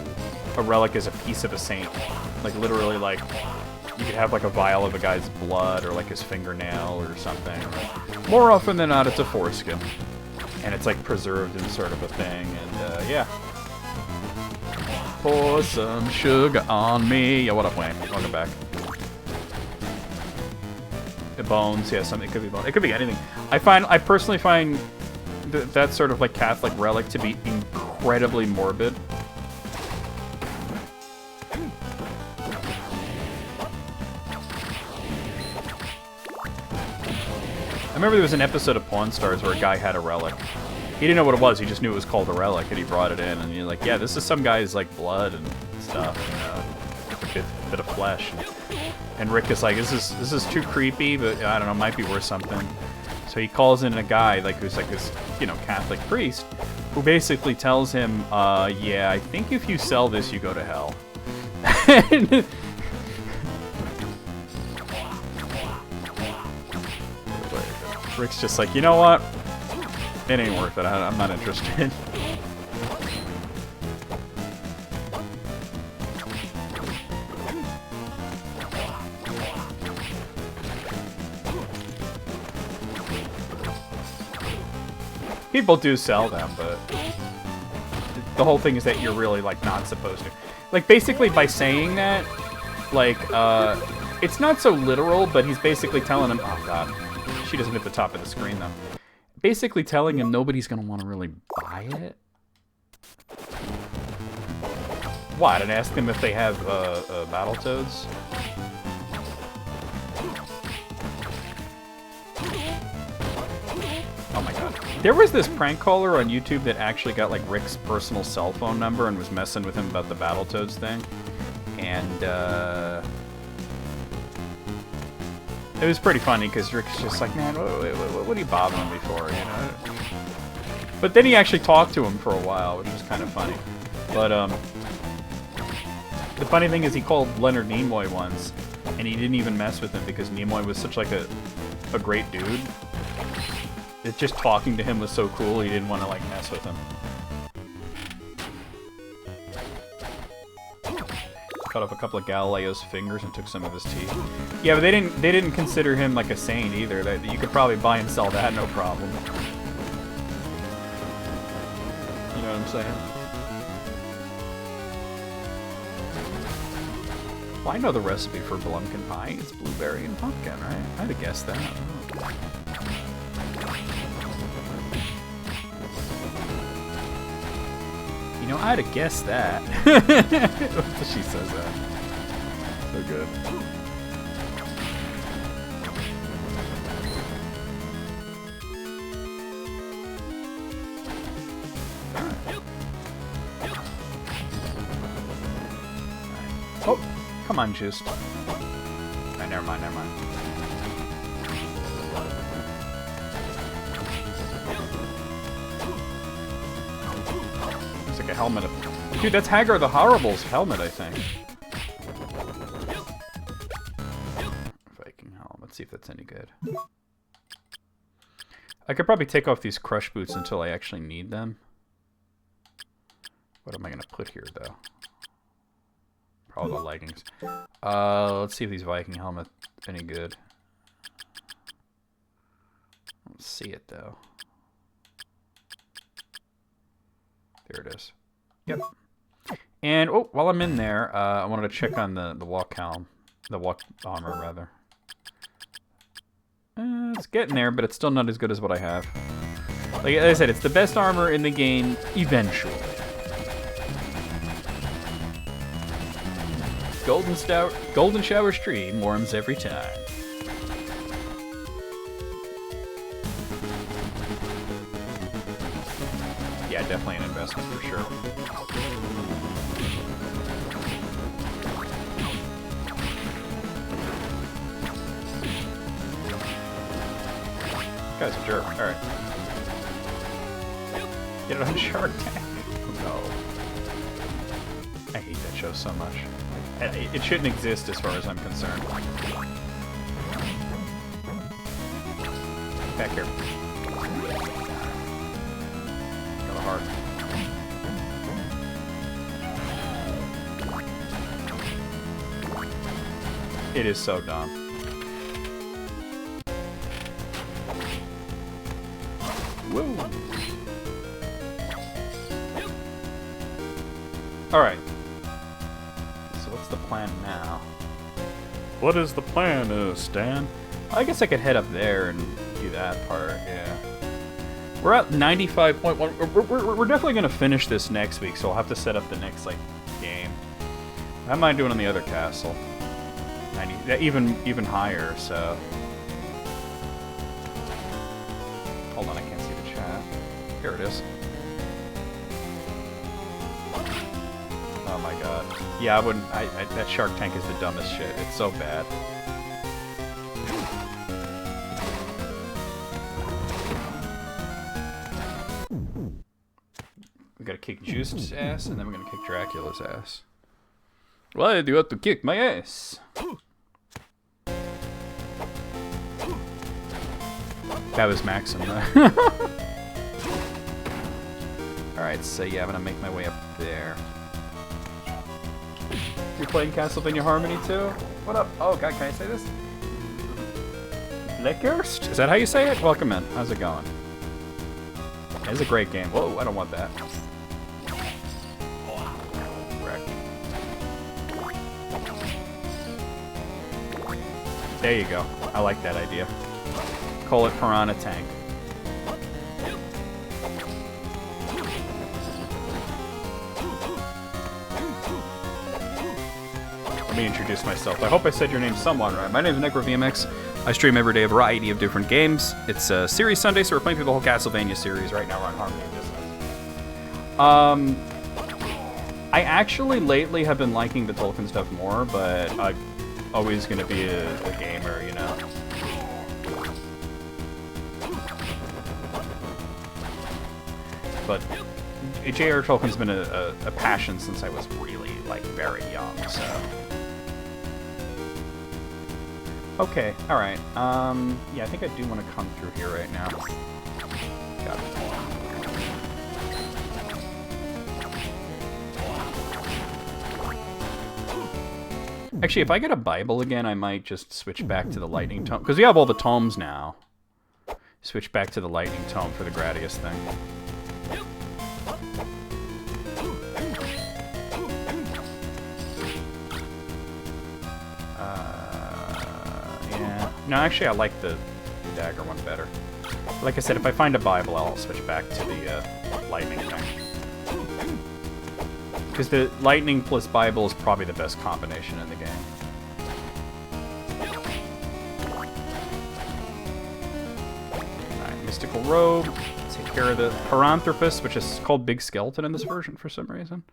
A relic is a piece of a saint. Like, literally, like, you could have like a vial of a guy's blood or like his fingernail or something. More often than not, it's a foreskin, and it's like preserved in sort of a thing. And yeah, pour some sugar on me. Yo, what up, Wayne? Welcome back. Bones, yeah, something. It could be bones. It could be anything. I personally find that sort of like Catholic relic to be incredibly morbid. I remember there was an episode of Pawn Stars where a guy had a relic. He didn't know what it was, he just knew it was called a relic, and he brought it in, and you're like, yeah, this is some guy's, like, blood and stuff, and, a bit of flesh. And Rick is like, this is too creepy, but, I don't know, might be worth something. So he calls in a guy, like, who's, like, this, you know, Catholic priest, who basically tells him, yeah, I think if you sell this, you go to hell. Rick's just like, you know what? It ain't worth it. I'm not interested. People do sell them, but the whole thing is that you're really, like, not supposed to. Like, basically, by saying that, like, it's not so literal, but he's basically telling him, oh, God. She doesn't hit the top of the screen, though. Basically telling him nobody's going to want to really buy it. What? And ask them if they have Battletoads? Oh my god. There was this prank caller on YouTube that actually got like Rick's personal cell phone number and was messing with him about the Battletoads thing. And it was pretty funny because Rick's just like, man, what are you bothering me for, you know? But then he actually talked to him for a while, which was kind of funny. But the funny thing is he called Leonard Nimoy once, and he didn't even mess with him because Nimoy was such like a great dude. That just talking to him was so cool, he didn't want to like mess with him. Cut off a couple of Galileo's fingers and took some of his teeth. Yeah, but they didn't consider him like a saint either. You could probably buy and sell that no problem. You know what I'm saying? Well, I know the recipe for Blumkin pie. It's blueberry and pumpkin, right? I'd have guessed that. You know, I'd have guessed that. She says that. So good. Oh, come on, Juiced. Alright, never mind, never mind. Looks like a helmet. Dude, that's Hagar the Horrible's helmet, I think. Viking helmet. Let's see if that's any good. I could probably take off these crush boots until I actually need them. What am I going to put here, though? Probably the leggings. Let's see if these Viking helmets any good. I don't see it, though. There it is. Yep. And, oh, while I'm in there, I wanted to check on the walk helm. The walk armor, rather. It's getting there, but it's still not as good as what I have. Like I said, it's the best armor in the game, eventually. Golden Shower Stream warms every time. Yeah, definitely an investment for sure. Guy's a jerk. Alright. Get it on Shark Tank. No. I hate that show so much. It shouldn't exist as far as I'm concerned. Back here. Got a heart. It is so dumb. Woo! Alright. So what's the plan now? What is the plan, Stan? I guess I could head up there and do that part, yeah. We're at 95.1. We're definitely going to finish this next week, so I'll have to set up the next, like, game. How am I doing on the other castle? 90, even higher, so... Hold on, I can't see the chat. Here it is. Oh my god. Yeah, I wouldn't... that Shark Tank is the dumbest shit. It's so bad. We gotta kick Juiced's ass, and then we're gonna kick Dracula's ass. Why do you have to kick my ass? That was Maxim, though. Alright, so yeah, I'm gonna make my way up there. You're playing CastleVania Harmony too? What up? Oh god, can I say this? Blackhurst? Is that how you say it? Welcome in. How's it going? It's a great game. Whoa, I don't want that. Wreck. There you go. I like that idea. Call it Piranha Tank. Let me introduce myself. I hope I said your name somewhat right. My name is NecroVMX. I stream every day a variety of different games. It's a series Sunday, so we're playing through the whole CastleVania series. Right now we're on Harmony and Dissonance. I actually lately have been liking the Tolkien stuff more, but I'm always going to be a gamer, you know. But J.R. Tolkien's been a passion since I was really, like, very young, so... Okay, alright. Yeah, I think I do want to come through here right now. Got it. Actually, if I get a Bible again, I might just switch back to the Lightning Tome. Because we have all the tomes now. Switch back to the Lightning Tome for the Gradius thing. Yeah. No, actually, I like the dagger one better. Like I said, if I find a Bible, I'll switch back to the Lightning thing. Because the Lightning plus Bible is probably the best combination in the game. Alright, Mystical Robe. Take care of the Paranthropus, which is called Big Skeleton in this version for some reason.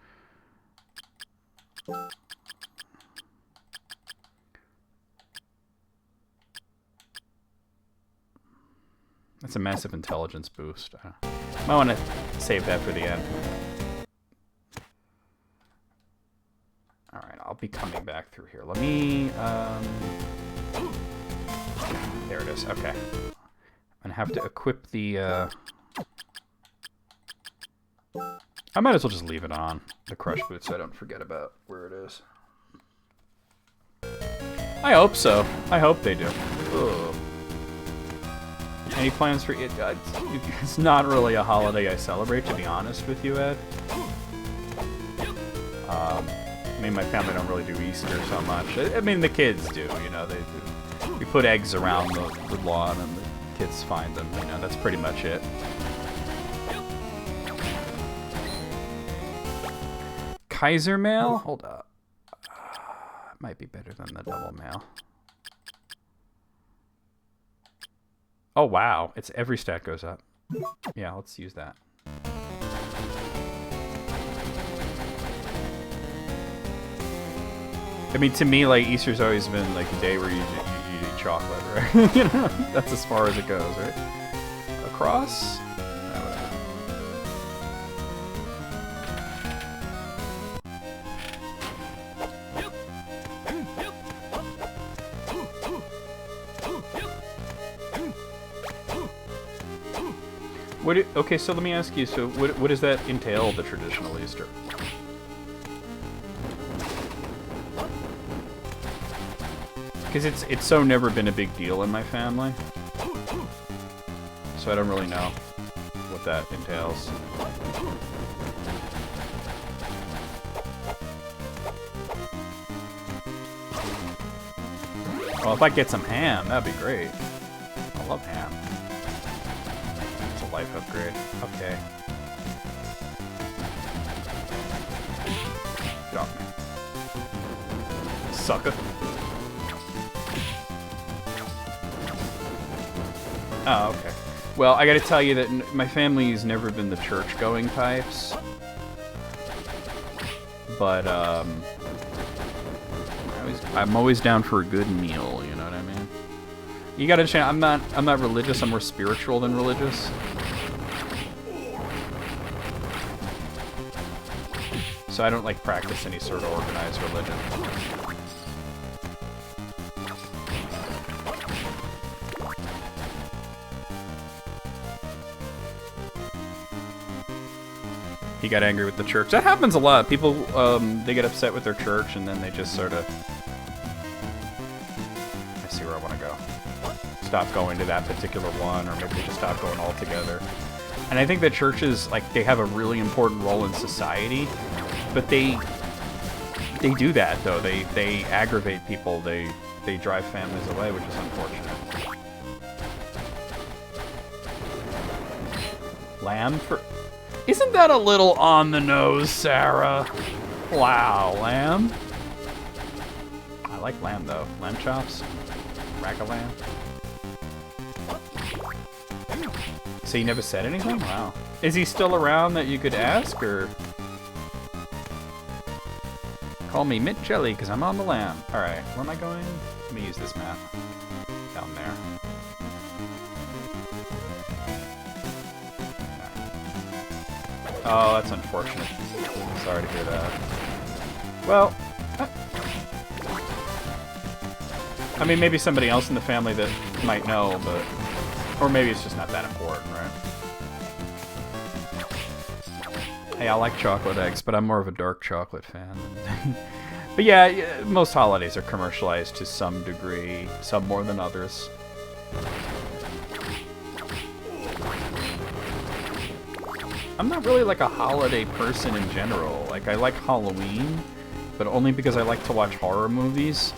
That's a massive intelligence boost. Might want to save that for the end. Alright, I'll be coming back through here. Let me, there it is, okay. I'm gonna have to equip the, I might as well just leave it on, the Crush Boots, so I don't forget about where it is. I hope so. I hope they do. Ugh. Any plans for it? It's not really a holiday I celebrate, to be honest with you, Ed. Me and my family don't really do Easter so much. I mean, the kids do, you know, they do. We put eggs around the lawn and the kids find them, you know, that's pretty much it. Kaiser mail? Hold up. Might be better than the double mail. Oh, wow. It's every stat goes up. Yeah, let's use that. I mean, to me, like, Easter's always been, like, a day where you eat chocolate, right? You know? That's as far as it goes, right? Across? No, whatever. Okay, so let me ask you, so what does that entail, the traditional Easter? Because it's so never been a big deal in my family. So I don't really know what that entails. Well, if I get some ham, that'd be great. I love ham. It's a life upgrade. Okay. Got me. Sucker. Oh, okay. Well, I gotta tell you that my family's never been the church-going types. But, I'm always down for a good meal, you know what I mean? You gotta understand, I'm not religious, I'm more spiritual than religious. So I don't, like, practice any sort of organized religion. He got angry with the church. That happens a lot. People, they get upset with their church, and then they just sort of... I see where I want to go. Stop going to that particular one, or maybe they just stop going altogether. And I think that churches, like, they have a really important role in society, but they do that, though. They aggravate people. They drive families away, which is unfortunate. Lamb for... Isn't that a little on the nose, Sarah? Wow, lamb? I like lamb, though. Lamb chops? Rack of lamb? So you never said anything? Wow. Is he still around that you could ask, or...? Call me Mint Jelly, because I'm on the lamb. Alright, where am I going? Let me use this map. Down there. Oh, that's unfortunate. Sorry to hear that. Well, I mean, maybe somebody else in the family that might know, but... Or maybe it's just not that important, right? Hey, I like chocolate eggs, but I'm more of a dark chocolate fan. But yeah, most holidays are commercialized to some degree, some more than others. I'm not really like a holiday person in general. Like, I like Halloween, but only because I like to watch horror movies,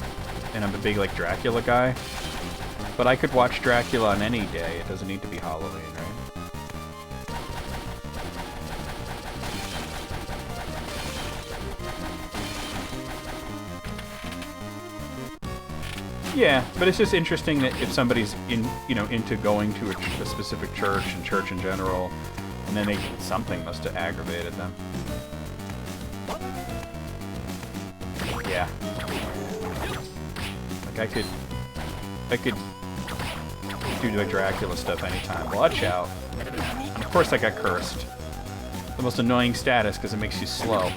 and I'm a big, like, Dracula guy. But I could watch Dracula on any day. It doesn't need to be Halloween, right? Yeah, but it's just interesting that if somebody's into going to a specific church and church in general, and then something must have aggravated them. Yeah. Like I could do the Dracula stuff anytime. Watch out. And of course I got cursed. The most annoying status because it makes you slow.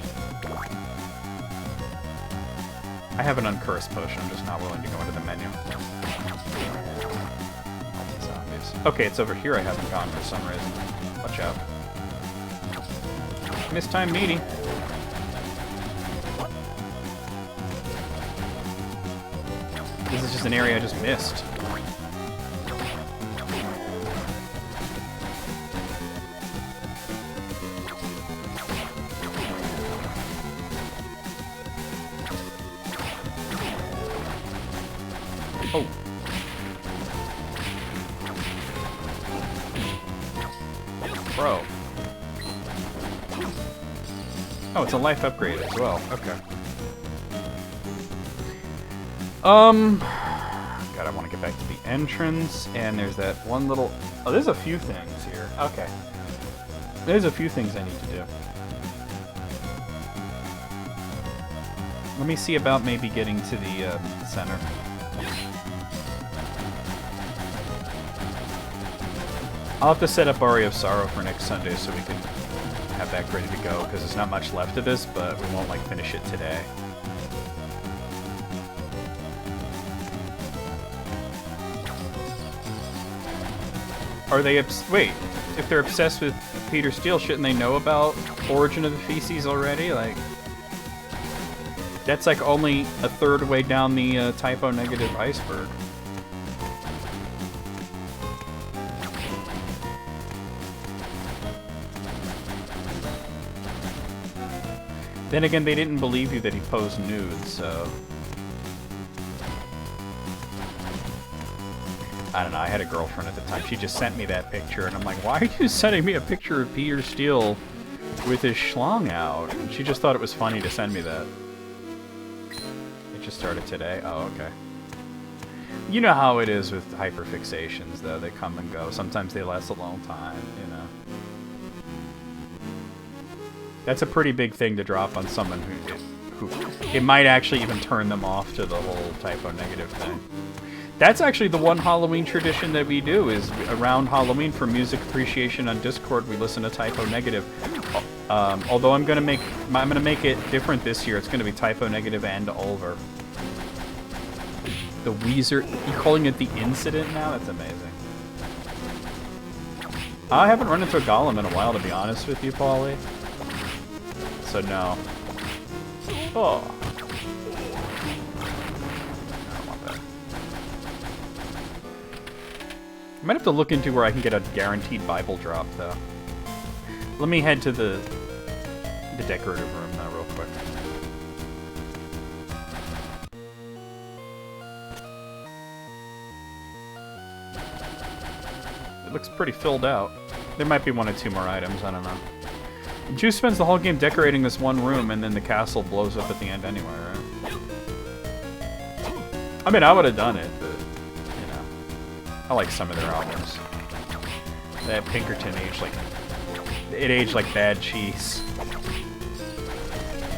I have an uncursed potion, I'm just not willing to go into the menu. Zombies. Okay, it's over here I haven't gone for some reason. Watch out. Mistime meeting. This is just an area I just missed. Oh. Bro. Oh, it's a life upgrade as well. Okay. God, I want to get back to the entrance, and there's that one little... Oh, there's a few things here. Okay. There's a few things I need to do. Let me see about maybe getting to the center. I'll have to set up Aria of Sorrow for next Sunday so we can have that ready to go, because there's not much left of this, but we won't, like, finish it today. Are they wait, if they're obsessed with Peter Steele, shouldn't they know about Origin of the Feces already? Like, That's like only a third way down the typo negative iceberg. Then again, they didn't believe you that he posed nudes, so... I don't know, I had a girlfriend at the time. She just sent me that picture, and I'm like, why are you sending me a picture of Peter Steele with his schlong out? And she just thought it was funny to send me that. It just started today? Oh, okay. You know how it is with hyperfixations, though. They come and go. Sometimes they last a long time, you know. That's a pretty big thing to drop on someone who it might actually even turn them off to the whole typo negative thing. That's actually the one Halloween tradition that we do, is around Halloween for music appreciation on Discord, we listen to typo negative. Although I'm gonna make it different this year. It's gonna be typo negative and Ulver. The Weezer, you calling it the incident now? That's amazing. I haven't run into a golem in a while, to be honest with you, Paulie. So no. Oh. I don't want that. I might have to look into where I can get a guaranteed Bible drop, though. Let me head to the decorative room now, real quick. It looks pretty filled out. There might be one or two more items, I don't know. Juice spends the whole game decorating this one room, and then the castle blows up at the end anyway, right? I mean, I would have done it, but, you know. I like some of their albums. That Pinkerton aged like... It aged like bad cheese.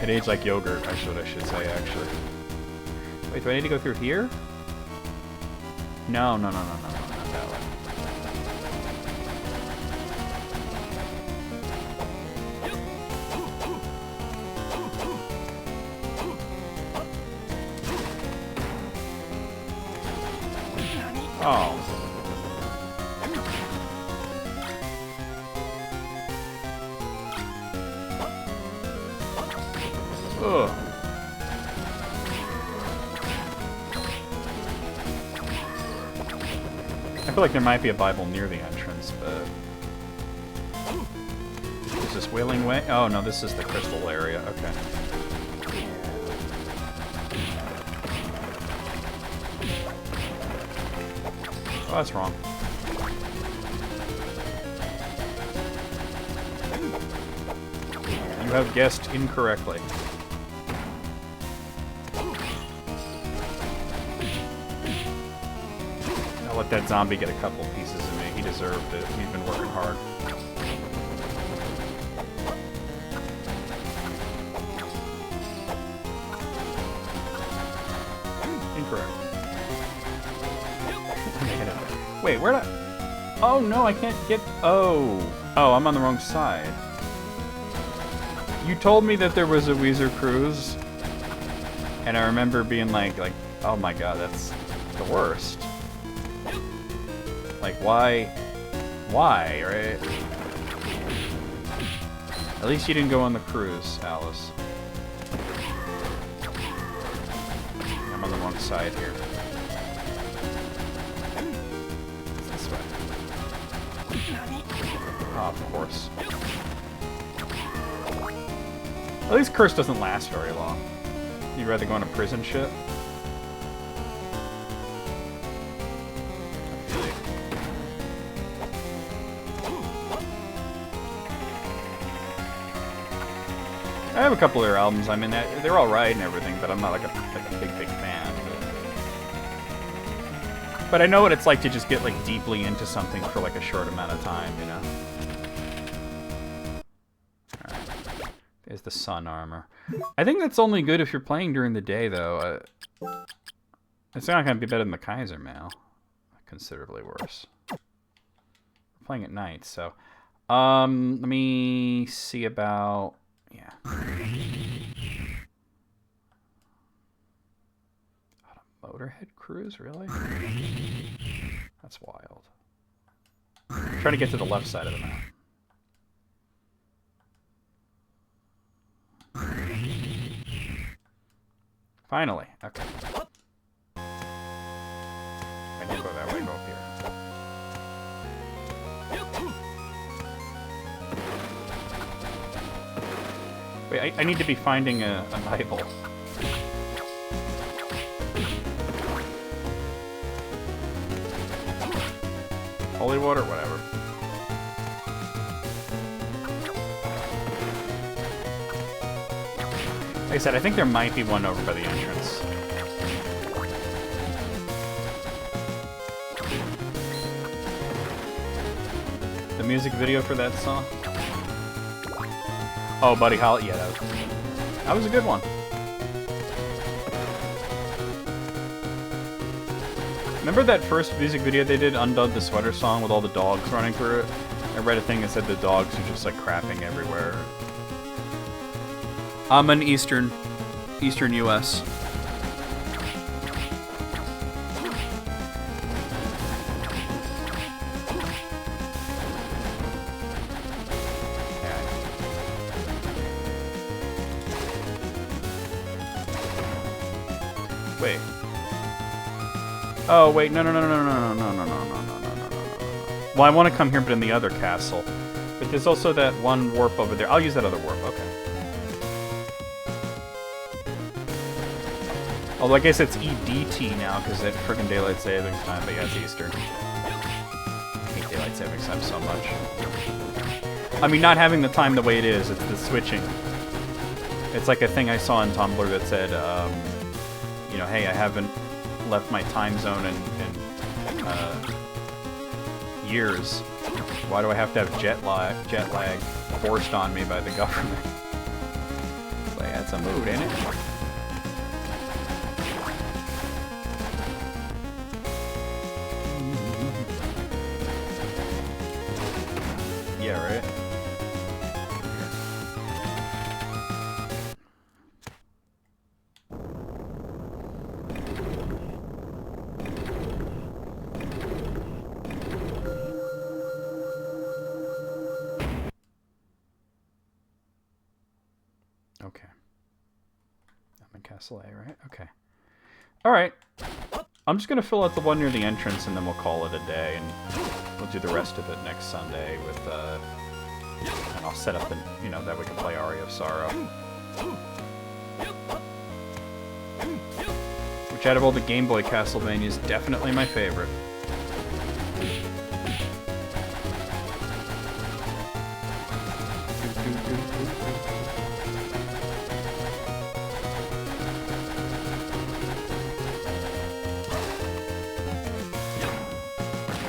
It aged like yogurt, I should say, actually. Wait, do I need to go through here? No, not that way. Oh. Ugh. I feel like there might be a Bible near the entrance, but... Is this Wailing Way? Oh, no, this is the crystal area. Okay. Oh, that's wrong. You have guessed incorrectly. I'll let that zombie get a couple pieces of me. He deserved it. He's been working hard. Incorrect. Wait, where'd I... Oh, no, I can't get... Oh, I'm on the wrong side. You told me that there was a Weezer cruise, and I remember being like, oh my god, that's the worst. Like, why, right? At least you didn't go on the cruise, Alice. I'm on the wrong side here. This way. Oh, of course. At least curse doesn't last very long. You'd rather go on a prison ship? I have a couple of their albums. I mean, they're all right and everything, but I'm not like a big fan. But I know what it's like to just get like deeply into something for like a short amount of time, you know. All right. There's the sun armor. I think that's only good if you're playing during the day, though. It's not going to be better than the Kaiser Mail. Considerably worse. We're playing at night, so... let me see about... Yeah. Motorhead Cruise, really? That's wild. I'm trying to get to the left side of the map. Finally. Okay. I don't go that way, go up here. Wait, I need to be finding a Bible. Holy water, whatever. Like I said, I think there might be one over by the entrance. The music video for that song? Oh, Buddy Holly. Yeah, that was a good one. Remember that first music video they did, Undone the Sweater song, with all the dogs running through it? I read a thing that said the dogs are just like crapping everywhere. I'm in Eastern U.S. Wait. Oh, wait, no. Well, I want to come here, but in the other castle. But there's also that one warp over there. I'll use that other warp, okay. Although I guess it's EDT now, because it's friggin' Daylight Savings Time, but yeah, it's Eastern. I hate Daylight Savings Time so much. I mean, not having the time the way it is, it's the switching. It's like a thing I saw on Tumblr that said, you know, hey, I haven't left my time zone in years. Why do I have to have jet lag forced on me by the government? Like, that's a mood, ain't it? Yeah, right? Okay. I'm in Castle A, right? Okay. Alright. I'm just gonna fill out the one near the entrance and then we'll call it a day, and we'll do the rest of it next Sunday with, and I'll set up the, you know, that we can play Aria of Sorrow. Which out of all the Game Boy Castlevania is definitely my favorite.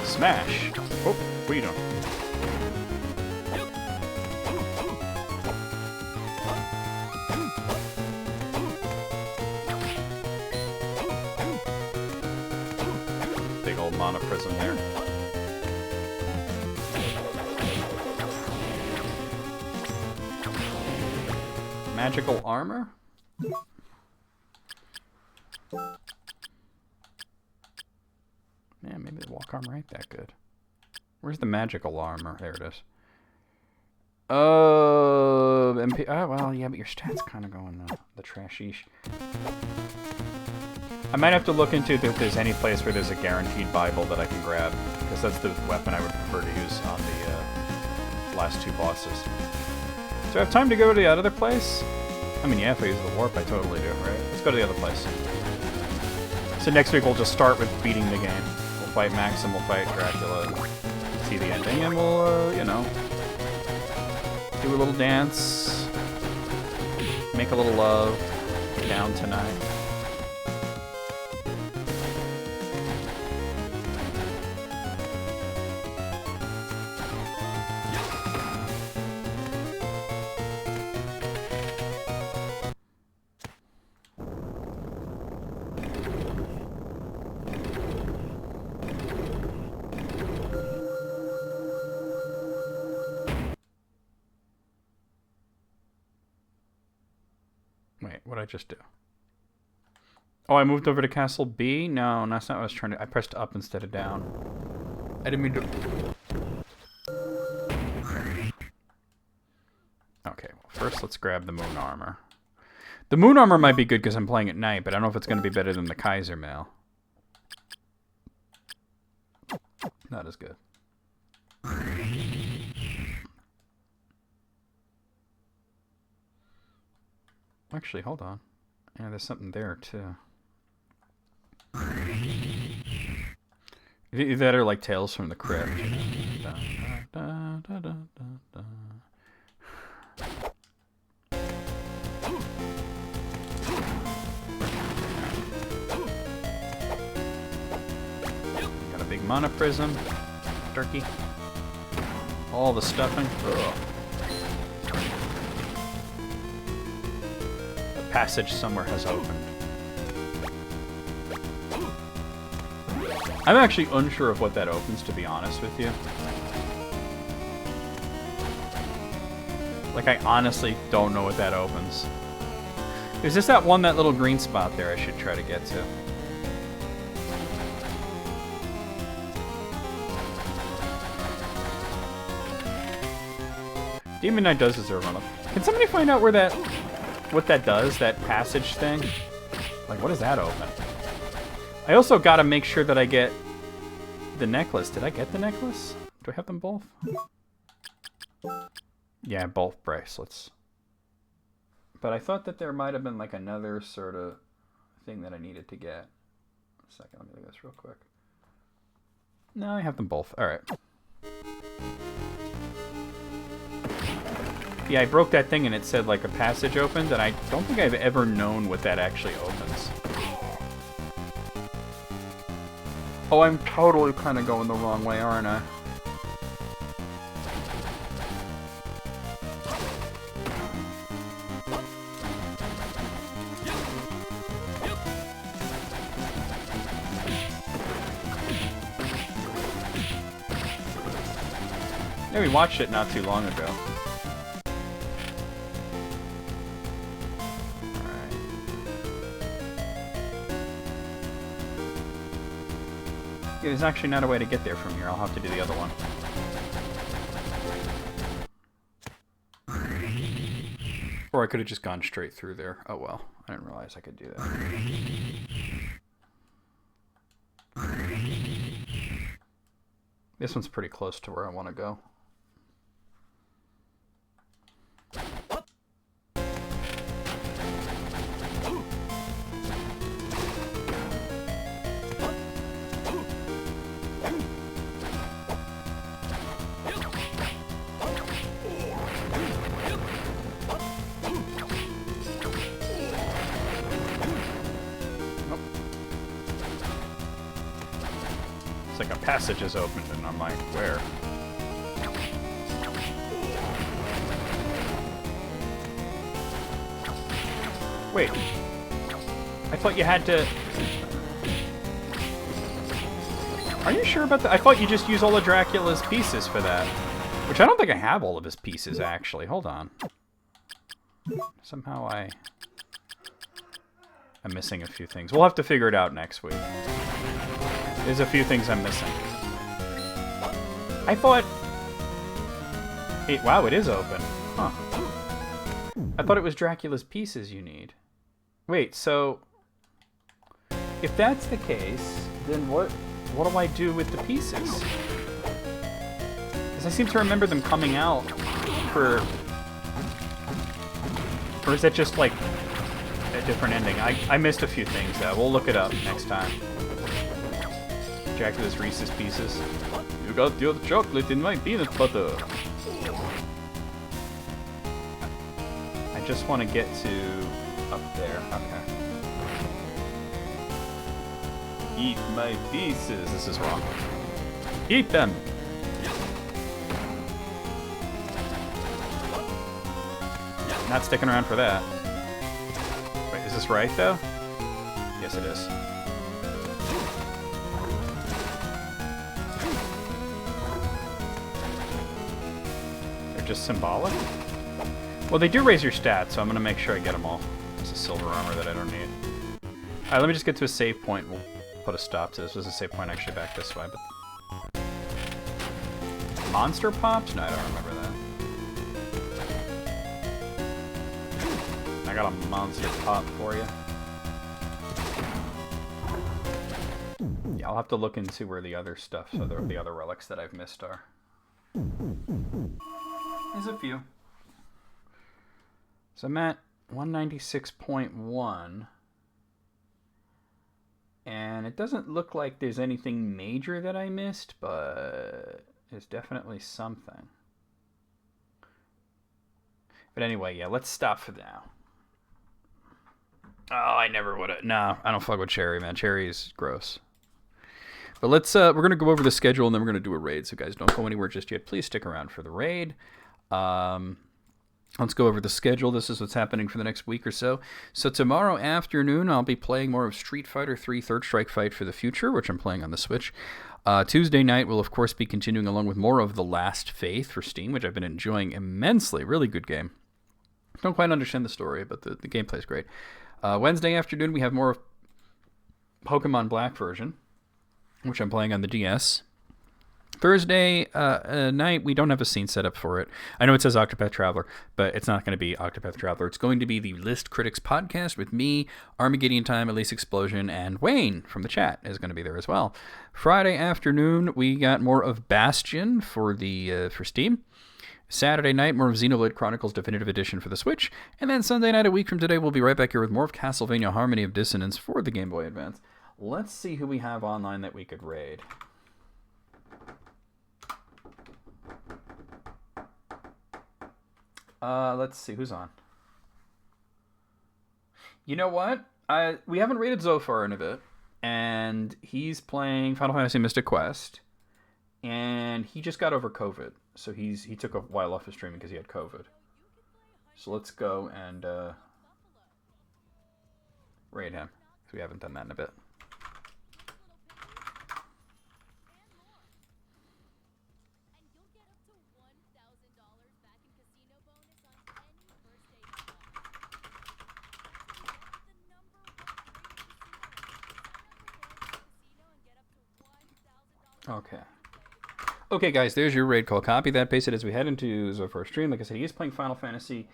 Smash! Oh, freedom. Big old mana prism there. Magical armor? Yeah, maybe the walk armor ain't that good. Where's the magical armor? There it is. MP. Oh, well, yeah, but your stats kind of go in the trashish. I might have to look into if there's any place where there's a guaranteed Bible that I can grab, because that's the weapon I would prefer to use on the last two bosses. Do I have time to go to the other place? I mean, yeah, if I use the warp, I totally do, right? Let's go to the other place. So next week we'll just start with beating the game. We'll fight Max and we'll fight Dracula and see the ending, and we'll, you know, do a little dance, make a little love, down tonight. Wait, what did I just do? Oh, I moved over to Castle B? No, that's not what I was trying to... I pressed up instead of down. I didn't mean to... Okay, well, first let's grab the moon armor. The moon armor might be good because I'm playing at night, but I don't know if it's going to be better than the Kaiser mail. Not as good. Actually, hold on. Yeah, there's something there, too. Either that or like Tales from the Crypt. Da, da, da, da, da, da. Got a big mana prism. Turkey. All the stuffing. Ugh. A passage somewhere has opened. I'm actually unsure of what that opens, to be honest with you. Like, I honestly don't know what that opens. Is this that little green spot there I should try to get to? Demon Knight does deserve one. Can somebody find out what that does, that passage thing? Like, what does that open? I also gotta make sure that I get the necklace. Did I get the necklace? Do I have them both? Yeah, both bracelets. But I thought that there might have been like another sort of thing that I needed to get. A second, let me look at this real quick. No, I have them both. Alright. Yeah, I broke that thing and it said like a passage opened, and I don't think I've ever known what that actually opens. Oh, I'm totally kind of going the wrong way, aren't I? Yeah, we watched it not too long ago. There's actually not a way to get there from here. I'll have to do the other one. Or I could have just gone straight through there. Oh well, I didn't realize I could do that. This one's pretty close to where I want to go. Passage is opened, and I'm like, where? Wait. I thought you had to... Are you sure about that? I thought you just use all of Dracula's pieces for that. Which I don't think I have all of his pieces, actually. Hold on. Somehow I'm missing a few things. We'll have to figure it out next week. There's a few things I'm missing. I thought... wow, it is open. Huh. I thought it was Dracula's pieces you need. Wait, so... If that's the case, then what do I do with the pieces? Because I seem to remember them coming out for... Or is that just, like, a different ending? I missed a few things, though. We'll look it up next time. Dracula's Reese's Pieces. You got your chocolate in my peanut butter. I just want to get to up there. Okay. Eat my pieces. This is wrong. Eat them. Not sticking around for that. Wait, is this right though? Yes, it is. Just symbolic? Well, they do raise your stats, so I'm going to make sure I get them all. It's a silver armor that I don't need. Alright, let me just get to a save point. We'll put a stop to this. There's a save point actually back this way, but... Monster pops? No, I don't remember that. I got a monster pop for you. Yeah, I'll have to look into where the other stuff, so the other relics that I've missed are. There's a few. So I'm at 196.1. And it doesn't look like there's anything major that I missed, but there's definitely something. But anyway, yeah, let's stop for now. Oh, I never would have. No, I don't fuck with Cherry, man. Cherry is gross. But let's, we're going to go over the schedule, and then we're going to do a raid. So, guys, don't go anywhere just yet. Please stick around for the raid. Let's go over the schedule. This is what's happening for the next week or so. So tomorrow afternoon, I'll be playing more of Street Fighter 3 Third Strike Fight for the Future, which I'm playing on the Switch. Tuesday night, we'll, of course, be continuing along with more of The Last Faith for Steam, which I've been enjoying immensely. Really good game. Don't quite understand the story, but the gameplay is great. Wednesday afternoon, we have more of Pokemon Black version, which I'm playing on the DS. Thursday night, we don't have a scene set up for it. I know it says Octopath Traveler, but it's not going to be Octopath Traveler. It's going to be the List Critics podcast with me, Armageddon Time, Elise Explosion, and Wayne from the chat is going to be there as well. Friday afternoon, we got more of Bastion for Steam. Saturday night, more of Xenoblade Chronicles Definitive Edition for the Switch. And then Sunday night, a week from today, we'll be right back here with more of CastleVania Harmony of Dissonance for the Game Boy Advance. Let's see who we have online that we could raid. Let's see who's on. You know what? We haven't rated Zophar in a bit, and he's playing Final Fantasy Mystic Quest, and he just got over COVID, so he took a while off his streaming because he had COVID. So let's go and raid him, because we haven't done that in a bit. Okay, guys, there's your raid call. Copy that, paste it as we head into Zophar's stream. Like I said, he is playing Final Fantasy.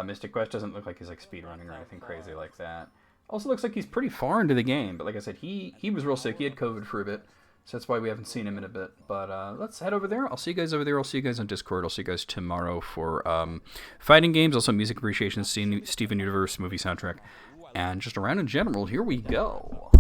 Mystic Quest doesn't look like he's like speedrunning or anything crazy like that. Also looks like he's pretty far into the game, but like I said, he was real sick. He had COVID for a bit, so that's why we haven't seen him in a bit. But let's head over there. I'll see you guys over there. I'll see you guys on Discord. I'll see you guys tomorrow for fighting games, also music appreciation, Steven Universe, movie soundtrack, and just around in general. Here we go.